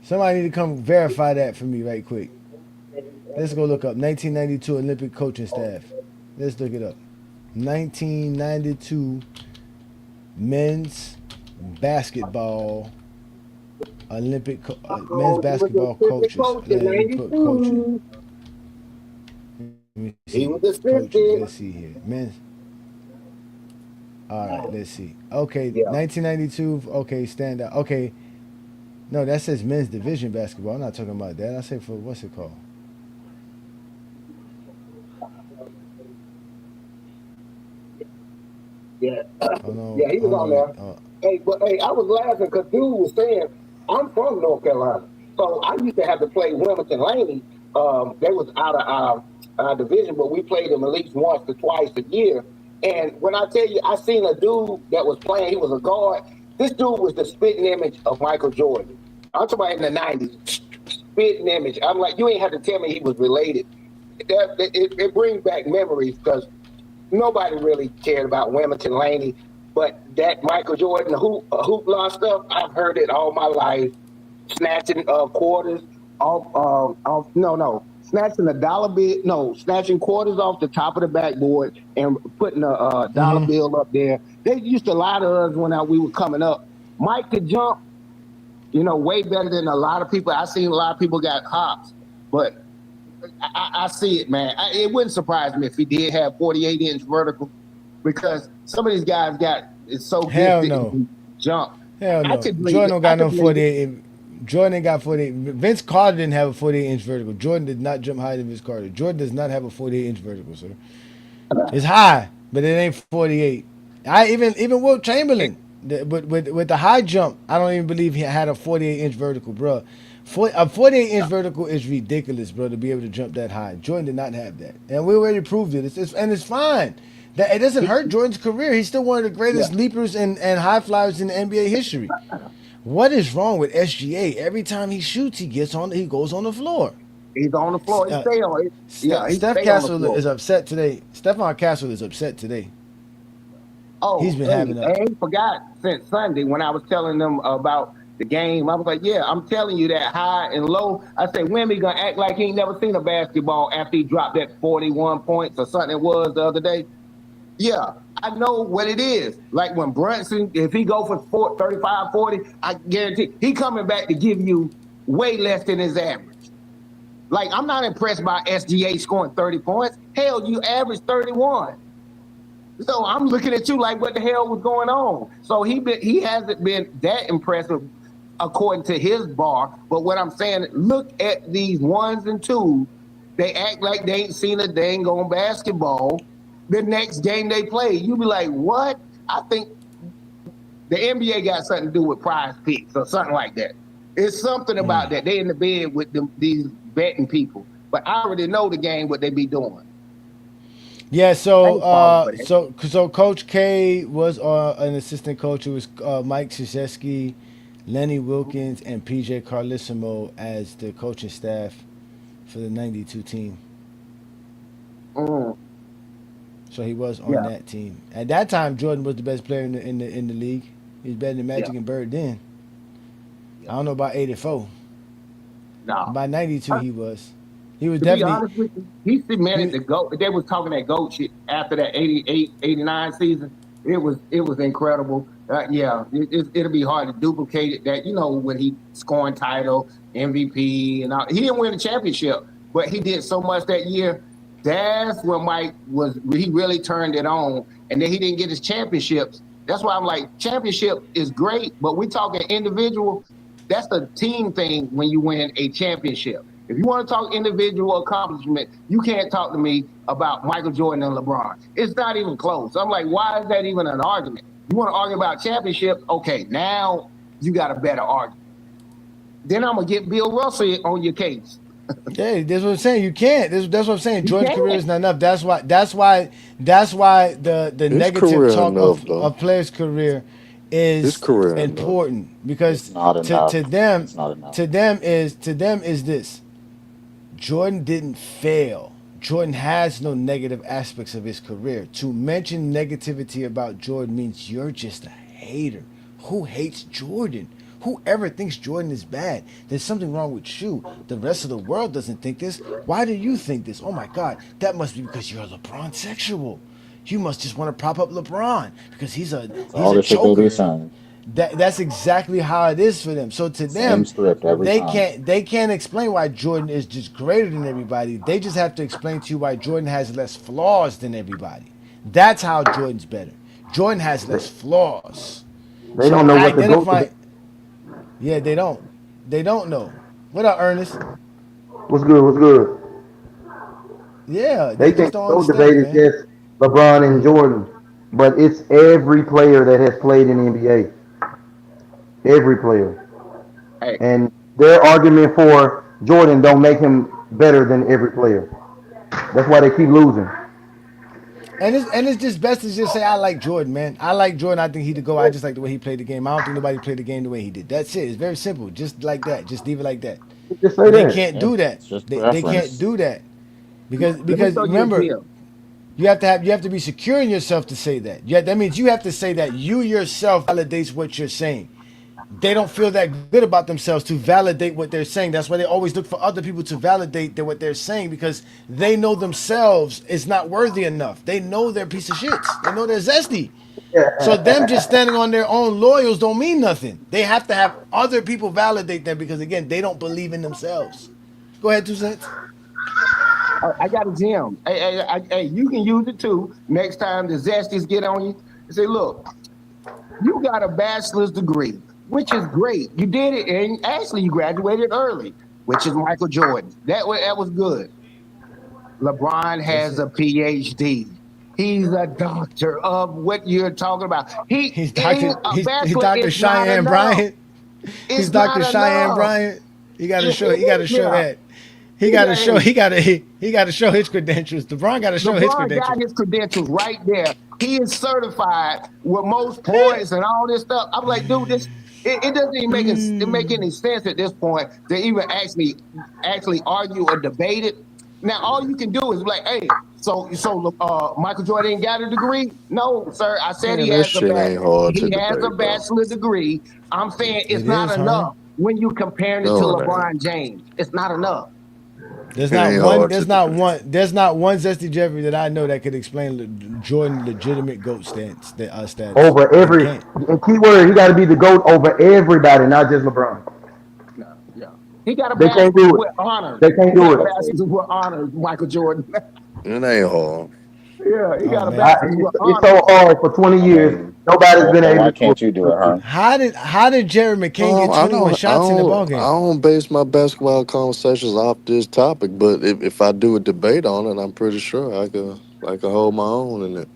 Somebody need to come verify that for me right quick. Let's go look up 1992 Olympic coaching staff. Let's look it up. 1992 men's basketball men's Oh, he was basketball assistant coaches. coach in Let me put coaches. '92. Let me He see was coaches. assistant. Let's see here. Men's. All right. Let's see. Okay, Yeah. 1992. Okay, stand out. Okay, no, that says men's division basketball. I'm not talking about that. I say for what's it called? Yeah. Hold Yeah, he was on. on Wait. there. Hey, but hey, I was laughing because dude was saying, I'm from North Carolina. So I used to have to play Wilmington Laney. They was out of our division, but we played them at least once or twice a year. And when I tell you, I seen a dude that was playing, he was a guard. This dude was the spitting image of Michael Jordan. I'm talking about in the 90s, spitting image. I'm like, you ain't have to tell me he was related. It brings back memories because nobody really cared about Wilmington Laney, but that Michael Jordan hoopla stuff, I've heard it all my life. Snatching quarters off snatching a dollar bill, no, snatching quarters off the top of the backboard and putting a dollar Mm-hmm. bill up there. They used to lie to us when we were coming up. Mike could jump, way better than a lot of people. I seen a lot of people got hops, but I see it, man. It wouldn't surprise me if he did have 48-inch vertical, because some of these guys is so Hell gifted no. in jump. Hell I no. could believe Jordan it. don't I got could no believe it. 48. Jordan ain't got 48. Vince Carter didn't have a 48-inch vertical. Jordan did not jump higher than Vince Carter. Jordan does not have a 48-inch vertical, sir. It's high, but it ain't 48. I even Wilt Chamberlain, with the high jump, I don't even believe he had a 48-inch vertical, bro. A 48-inch vertical is ridiculous, bro, to be able to jump that high. Jordan did not have that, and we already proved it. And it's fine. That it doesn't hurt Jordan's career. He's still one of the Yeah, greatest leapers and high flyers in the NBA history. What is wrong with SGA? Every time he shoots, he goes on the floor. he's on the floor. He stay on it. Yeah, he Steph stay on the Castle floor. is upset today. Stephon Castle is upset today. He's Oh, been hey, having I a ain't forgot since Sunday when I was telling them about the game. I was like, yeah, I'm telling you that high and low. I said, Wimby gonna act like he ain't never seen a basketball after he dropped that 41 points or something it was the other day. Yeah, I know what it is. Like when Brunson, if he go for 35, 40, I guarantee he coming back to give you way less than his average. Like, I'm not impressed by SGA scoring 30 points. Hell, you averaged 31. So I'm looking at you like, what the hell was going on? So he hasn't been that impressive according to his bar. But what I'm saying, look at these ones and twos. They act like they ain't seen a dang on basketball. The next game they play, you be like, what? I think the NBA got something to do with prize picks or something like that. It's something about that. They in the bed with these betting people. But I already know the game, what they be doing. yeah. I So ain't falling for that. Coach K was an assistant coach. It was Mike Krzyzewski, Lenny Wilkins, and PJ Carlissimo as the coaching staff for the '92 team. Mm. So he was on Yeah, that team. At that time, Jordan was the best player in the league. He was better than yeah, Magic and Bird then. yeah. I don't know about '84. No. By '92, he was. He was To be definitely. honest with you, he cemented He, the GOAT. They was talking that GOAT shit after that 88, 89 season. It was incredible. Yeah, it'll be hard to duplicate it. That when he scoring title, MVP, and all. He didn't win a championship, but he did so much that year. That's when Mike was. He really turned it on, and then he didn't get his championships. That's why I'm like, championship is great, but we talking individual. That's the team thing when you win a championship. If you want to talk individual accomplishment, you can't talk to me about Michael Jordan and LeBron. It's not even close. I'm like, why is that even an argument? You want to argue about championships? Okay, now you got a better argument. Then I'm gonna get Bill Russell on your case. yeah, that's what I'm saying. You can't. That's what I'm saying. You Jordan's career can't. is not enough. That's why the His negative career talk enough though. of players' career His is career enough. important It's because not to enough. to them It's not enough. to them is this. Jordan didn't fail. Jordan has no negative aspects of his career. To mention negativity about Jordan means you're just a hater. Who hates Jordan? Whoever thinks Jordan is bad, there's something wrong with you. The rest of the world doesn't think this. Why do you think this? Oh my God, that must be because you're a LeBron sexual. You must just want to prop up LeBron because he's a That's he's all a the shit they be joker. saying. That's exactly how it is for them. So to Same them, script every they time. can't explain why Jordan is just greater than everybody. They just have to explain to you why Jordan has less flaws than everybody. That's how Jordan's better. Jordan has less flaws. They don't So know what the GOAT identify. debate. Yeah, they don't. They don't know. What up, Ernest? What's good? What's good? Yeah, They they just think don't the GOAT understand debate it, is man. just LeBron and Jordan, but it's every player that has played in the NBA. Every player. Hey, And their argument for Jordan don't make him better than every player. That's why they keep losing. And it's just best to just say I like Jordan, man. I like Jordan. I think he the go. I just like the way he played the game. I don't think nobody played the game the way he did. That's it. It's very simple. Just like that. Just leave it like that. Just say But they that. can't Yeah, do that. it's just They can't preference. do that because let me because throw you a remember deal. you have to be secure in yourself to say that. Yeah, that means you have to say that you yourself validates what you're saying. They don't feel that good about themselves to validate what they're saying. That's why they always look for other people to validate what they're saying because they know themselves is not worthy enough. They know they're a piece of shits. They know they're zesty. So them just standing on their own loyals don't mean nothing. They have to have other people validate them because again, they don't believe in themselves. Go ahead, 2 cents. I got a gem. Hey, you can use it too. Next time the Zesties get on you, say, look, you got a bachelor's degree, which is great. You did it, and actually you graduated early, which is Michael Jordan. That was good. LeBron That's has it. a PhD. He's a doctor of what you're talking about. He He's a Doctor. He's bachelor Doctor is not Cheyenne enough. Bryant. He's It's Doctor not Cheyenne enough. Bryant. You got to show. He got to show Yeah. that. He got to show. Hey, He got to show his credentials. LeBron got to show his LeBron got credentials. his credentials right there. He is certified with most points and all this stuff. I'm like, dude, it doesn't even make any sense at this point to even actually argue or debate it. Now, all you can do is be like, hey, so Michael Jordan ain't got a degree? No, sir. I said Man, that shit ain't hard to he has a debate though. bachelor degree. I'm saying it's It not is, enough Herm. when you comparing it to No, it ain't. LeBron James. It's not enough. There's It not ain't one. hard to There's not debate. one. There's not one Zesty Jeffrey that I know that could explain Jordan legitimate goat status. Over They every can't. and key word, he got to be the GOAT over everybody, not just LeBron. Yeah, yeah. He got a They can't bachelor's do it. with honors. They can't He got do a it. bachelor's with honors, Michael Jordan. It ain't hard. Yeah, he Oh got a man. bachelor's with It's so honors. hard for 20 I years. mean, Nobody's been so able why to do can't you do it, it. huh? How did Jerry McCain get I 21 don't, I shots in the don't, ball I game? don't base my basketball conversations off this topic. But if I do a debate on it, I'm pretty sure I could hold my own in it.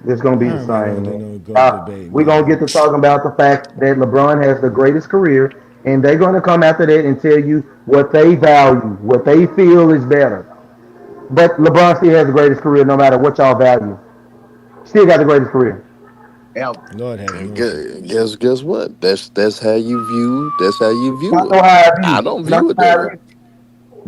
It's gonna be the Herm ain't gonna same, do man. no goat debate, We're gonna get man. to talking about the fact that LeBron has the greatest career, and they're gonna come after that and tell you what they value, what they feel is better. But LeBron still has the greatest career, no matter what y'all value. Still got the greatest career. Ever. Lord have And mercy. guess what? That's how you view Y'all it. know how I I view. don't Y'all know view it how that I way. view.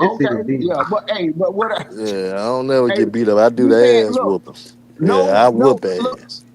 This okay, shit is easy. yeah, but hey, but what? Yeah, I don't never Hey, get beat up. I do you the saying, ass look, whooping. Yeah, I whoop look, ass.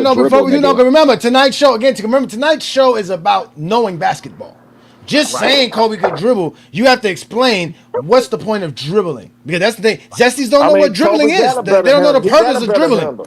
no, no. Before we do, no, nigga. remember tonight's show again. Remember tonight's show is about knowing basketball. Just saying Kobe could dribble, you have to explain what's the point of dribbling, because that's the thing. Zesties don't know what dribbling Kobe is. got a They better don't know the handle. He got purpose a of better dribbling. handle.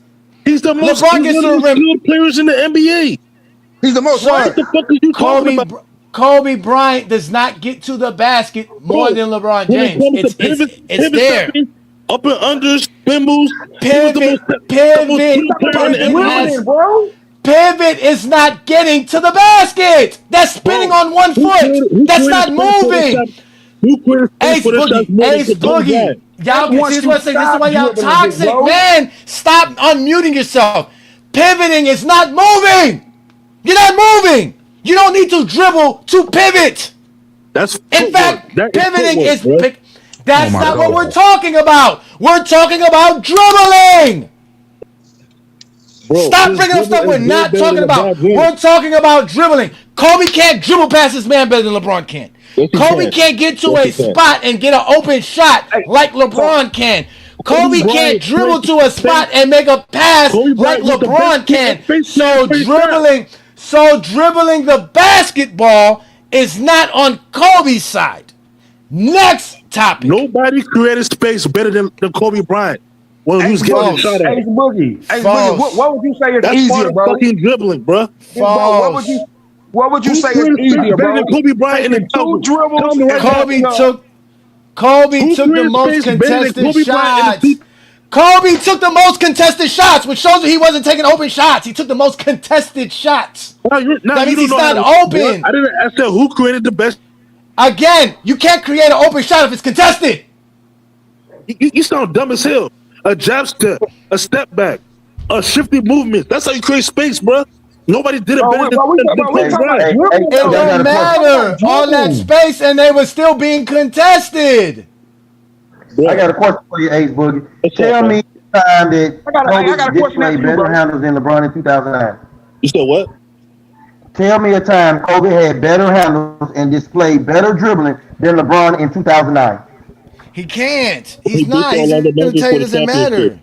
He's the most LeBron one gets of to the the rim. skilled players in the NBA. He's the most Sir, What the fuck are you talking about? Kobe Bryant does not get to the basket more Bro, than LeBron when it James. comes to It's pivot there. stepping, up and under, spimbles, he was Pivot, the most pivot, skilled player in the pivot NBA. has pivot is not getting to the basket. That's spinning Bro, on one foot. who That's created not space for the moving. shot? Who created space Ace for the shots Boogie, more than Ace the GOAT Boogie. guy? Y'all can once see this. you What I say. This is stop why y'all dribbling it, toxic, bro. man. Stop unmuting yourself. Pivoting is not moving. You're not moving. You don't need to dribble to pivot. That's In footwork. fact, That is pivoting footwork, is bro. pick. Oh That's my not what god. we're talking about. We're talking about dribbling. Bro, Stop his bringing up dribble stuff is we're way not better talking than about. LeBron James. We're talking about dribbling. Kobe can't dribble past his man better than LeBron can. Yes, he Kobe can. can't get to Yes, a he can. spot and get an open shot Hey, like so LeBron can. Kobe Kobe can't Bryant dribble played to a space. spot and make a pass Kobe like Bryant was the best LeBron can. space player So for his time. dribbling the basketball is not on Kobe's side. Next topic. Nobody created space better than Kobe Bryant when he was Ace getting his Boogie, shot at. Ace Boogie, Ace Boogie. False. What would you say is That's part easier, of bro? fucking dribbling, bro. Bro, False. what would you Who say is created space easier, better bro? than Kobe Bryant in the Taking two thousand? Tell dribbles me right and now. pulling up. Kobe Who took the created most space better than contested Kobe Bryant in the shots. two? Kobe took the most contested shots, which shows you he wasn't taking open shots. He took the most contested shots. Now That you means don't he's know how not to. Bro, open. I didn't ask that. Who created the best? Again, you can't create an open shot if it's contested. You sound dumb as hell. A jab step, a step back, a shifty movement. That's how you create space, bro. Nobody did it Bro, better than we Kobe talking about Bryant. dribble, It though. don't matter. All that space, and they were still being contested. I got a question for you, Ace Boogie. What's Tell up, man? me the time that I got a Kobe question after displayed you, better bro. handles than LeBron in 2009. You said what? Tell me a time Kobe had better handles and displayed better dribbling than LeBron in 2009. He can't. He He's beat not. the He's Orlando going to Magic tell you for it the doesn't championship. matter.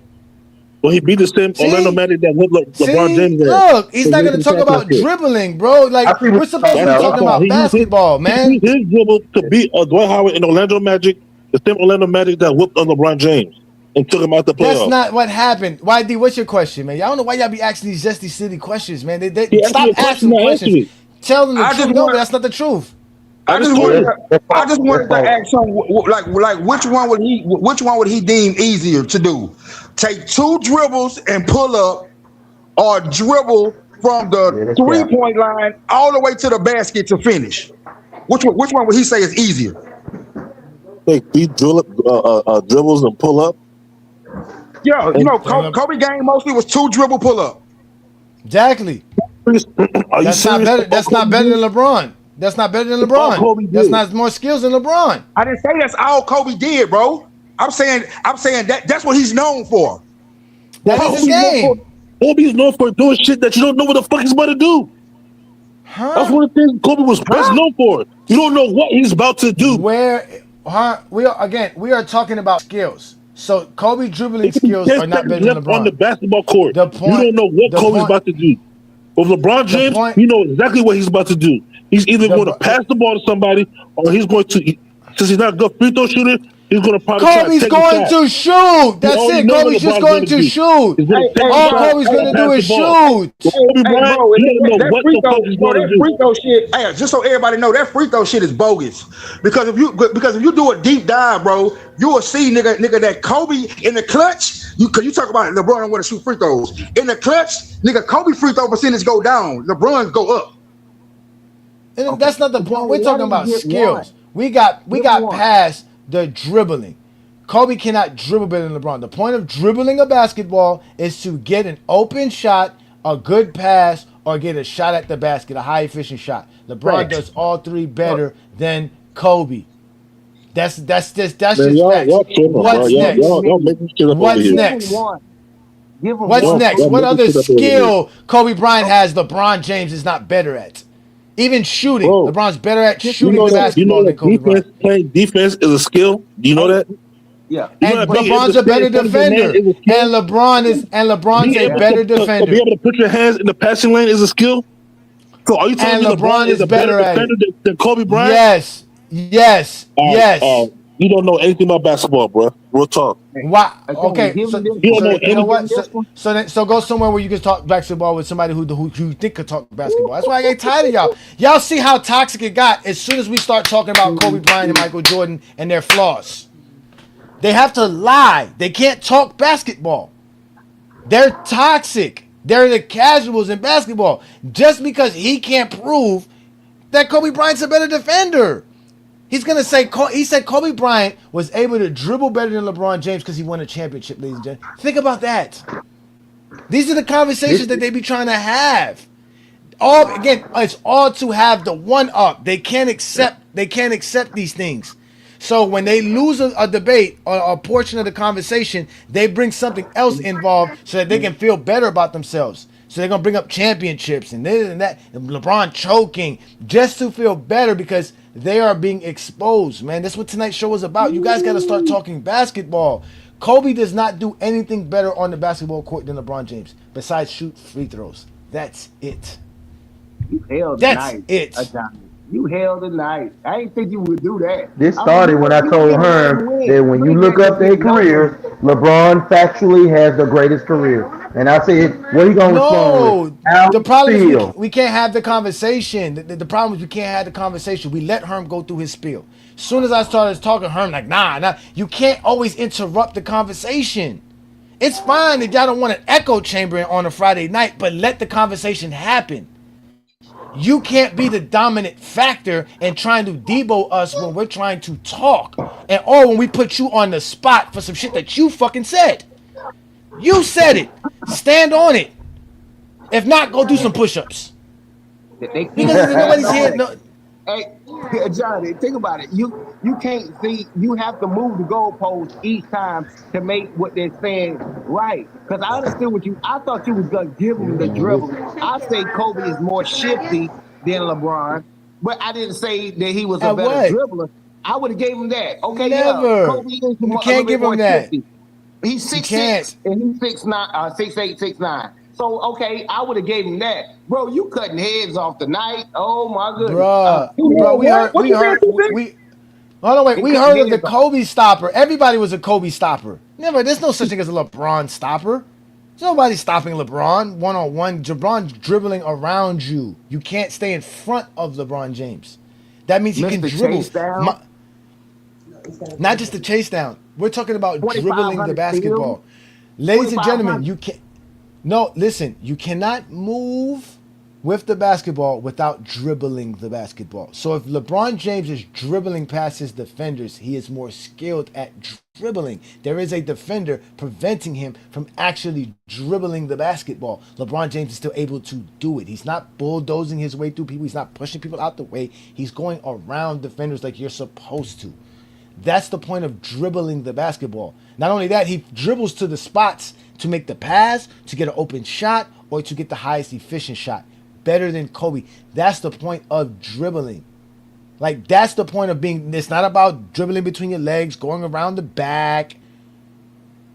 Well, he beat the same Orlando See? Magic that LeBron See? James had. Look, he's So not he going to the talk about championship. dribbling, bro. Like, I see what we're you're supposed talking to be about. talking That's about fine. basketball, He man. used his dribble to beat Dwight Howard in Orlando Magic, the same Orlando Magic that whooped on LeBron James and took him out the That's playoffs. not what happened. YD, what's your question, man? Y'all don't know why y'all be asking these Zesty City questions, man. They He asked me stop a question, asking I answered questions. it. Tell them the I truth. just No, but want, that's not the truth. I just just wanted, told Yeah, you. that's I false. just That's wanted to false. ask him, like which one would he deem easier to do? Take two dribbles and pull up, or dribble from Yeah, the that's cap. 3-point line all the way to the basket to finish? Which one would he say is easier? Take three dribbles and pull up. Yeah, And Kobe game mostly was two dribble pull up. Exactly. are you That's not serious? better. That's not better than LeBron. That's not better than All LeBron. Kobe That's did. not more skills than LeBron. I didn't say that's all Kobe did, bro. I'm saying that's what he's known for. That is his game. Kobe's known for doing shit that you don't know what the fuck he's about to do. That's one of the things Kobe was best known for. You don't know what he's about to do. We are talking about skills. So Kobe dribbling skills 10 are not seconds better than left on LeBron. the basketball court. The point, you don't know what Kobe's about to do. With LeBron James, you know exactly what he's about to do. He's either going to pass the ball to somebody, or he's going to, since he's not a good free throw shooter, he's going to probably Kobe's try to going take a shot. to shoot. That's You it. know what Kobe's just LeBron's going gonna to do. shoot. He's gonna take All the shot Kobe's going to and do pass is the ball. shoot. Kobe Bryant, bro, you don't know that what free the throw, fuck he's going to that do. free throw shit. Hey, just so everybody know, that free throw shit is bogus. Because if you do a deep dive, bro, you will see, nigga, that Kobe in the clutch. Cause you talk about LeBron don't want to shoot free throws. In the clutch, nigga, Kobe free throw percentage go down. LeBron's go up. And that's not the point. We're talking about Get skills. We got past the dribbling. Kobe cannot dribble better than LeBron. The point of dribbling a basketball is to get an open shot, a good pass, or get a shot at the basket, a high efficient shot. LeBron does all three better than Kobe. That's just next. What's next? What's next? What's next? What other skill Kobe Bryant has LeBron James is not better at? Even shooting. Bro, LeBron's better at shooting the you basketball know than Kobe Bryant. playing defense is a skill. Do you know that? Yeah. You know And that being able LeBron's to a stay better in front of your man defender. is a skill? And LeBron's Being a able better to defender. be able to put your hands in the passing lane is a skill. So are you telling And me LeBron is a better at defender than Kobe Bryant? Yes. Yes. Yes. You don't know anything about basketball, bro. Real talk. Why? Okay, so, You don't know you know what? anything. So go somewhere where you can talk basketball with somebody who you think could talk basketball. That's why I get tired of y'all. Y'all see how toxic it got as soon as we start talking about Kobe Bryant and Michael Jordan and their flaws. They have to lie. They can't talk basketball. They're toxic. They're the casuals in basketball. Just because he can't prove that Kobe Bryant's a better defender. He's gonna say he said Kobe Bryant was able to dribble better than LeBron James because he won a championship, ladies and gentlemen. Think about that. These are the conversations that they be trying to have. It's all to have the one up. They can't accept these things. So when they lose a debate or a portion of the conversation, they bring something else involved so that they can feel better about themselves. So they're gonna bring up championships and this and that, and LeBron choking just to feel better because they are being exposed. Man, that's what tonight's show is about. You guys got to start talking basketball. Kobe does not do anything better on the basketball court than LeBron James besides shoot free throws. That's it. You held That's night, it. Ajani. You held the night. I didn't think you would do that. This started when I told Herm that when you look up their careers, LeBron factually has the greatest career. And I said, what are you going to respond with? How The problem is feel? we can't have the conversation. The problem is we can't have the conversation. We let Herm go through his spiel. As soon as I started talking, Herm like, nah. You can't always interrupt the conversation. It's fine if y'all don't want an echo chamber on a Friday night, but let the conversation happen. You can't be the dominant factor and trying to debo us when we're trying to talk. And or when we put you on the spot for some shit that you fucking said. You said it. Stand on it. If not, go do some push-ups. Because nobody's here. No. Hey, Johnny, think about it. You can't see. You have to move the goalpost each time to make what they're saying right. Because I understood what you. I thought you was gonna give him the dribble. I say Kobe is more shifty than LeBron, but I didn't say that he was a better dribbler. I would have gave him that. Okay, Never. yeah, Kobe is You can't give him that. shifty. He's 6'6" and he's 6'9", 6'8", 6'9". So okay, I would have gave him that, bro. You cutting heads off tonight. Oh my goodness, bro. We heard. Hold on, wait. We heard of the Kobe stopper. Everybody was a Kobe stopper. Never. There's no such thing as a LeBron stopper. There's nobody stopping LeBron one-on-one. LeBron dribbling around you. You can't stay in front of LeBron James. That means he can dribble. Not just the chase down. We're talking about dribbling the basketball. Ladies and gentlemen, you can't. No, listen. You cannot move with the basketball without dribbling the basketball. So if LeBron James is dribbling past his defenders, he is more skilled at dribbling. There is a defender preventing him from actually dribbling the basketball. LeBron James is still able to do it. He's not bulldozing his way through people. He's not pushing people out the way. He's going around defenders like you're supposed to. That's the point of dribbling the basketball. Not only that, he dribbles to the spots to make the pass, to get an open shot, or to get the highest efficient shot. Better than Kobe. That's the point of dribbling. Like, that's the point of being. It's not about dribbling between your legs, going around the back,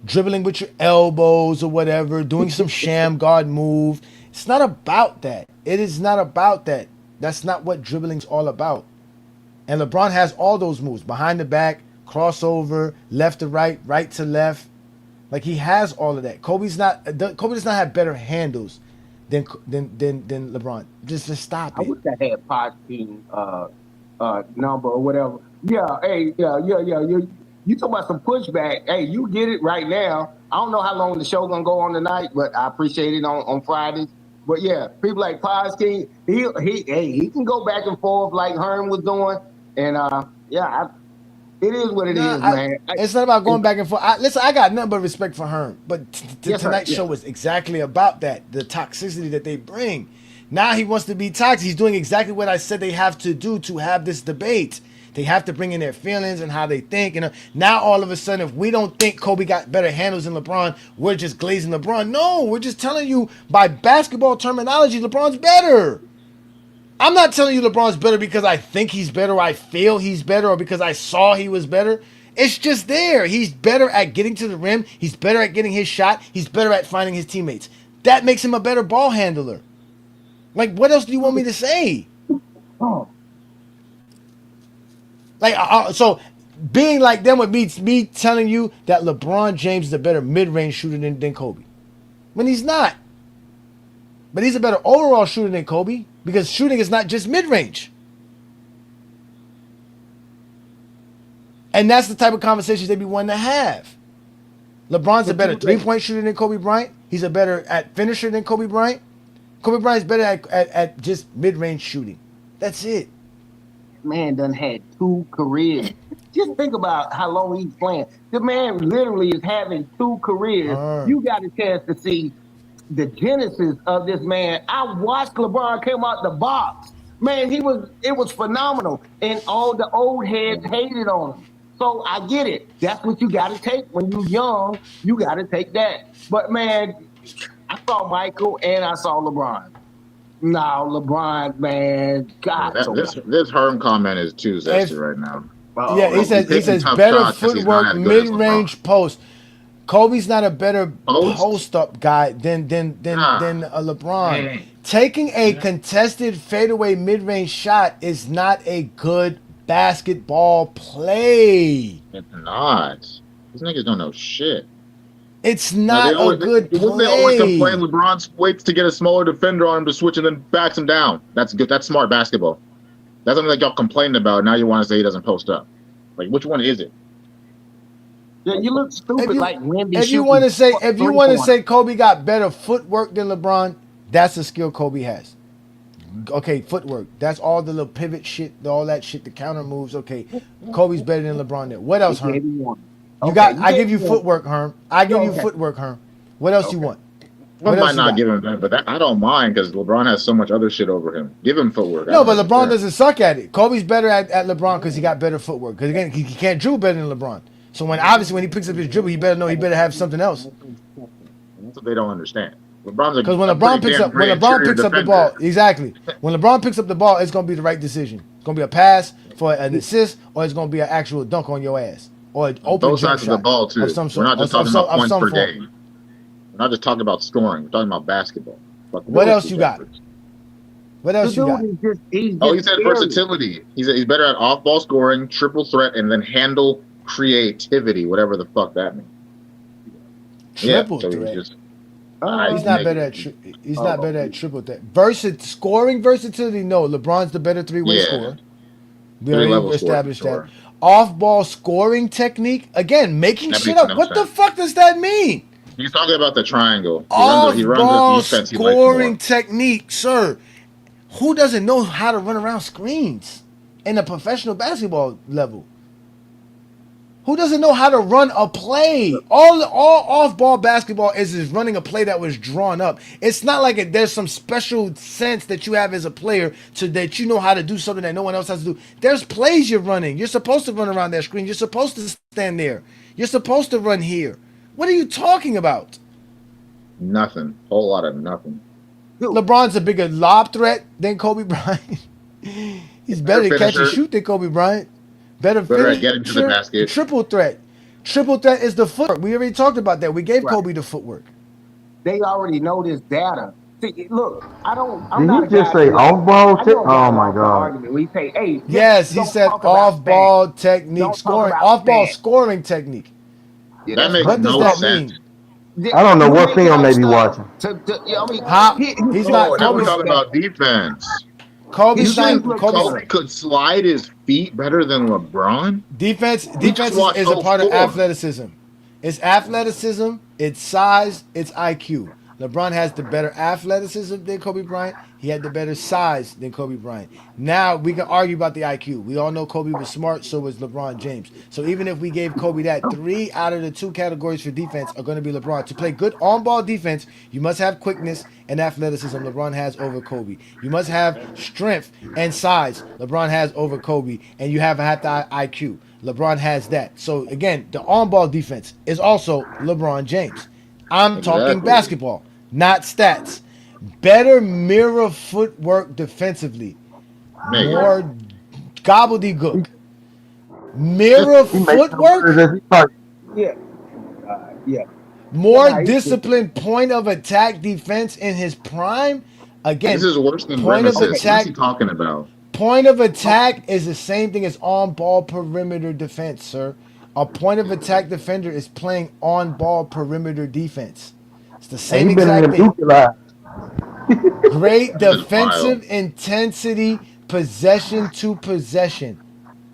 dribbling with your elbows or whatever, doing some sham guard move. It's not about that. It is not about that. That's not what dribbling's all about. And LeBron has all those moves. Behind the back, crossover, left to right, right to left. Like, he has all of that. Kobe does not have better handles than LeBron. Just stop it. I wish I had Podbean number or whatever. Yeah, hey, yeah. You talking about some pushback. Hey, you get it right now. I don't know how long the show gonna go on tonight, but I appreciate it on Fridays. But yeah, people like Paz King, he can go back and forth like Herm was doing. And it is what it is, man. It's not about going back and forth. Listen, I got nothing but respect for Herm. But tonight's show was exactly about that. The toxicity that they bring. Now he wants to be toxic. He's doing exactly what I said they have to do to have this debate. They have to bring in their feelings and how they think. And now all of a sudden, if we don't think Kobe got better handles than LeBron, we're just glazing LeBron. No, we're just telling you by basketball terminology, LeBron's better. I'm not telling you LeBron's better because I think he's better, or I feel he's better, or because I saw he was better. It's just there. He's better at getting to the rim. He's better at getting his shot. He's better at finding his teammates. That makes him a better ball handler. Like, what else do you want me to say? Like, so being like them would be me telling you that LeBron James is a better mid-range shooter than Kobe. When he's not. But he's a better overall shooter than Kobe because shooting is not just mid-range. And that's the type of conversations they be wanting to have. LeBron's a better three-point shooter than Kobe Bryant. He's a better at finisher than Kobe Bryant. Kobe Bryant's better at just mid-range shooting. That's it. man done had 2 careers. Just think about how long he's playing. The man literally is having 2 careers. You got a chance to see the genesis of this man. I watched LeBron come out the box. Man, it was phenomenal. And all the old heads hated on him. So I get it. That's what you gotta take when you're young. You gotta take that. But man, I saw Michael and I saw LeBron. No, LeBron, man, God. This Herm comment is too zesty right now. Yeah, he says better footwork, mid-range post. Kobe's not a better post-up guy than a LeBron. Taking a contested fadeaway mid-range shot is not a good basketball play. It's not. These niggas don't know shit. It's not a good play. They always complain LeBron waits to get a smaller defender on him to switch and then backs him down. That's good. That's smart basketball. That's something that y'all complaining about. Now you want to say he doesn't post up. Like, which one is it? Yeah, you look stupid like Wendy. If you want to say Kobe got better footwork than LeBron, that's a skill Kobe has. Okay, footwork. That's all the little pivot shit, all that shit, the counter moves. Okay, Kobe's better than LeBron there. What else, Herm? I give you footwork, Herm. I give you footwork, Herm. What else you want? I might not give him that, but I don't mind because LeBron has so much other shit over him. Give him footwork. No, but LeBron doesn't suck at it. Kobe's better at LeBron because he got better footwork. Because again, he can't dribble better than LeBron. So when he picks up his dribble, he better have something else. That's what they don't understand. LeBron's because when LeBron picks up the ball, exactly. When LeBron picks up the ball, it's gonna be the right decision. It's gonna be a pass for an assist, or it's gonna be an actual dunk on your ass, or an open both sides of the ball too. We're not just talking about points per game. We're not just talking about scoring. We're talking about basketball. What else you got? What else you got? He said versatility. He's better at off-ball scoring, triple threat, and then handle creativity, whatever the fuck that means. Triple threat. He's not better at triple threat. Scoring versatility, no. LeBron's the better three-way scorer. We already established that. Off-ball scoring technique, again, making shit up. What the fuck does that mean? He's talking about the triangle. He runs the defense scoring technique, sir. Who doesn't know how to run around screens in a professional basketball level? Who doesn't know how to run a play? All off-ball basketball is running a play that was drawn up. It's not like there's some special sense that you have as a player that you know how to do something that no one else has to do. There's plays you're running. You're supposed to run around that screen. You're supposed to stand there. You're supposed to run here. What are you talking about? Nothing. Whole lot of nothing. LeBron's a bigger lob threat than Kobe Bryant. He's better to catch and shoot than Kobe Bryant. Better at getting to the basket. Triple threat. Triple threat is the footwork. We already talked about that. We gave Kobe the footwork. They already know this data. See, look, Did he just say off-ball? Oh my god! We say, hey, yes, he said off-ball technique, scoring, off-ball scoring technique. Yeah, that makes no sense. I don't know what film they be watching. He's not. Now we're talking about defense. Kobe could slide his feet better than LeBron. Defense is a part of athleticism. It's athleticism, it's size, it's IQ. LeBron has the better athleticism than Kobe Bryant. He had the better size than Kobe Bryant. Now we can argue about the IQ. We all know Kobe was smart, so was LeBron James. So even if we gave Kobe that, 3 out of the 2 categories for defense are going to be LeBron. To play good on-ball defense, you must have quickness and athleticism LeBron has over Kobe. You must have strength and size LeBron has over Kobe. And you have to have the IQ. LeBron has that. So again, the on-ball defense is also LeBron James. I'm talking basketball, not stats. Better mirror footwork defensively. More gobbledygook. Mirror footwork. Yeah. More disciplined point of attack defense in his prime. Again, this is worse than point of attack. What's he talking about? Point of attack is the same thing as on-ball perimeter defense, sir. A point of attack defender is playing on-ball perimeter defense. It's the same exact thing. Great defensive intensity, possession to possession.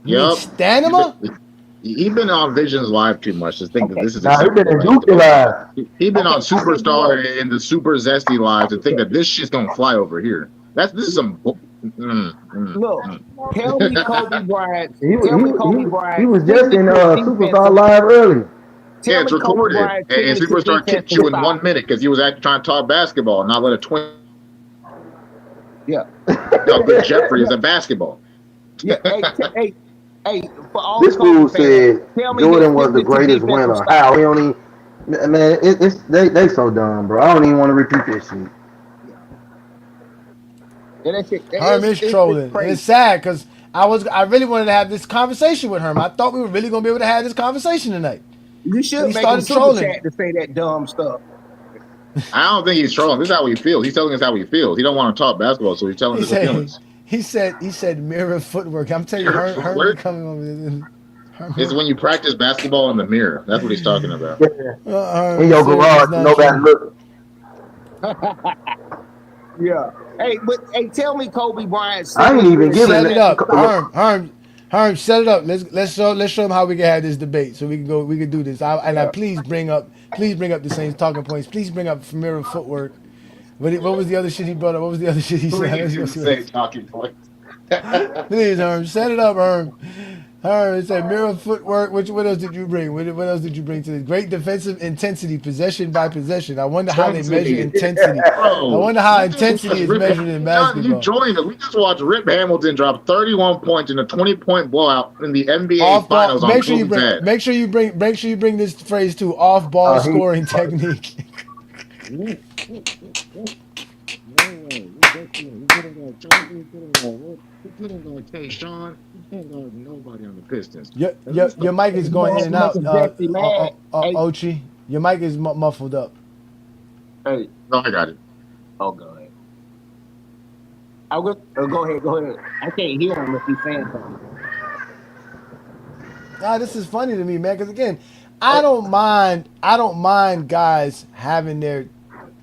You mean stamina? He's been on Visions Live too much to think that this is. He's been in Duke Live. He's been on Superstar and the Super Zesty Live to think that this shit's gonna fly over here. This is some Look, tell me Kobe Bryant. He, Tell me he, Kobe he, he Bryant was just in signature Superstar defensive. Live earlier. Tell Yeah, me it's Kobe recorded. Bryant And signature Superstar kicked defensive you in stop. 1 minute because he was actually trying to talk basketball, not let a twin. Yeah. How good Jeffrey is at basketball. Yeah. Hey, for all the This Kobe fool fans, said tell me his Jordan was the signature greatest defensive winner. stop. How? He don't even, man, they so dumb, bro. I don't even want to repeat this shit. And that shit, Herm is it's trolling, and crazy. it's sad because I really wanted to have this conversation with Herm. I thought we were really gonna be able to have this conversation tonight. You But should he make him started super trolling. chat to say that dumb stuff. I don't think he's trolling. This is how he feels. He's telling us how he feels. He don't want to talk basketball, so he's telling us his feelings. He said mirror footwork. I'm telling you, Mirror Herm be footwork? coming over. It's when you practice basketball in the mirror. That's what he's talking about. Herm In your said garage, it's not nobody true. looking. Yeah. Hey, tell me Kobe Bryant I ain't even giving Set it up, that. Herm. Set it up. Let's show him how we can have this debate, so we can go. We can do this. I please bring up the same talking points. Please bring up mirror footwork. What was the other shit he brought up? What was the other shit he said? Let's go Please see say talking points. Please, Herm, set it up, Herm. Herm, it said mirror footwork. What else did you bring? What else did you bring to this? Great defensive intensity, possession by possession. I wonder how they measure intensity. I Bro, wonder how we just intensity watched is Rip measured in John, you basketball. joined us. We just watched Rip Hamilton drop 31 points in a 20-point blowout in the NBA Off ball. Finals on Kobe's head. Make sure you bring this phrase too. Off ball scoring technique. Nobody on the Pistons. Your mic is going in and out. Ochi, your mic is muffled up. Hey, no, I got it. Oh, go ahead. Go ahead. I can't hear him if he's saying something. This is funny to me, man. Because again, I don't mind guys having their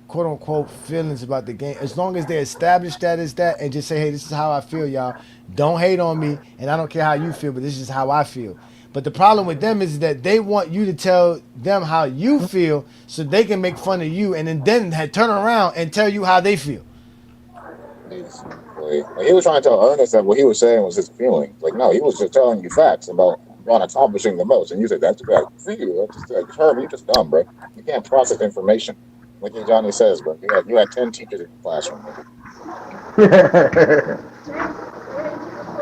quote unquote feelings about the game as long as they establish that as that and just say, hey, this is how I feel, y'all. Don't hate on me, and I don't care how you feel, but this is how I feel. But the problem with them is that they want you to tell them how you feel so they can make fun of you and then turn around and tell you how they feel. He was trying to tell Ernest that what he was saying was his feelings. Like, no, he was just telling you facts about LeBron accomplishing the most. And you said, that's good for you. That's just, Herb, you're just dumb, bro. You can't process information. Like Ajani says, bro. You had 10 teachers in the classroom.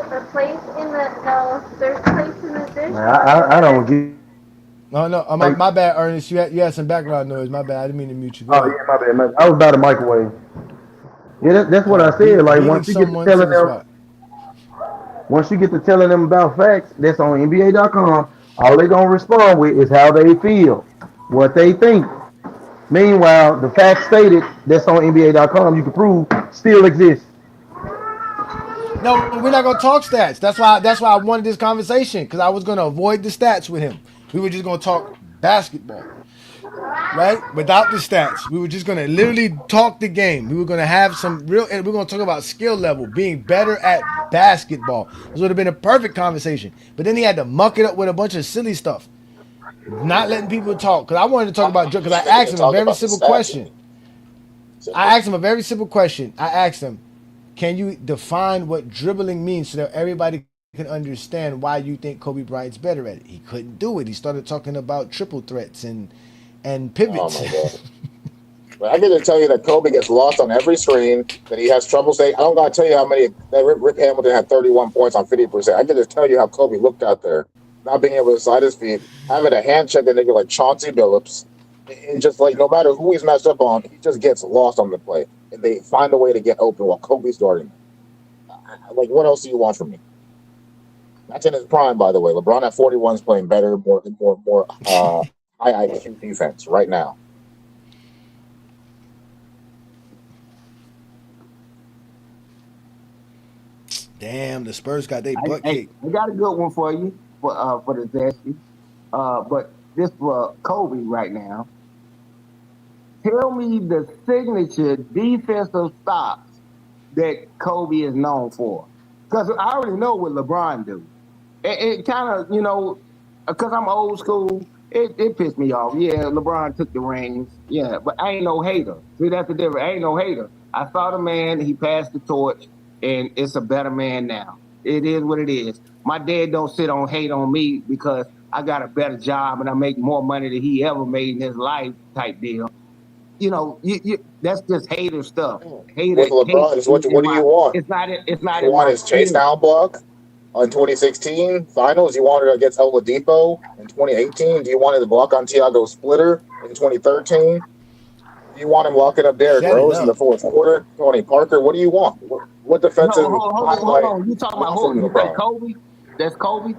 The place in there's place in the dish. I don't get. No, my bad, Ernest. You had some background noise. My bad. I didn't mean to mute you. Go ahead. Yeah, my bad. I was about to microwave. Yeah, that's what I said. Like once you get to telling them, once you get to telling them about facts, that's on NBA.com. All they gonna respond with is how they feel, what they think. Meanwhile, the facts stated that's on NBA.com, you can prove still exists. No, we're not gonna talk stats. That's why I wanted this conversation because I was gonna avoid the stats with him. We were just gonna talk basketball, right? Without the stats, we were just gonna literally talk the game. We were gonna have some real, and we're gonna talk about skill level, being better at basketball. This would have been a perfect conversation. But then he had to muck it up with a bunch of silly stuff, not letting people talk. Because I wanted to talk about because I asked him a very simple question. I asked him a very simple question. I asked him, can you define what dribbling means so that everybody can understand why you think Kobe Bryant's better at it? He couldn't do it. He started talking about triple threats and pivots. Oh my god! But I get to tell you that Kobe gets lost on every screen. That he has trouble saying. I don't gotta tell you how many. That Rip Hamilton had 31 points on 50%. I get to tell you how Kobe looked out there, not being able to slide his feet, having a hand check a nigga like Chauncey Billups, and just like no matter who he's matched up on, he just gets lost on the play, and they find a way to get open while Kobe's guarding. Like, what else do you want from me? That's in his prime, by the way. LeBron at 41 is playing better, more high IQ defense right now. Damn, the Spurs got their butt kicked. I got a good one for you for the Zesty. But this for Kobe right now. Tell me the signature defensive stops that Kobe is known for. Because I already know what LeBron do. It kind of, because I'm old school, it pissed me off. Yeah, LeBron took the rings. Yeah, but I ain't no hater. See, that's the difference. I ain't no hater. I saw the man, he passed the torch, and it's a better man now. It is what it is. My dad don't sit on hate on me because I got a better job and I make more money than he ever made in his life type deal. You know, that's just hater stuff. Hater, With LeBron, what do you want? It's not. It's not. You want his chase down block on 2016 finals? You wanted it against Oladipo in 2018? Do you want the block on Tiago Splitter in 2013? Do you want him locking up Derrick Rose in the fourth quarter? Tony Parker? What do you want? What defensive? Hold on. You talking about who? You say Kobe? That's Kobe.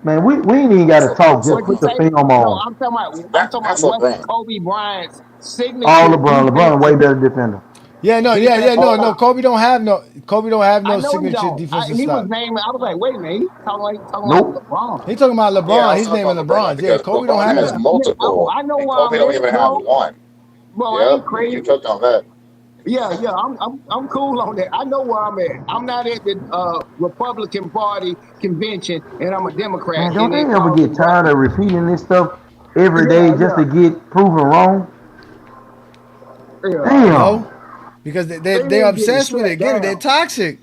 Man, we ain't even got to talk. Just put the film on. No, I'm talking about what's Kobe Bryant's signature. All LeBron. LeBron way better defender. Yeah, no. Kobe don't have no signature defensive He style. was naming. I was like, wait a minute. He's talking Nope. about LeBron. He talking about LeBron. He's naming LeBron. Yeah, Kobe don't have has multiple. I know why Kobe don't even have one. Bro, I ain't crazy. You cooked on that. Yeah, I'm cool on that. I know where I'm at. I'm not at the Republican Party convention, and I'm a Democrat. Man, don't they ever get tired of repeating this stuff every day just to get proven wrong? Yeah. Damn. No, because they're obsessed with it. Get it? They're toxic.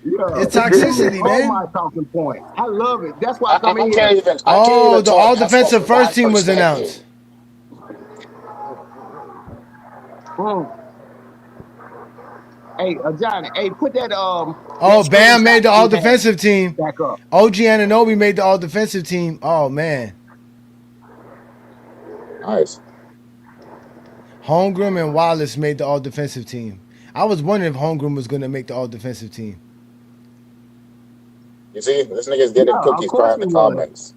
Yeah. It's toxicity, man. My talking point. I love it. That's why I come in. The all defensive first team was announced. Hey, Ajani, hey, put that Bam made the all defensive team. Back up. OG Anunoby made the all defensive team. Oh man. Nice. Holmgren and Wallace made the all defensive team. I was wondering if Holmgren was going to make the all defensive team. You see, this nigga's getting cookies crying in the comments.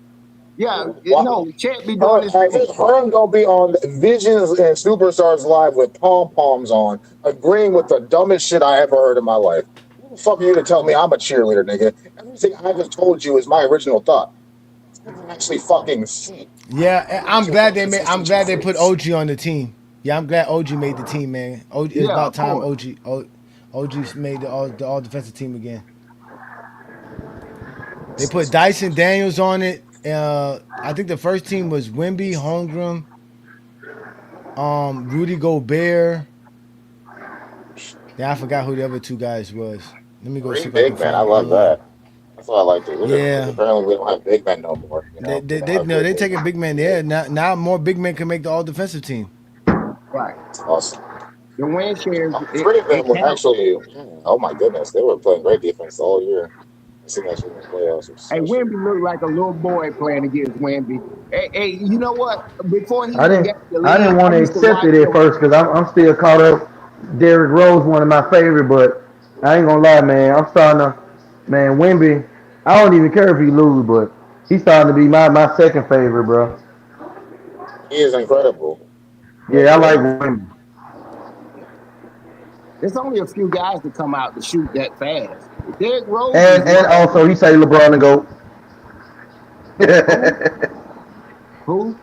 Yeah, no, can't be doing this. Herm gonna be on Visions and Superstars Live with pom-poms on, agreeing with the dumbest shit I ever heard in my life. Who the fuck are you to tell me I'm a cheerleader, nigga? Everything I just told you is my original thought. Actually fucking see. Yeah, I'm glad they put OG on the team. Yeah, I'm glad OG made the team, man. It's about time OG made the all defensive team again. They put Dyson Daniels on it. I think the first team was Wemby, Holmgren, Rudy Gobert. Yeah, I forgot who the other two guys was. Let me go see. Big man, I love that. That's what I like to do. Yeah. Apparently we don't have big men no more. You know? They taking big men there. Now more big men can make the all defensive team. Right. Awesome. The win shares. Three of them were actually. Oh my goodness, they were playing great defense all year. I seen that shit in the playoffs. Hey, Wemby looked like a little boy playing against Wemby. Hey, you know what? Before he I didn't want to accept it at first because I'm still caught up. Derrick Rose, one of my favorite, but I ain't gonna lie, man. I'm starting to, man, Wemby. I don't even care if he lose, but he's starting to be my second favorite, bro. He is incredible. Yeah, I like Wemby. There's only a few guys that come out to shoot that fast. Derrick Rose. And also, he say LeBron to go. Who?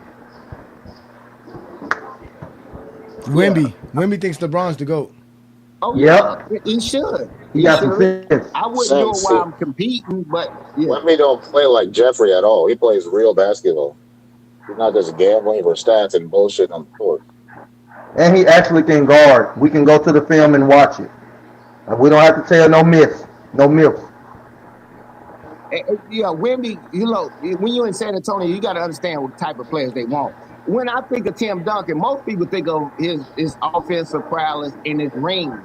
Wemby thinks LeBron's the GOAT. Oh, yeah. He should. He got some sense. I wouldn't do it while I'm competing, but yeah. Wemby don't play like Jeffrey at all. He plays real basketball. He's not just gambling for stats and bullshit on the court. And he actually can guard. We can go to the film and watch it. We don't have to tell no myths. No myths. Yeah, Wemby, you know, when you're in San Antonio, you got to understand what type of players they want. When I think of Tim Duncan, most people think of his offensive prowess in his range.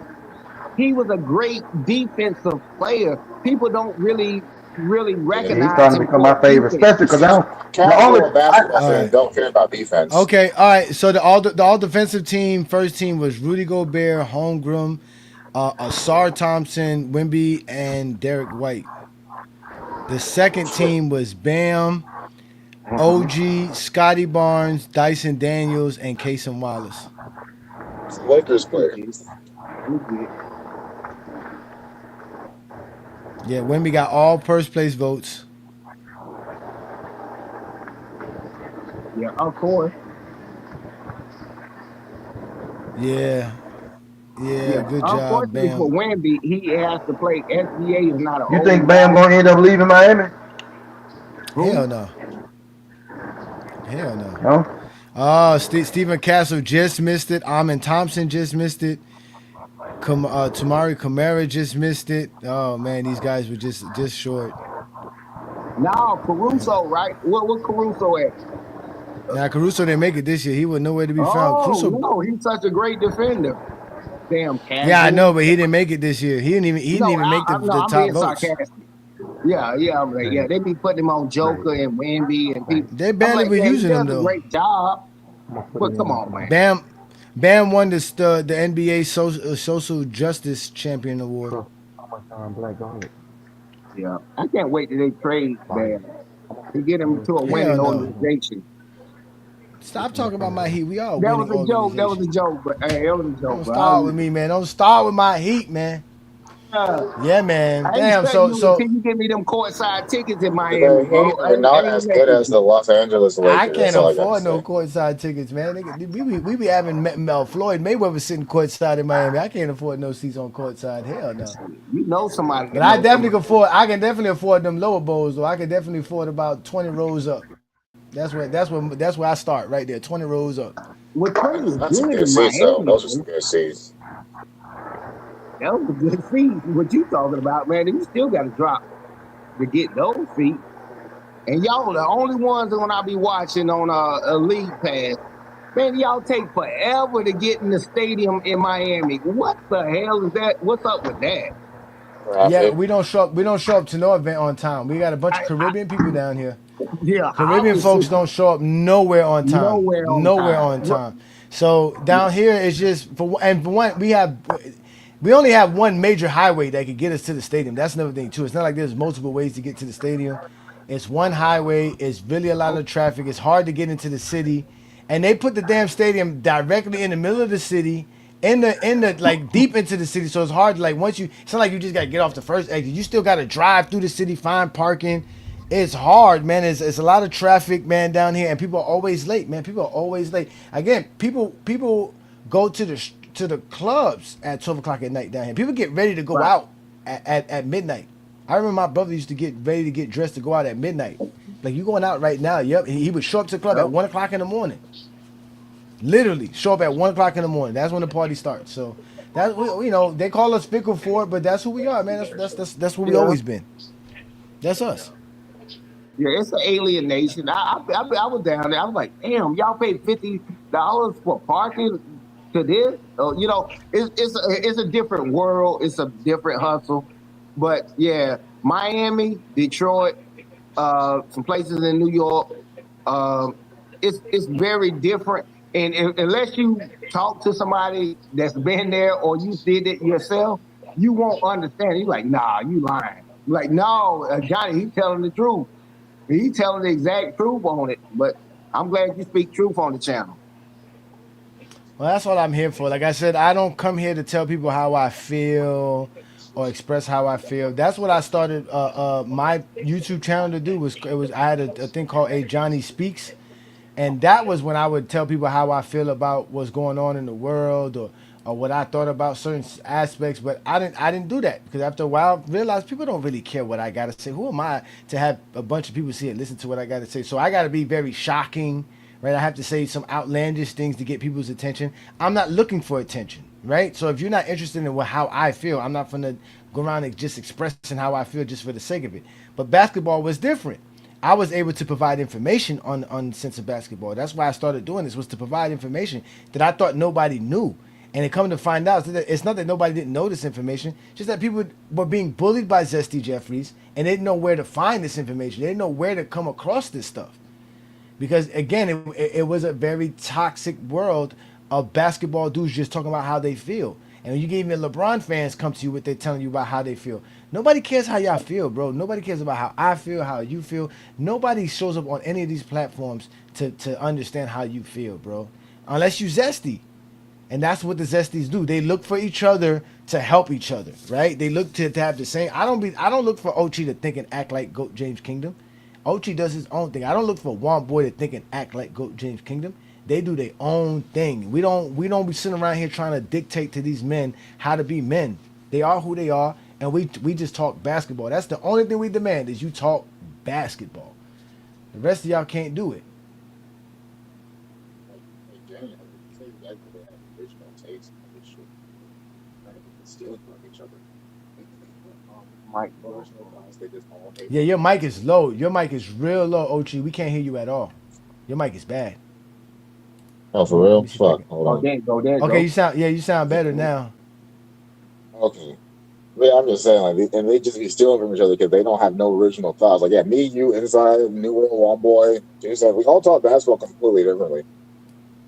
He was a great defensive player. People don't really recognize he's starting to become my favorite, especially because I don't care about defense. Okay, all right. So the all defensive team, first team was Rudy Gobert, Holmgren, Asar Thompson, Wemby, and Derek White. The second team was Bam, OG, Scotty Barnes, Dyson Daniels, and Cason Wallace. Lakers player. Yeah, Wemby got all first place votes. Yeah, of course. Yeah, good job, unfortunately Bam. for Wemby, he has to play. SBA is not a. You think Bam gonna end up leaving Miami? Hell no. No? Stephen Castle just missed it. Amin Thompson just missed it. Tamari Kamara just missed it. Oh man, these guys were just short. Now Caruso, right? What Caruso at? Now Caruso didn't make it this year. He was nowhere to be found. Oh Caruso, no, he's such a great defender. Damn yeah, I casual. know, but he didn't make it this year. He didn't No, even make no, the I'm top being votes. sarcastic. Yeah, I'm like, yeah, they be putting him on Joker and Wemby and people. They I'm barely like, were yeah, he using him does a though. great job, but come on, man. Bam won the NBA Social Justice Champion Award. Yeah, I can't wait till they trade Bam to get him to a winning Hell no. organization. Stop talking about my Heat. We are a That winning was a joke. That was organization. a joke. But hey, that was a joke. Don't But I start with me, man. Don't start with my Heat, man. Yeah, man. I Damn. expect you. So Can you give me them courtside tickets in Miami, The bro? Heat are not Ain't as good messing with as the me. Los Angeles I Lakers. That's can't all I got to afford no say. courtside tickets, man. We be having Floyd Mayweather sitting courtside in Miami. I can't afford no seats on courtside. Hell no. You know somebody But that knows somebody. I can definitely afford them lower bowls though. I can definitely afford about 20 rows up. That's where I start right there. 20 rows up. Well, Trey was That's some good good in seats, though. Miami, Those are man. some good seats. That was a good seat. What you talking about, man? You still got to drop to get those seats. And y'all the only ones that when I be watching on a league pass. Man, y'all take forever to get in the stadium in Miami. What the hell is that? What's up with that? Yeah, Traffic. we don't show up. We don't show up to no event on time. We got a bunch of I, Caribbean people down here. yeah, Caribbean folks obviously don't show up nowhere on time. nowhere on Nowhere time. on time. So down here it's just for one we only have one major highway that could get us to the stadium. That's another thing too. It's not like there's multiple ways to get to the stadium. It's one highway. It's really a lot of traffic. It's hard to get into the city, and they put the damn stadium directly in the middle of the city, in the like deep into the city. So it's hard. Like once you, it's not like you just gotta get off the first exit. You still gotta drive through the city, find parking. It's hard, man. It's a lot of traffic, man, down here, and people are always late, man. People are always late. Again, people go to the clubs at 12 o'clock at night down here. People get ready to go Right. out at midnight. I remember my brother used to get ready to get dressed to go out at midnight. Like you going out right now? Yep. He would show up to the club Yep. at 1 o'clock in the morning. Literally show up at 1 o'clock in the morning. That's when the party starts. So that they call us fickle for it, but that's who we are, man. That's what we Yeah. always been. That's us. Yeah, it's an alienation. I was down there. I was like, damn, y'all paid $50 for parking to this. It's a different world. It's a different hustle. But yeah, Miami, Detroit, some places in New York, it's very different. And unless you talk to somebody that's been there or you did it yourself, you won't understand. You're like, nah, you lying. Like, no, Johnny, he's telling the truth. He's telling the exact truth on it. But I'm glad you speak truth on the channel. Well, that's what I'm here for. Like I said, I don't come here to tell people how I feel or express how I feel. That's what I started my YouTube channel to do. I had a thing called Ajani Speaks, and that was when I would tell people how I feel about what's going on in the world or what I thought about certain aspects. But I didn't do that because after a while I realized people don't really care what I gotta say. Who am I to have a bunch of people see and listen to what I gotta say? So I gotta be very shocking, right? I have to say some outlandish things to get people's attention. I'm not looking for attention, right? So if you're not interested in how I feel, I'm not gonna go around and just expressing how I feel just for the sake of it. But basketball was different. I was able to provide information on sense of basketball. That's why I started doing this, was to provide information that I thought nobody knew. And it come to find out that it's not that nobody didn't know this information, just that people were being bullied by Zesty Jeffries and they didn't know where to find this information. They didn't know where to come across this stuff. Because again, it was a very toxic world of basketball dudes just talking about how they feel. And when you get even LeBron fans come to you with they're telling you about how they feel. Nobody cares how y'all feel, bro. Nobody cares about how I feel, how you feel. Nobody shows up on any of these platforms to understand how you feel, bro. Unless you Zesty. And that's what the Zesties do. They look for each other to help each other, right? They look to have the same. I don't look for Ochi to think and act like Goat James Kingdom. Ochi does his own thing. I don't look for one boy to think and act like Goat James Kingdom. They do their own thing. We don't be sitting around here trying to dictate to these men how to be men. They are who they are, and we just talk basketball. That's the only thing we demand is you talk basketball. The rest of y'all can't do it. Stealing from each other. Mike, original guys, they just all hate. Yeah, your mic is low. Your mic is real low, Ochi. We can't hear you at all. Your mic is bad. Oh, for Let real? me see if I Fuck. can. Hold Oh, on. there you go. There you Okay, go. you sound better now. Okay. But I'm just saying, like, and they just be stealing from each other because they don't have no original thoughts. Like, yeah, me, you, inside, New World, One Boy, Jason, we all talk basketball completely differently.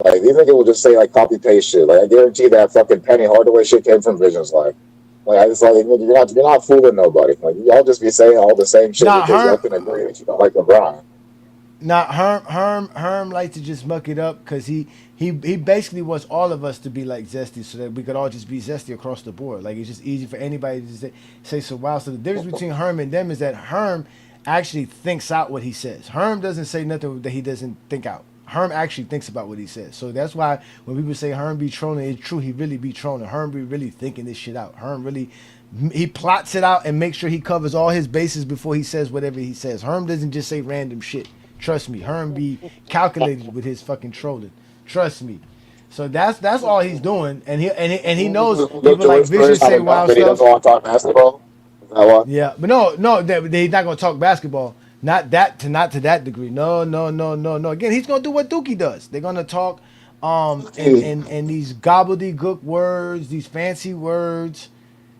Like, you think it will just say like copy paste shit? Like, I guarantee that fucking Penny Hardaway shit came from Visions Life. Like, I just like you're not fooling nobody. Like, y'all just be saying all the same shit Nah, because y'all Herm. can agree that you don't like LeBron. Now Herm likes to just muck it up because he basically wants all of us to be like Zesty so that we could all just be Zesty across the board. Like it's just easy for anybody to say so wow. So the difference between Herm and them is that Herm actually thinks out what he says. Herm doesn't say nothing that he doesn't think out. Herm actually thinks about what he says. So that's why when people say Herm be trolling, it's true. He really be trolling. Herm be really thinking this shit out. Herm really he plots it out and makes sure he covers all his bases before he says whatever he says. Herm doesn't just say random shit. Trust me, Herm be calculated with his fucking trolling. Trust me. So that's all he's doing, and he knows people like Vision say wild He doesn't stuff. want to talk basketball. Is that what? Yeah, but no, he's not gonna talk basketball. Not to that degree. No. Again, he's gonna do what Dookie does. They're gonna talk, and these gobbledygook words, these fancy words,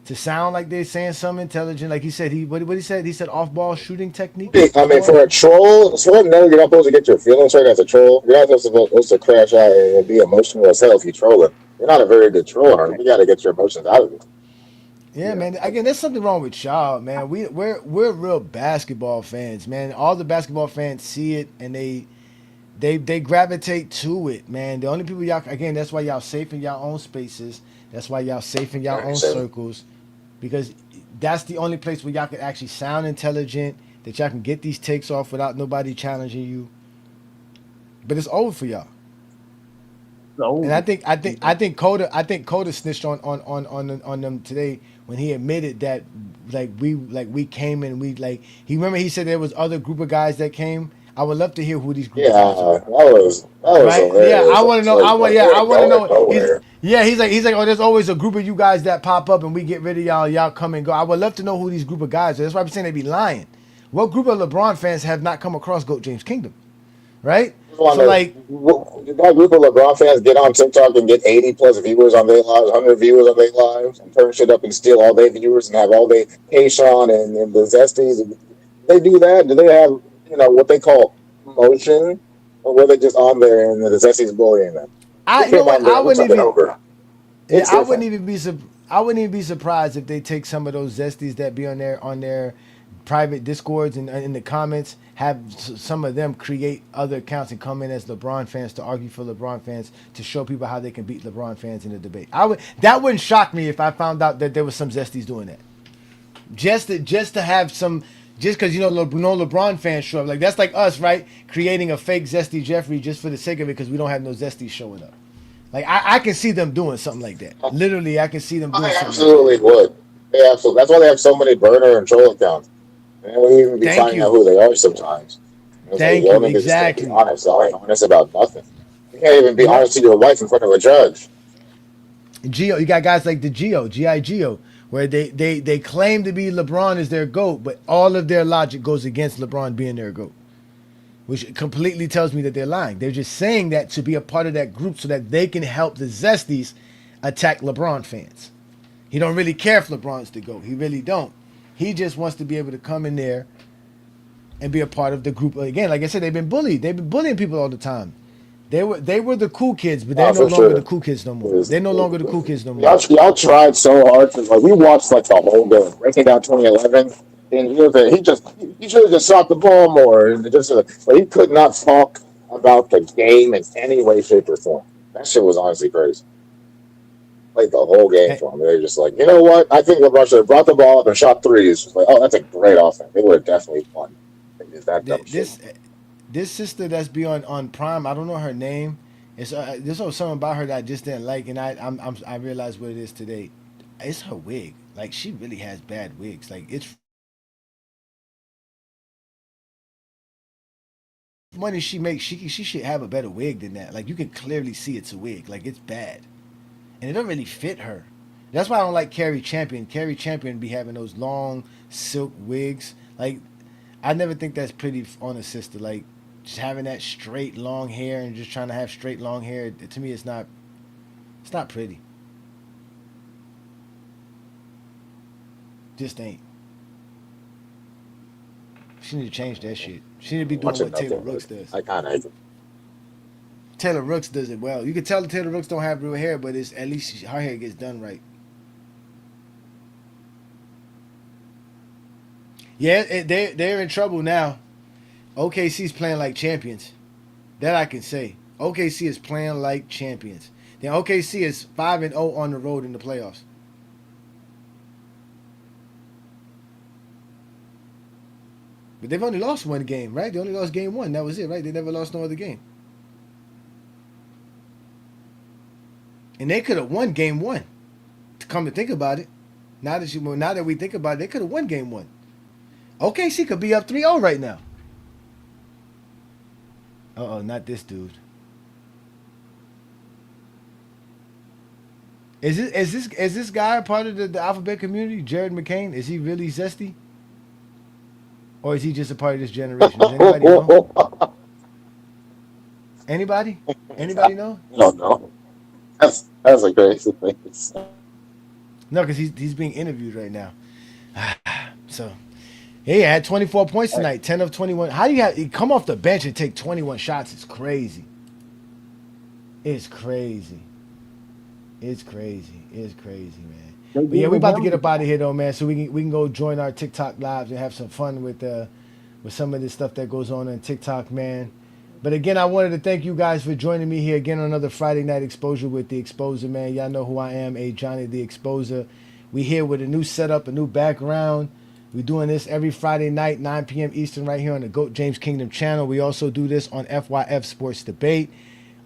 to sound like they're saying something intelligent. Like he said, what he said. He said off ball shooting techniques. I Off mean, ball. for a troll, for a nerd, you're not supposed to get your feelings hurt as a troll. You're not supposed to crash out and be emotional as hell if you troll it. You're not a very good troller. You got to get your emotions out of it. Yeah, man. Again, there's something wrong with y'all, man. We're real basketball fans, man. All the basketball fans see it and they gravitate to it, man. The only people y'all again, that's why y'all safe in y'all own spaces. That's why y'all safe in y'all own circles, because that's the only place where y'all can actually sound intelligent. That y'all can get these takes off without nobody challenging you. But it's over for y'all. And I think Coda snitched on them today when he admitted that we came in, we like he remember he said there was other group of guys that came. I would love to hear who these group Yeah, of guys are. that was Right? Yeah, I hilarious. want to know. It I ain't want to going know. nowhere. He's like, oh, there's always a group of you guys that pop up and we get rid of y'all. Y'all come and go. I would love to know who these group of guys are. That's why I'm saying they be lying. What group of LeBron fans have not come across Goat James Kingdom? Right? So like, Did that group of LeBron fans get on TikTok and get 80 plus viewers on their lives, 100 viewers on their lives, and turn shit up and steal all their viewers and have all their Kayshawn and the Zesties? They do that? Do they have what they call promotion, or were they just on there and the Zesties bullying them? They you know came what? on there. We took it over. Yeah, It's different. I wouldn't even be surprised if they take some of those zesties that be on their private discords and in the comments, have some of them create other accounts and come in as LeBron fans to argue for LeBron fans to show people how they can beat LeBron fans in the debate. That wouldn't shock me if I found out that there was some zesties doing that. Just to have some, just because no LeBron fans show up, like that's like us, right? Creating a fake Zesty Jeffrey just for the sake of it because we don't have no Zesty showing up. Like I can see them doing something like that. Literally, I can see them doing They something like that. absolutely would. They absolutely. That's why they have so many burner and troll accounts. And we even be Thank finding out you. who they are sometimes. It's like Thank y'all you. niggas just can't be Exactly. honest. Y'all ain't honest about nothing. You can't even be Yep. honest to your wife in front of a judge. Geo, you got guys like the Gi Geo, where they claim to be LeBron as their GOAT, but all of their logic goes against LeBron being their GOAT. Which completely tells me that they're lying. They're just saying that to be a part of that group so that they can help the Zesties attack LeBron fans. He don't really care if LeBron's the GOAT. He really don't. He just wants to be able to come in there and be a part of the group. Again, like I said, they've been bullied. They've been bullying people all the time. They were the cool kids, but they're Nah, no for longer the sure. cool kids no more. They're no longer the cool kids no more. Y'all tried so hard to like we watched like the whole game, breaking down 2011, and he should have just shot the ball more and just but he could not talk about the game in any way, shape, or form. That shit was honestly crazy. Played the whole game And, for him. They're just like, you know what? I think LeBron should have brought the ball up and shot threes. It's like, oh, that's a great offense. They would have definitely won. They did that dumb shit. this sister that's be on Prime, I don't know her name. There's something about her that I just didn't like, and I realized what it is today. It's her wig. Like she really has bad wigs. Like it's money she makes. She should have a better wig than that. Like you can clearly see it's a wig. Like it's bad, and it don't really fit her. That's why I don't like Carrie Champion. Carrie Champion be having those long silk wigs. Like, I never think that's pretty on a sister. Like, just having that straight long hair and just trying to have straight long hair. To me, it's not pretty. Just ain't. She need to change that shit. She need to be doing what Taylor Rooks does. I kind of. Taylor Rooks does it well. You can tell Taylor Rooks don't have real hair, but it's at least her hair gets done right. Yeah, they're in trouble now. OKC's playing like champions. That I can say. OKC is playing like champions. Then OKC is 5-0 on the road in the playoffs. But they've only lost one game, right? They only lost game one. That was it, right? They never lost no other game. And they could have won game one. To come to think about it. Now that we think about it, they could have won game one. OKC could be up 3-0 right now. Uh-oh, not this dude. Is this guy a part of the alphabet community? Jared McCain? Is he really Zesty? Or is he just a part of this generation? Does anybody know? Anybody? Anybody know? No, no. That's a crazy thing to say. No, because he's being interviewed right now. So, he had 24 points tonight, 10 of 21. How do you come off the bench and take 21 shots? It's crazy. It's crazy. It's crazy. It's crazy, man. But yeah, we about to get up out of here though, man. So we can go join our TikTok lives and have some fun with some of this stuff that goes on TikTok, man. But again, I wanted to thank you guys for joining me here again on another Friday Night Exposure with the Exposer, man. Y'all know who I am, Ajani the Exposer. We here with a new setup, a new background. We're doing this every Friday night, 9 p.m. Eastern, right here on the GOAT James Kingdom channel. We also do this on FYF Sports Debate.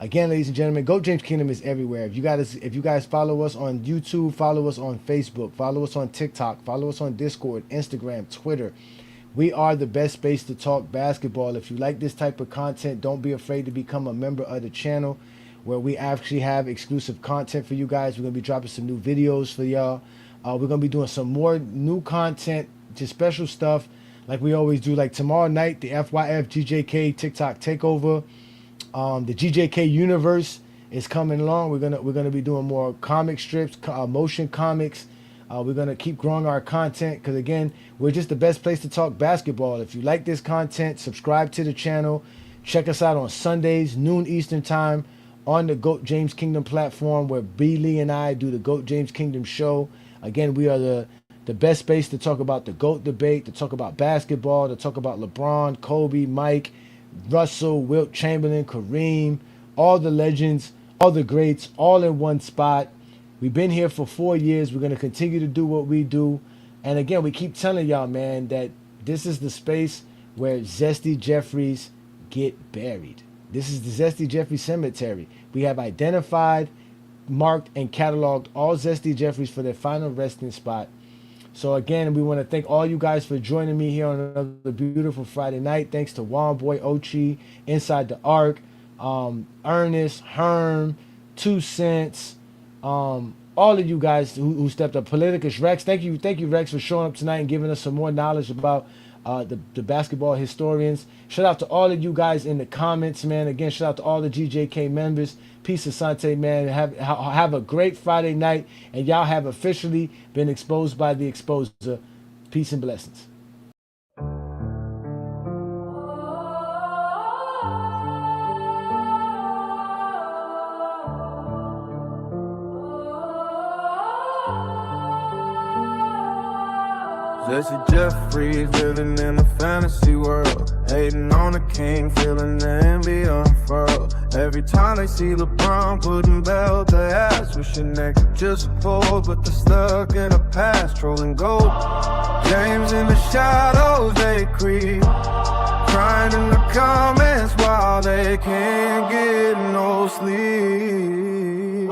Again, ladies and gentlemen, GOAT James Kingdom is everywhere. If you guys follow us on YouTube, follow us on Facebook, follow us on TikTok, follow us on Discord, Instagram, Twitter. We are the best space to talk basketball. If you like this type of content, don't be afraid to become a member of the channel where we actually have exclusive content for you guys. We're going to be dropping some new videos for y'all. We're going to be doing some more new content, just special stuff like we always do. Like tomorrow night, the FYF GJK TikTok takeover. The GJK universe is coming along. We're gonna be doing more comic strips, motion comics. We're gonna keep growing our content because again, we're just the best place to talk basketball. If you like this content, subscribe to the channel. Check us out on Sundays, noon Eastern time, on the GOAT James Kingdom platform where B. Lee and I do the GOAT James Kingdom show. Again, we are the best space to talk about the GOAT debate, to talk about basketball, to talk about LeBron, Kobe, Mike, Russell, Wilt Chamberlain, Kareem, all the legends, all the greats, all in one spot. We've been here for 4 years. We're going to continue to do what we do. And again, we keep telling y'all, man, that this is the space where Zesty Jeffries get buried. This is the Zesty Jeffries Cemetery. We have identified, marked, and cataloged all Zesty Jeffries for their final resting spot. So again, we want to thank all you guys for joining me here on another beautiful Friday night. Thanks to Womboy, Ochi, Inside the Arc, Ernest, Herm, 2 Cents, all of you guys who stepped up. Politicus Rex, thank you Rex for showing up tonight and giving us some more knowledge about the basketball historians. Shout out to all of you guys in the comments, man. Again, shout out to all the GJK members. Peace Asante, man. Have a great Friday night, and y'all have officially been exposed by the Exposer. Peace and blessings. Jesse Jeffries living in a fantasy world, hating on the king, feeling the envy unfurled. Every time they see LeBron putting belt to ass, wishing they could just afford, but they're stuck in the past, trolling gold. James in the shadows they creep, crying in the comments while they can't get no sleep.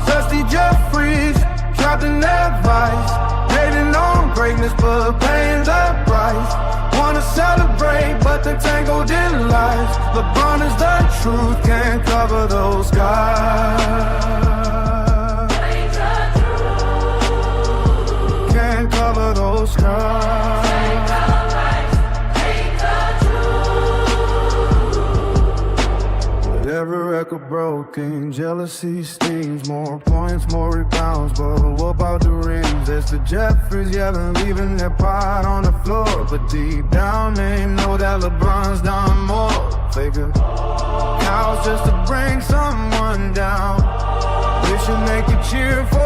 Zesty Jeffries, trapped in that vice, hating on greatness but paying the price. Wanna celebrate, but they're tangled in lies. LeBron is the truth, can't cover those skies. Can't cover those skies. Every record broken, jealousy stings. More points, more rebounds, but what about the rings? There's the Jeffries yelling, leaving their pot on the floor. But deep down they know that LeBron's done more. Figure cows just to bring someone down. Wishing they could cheer for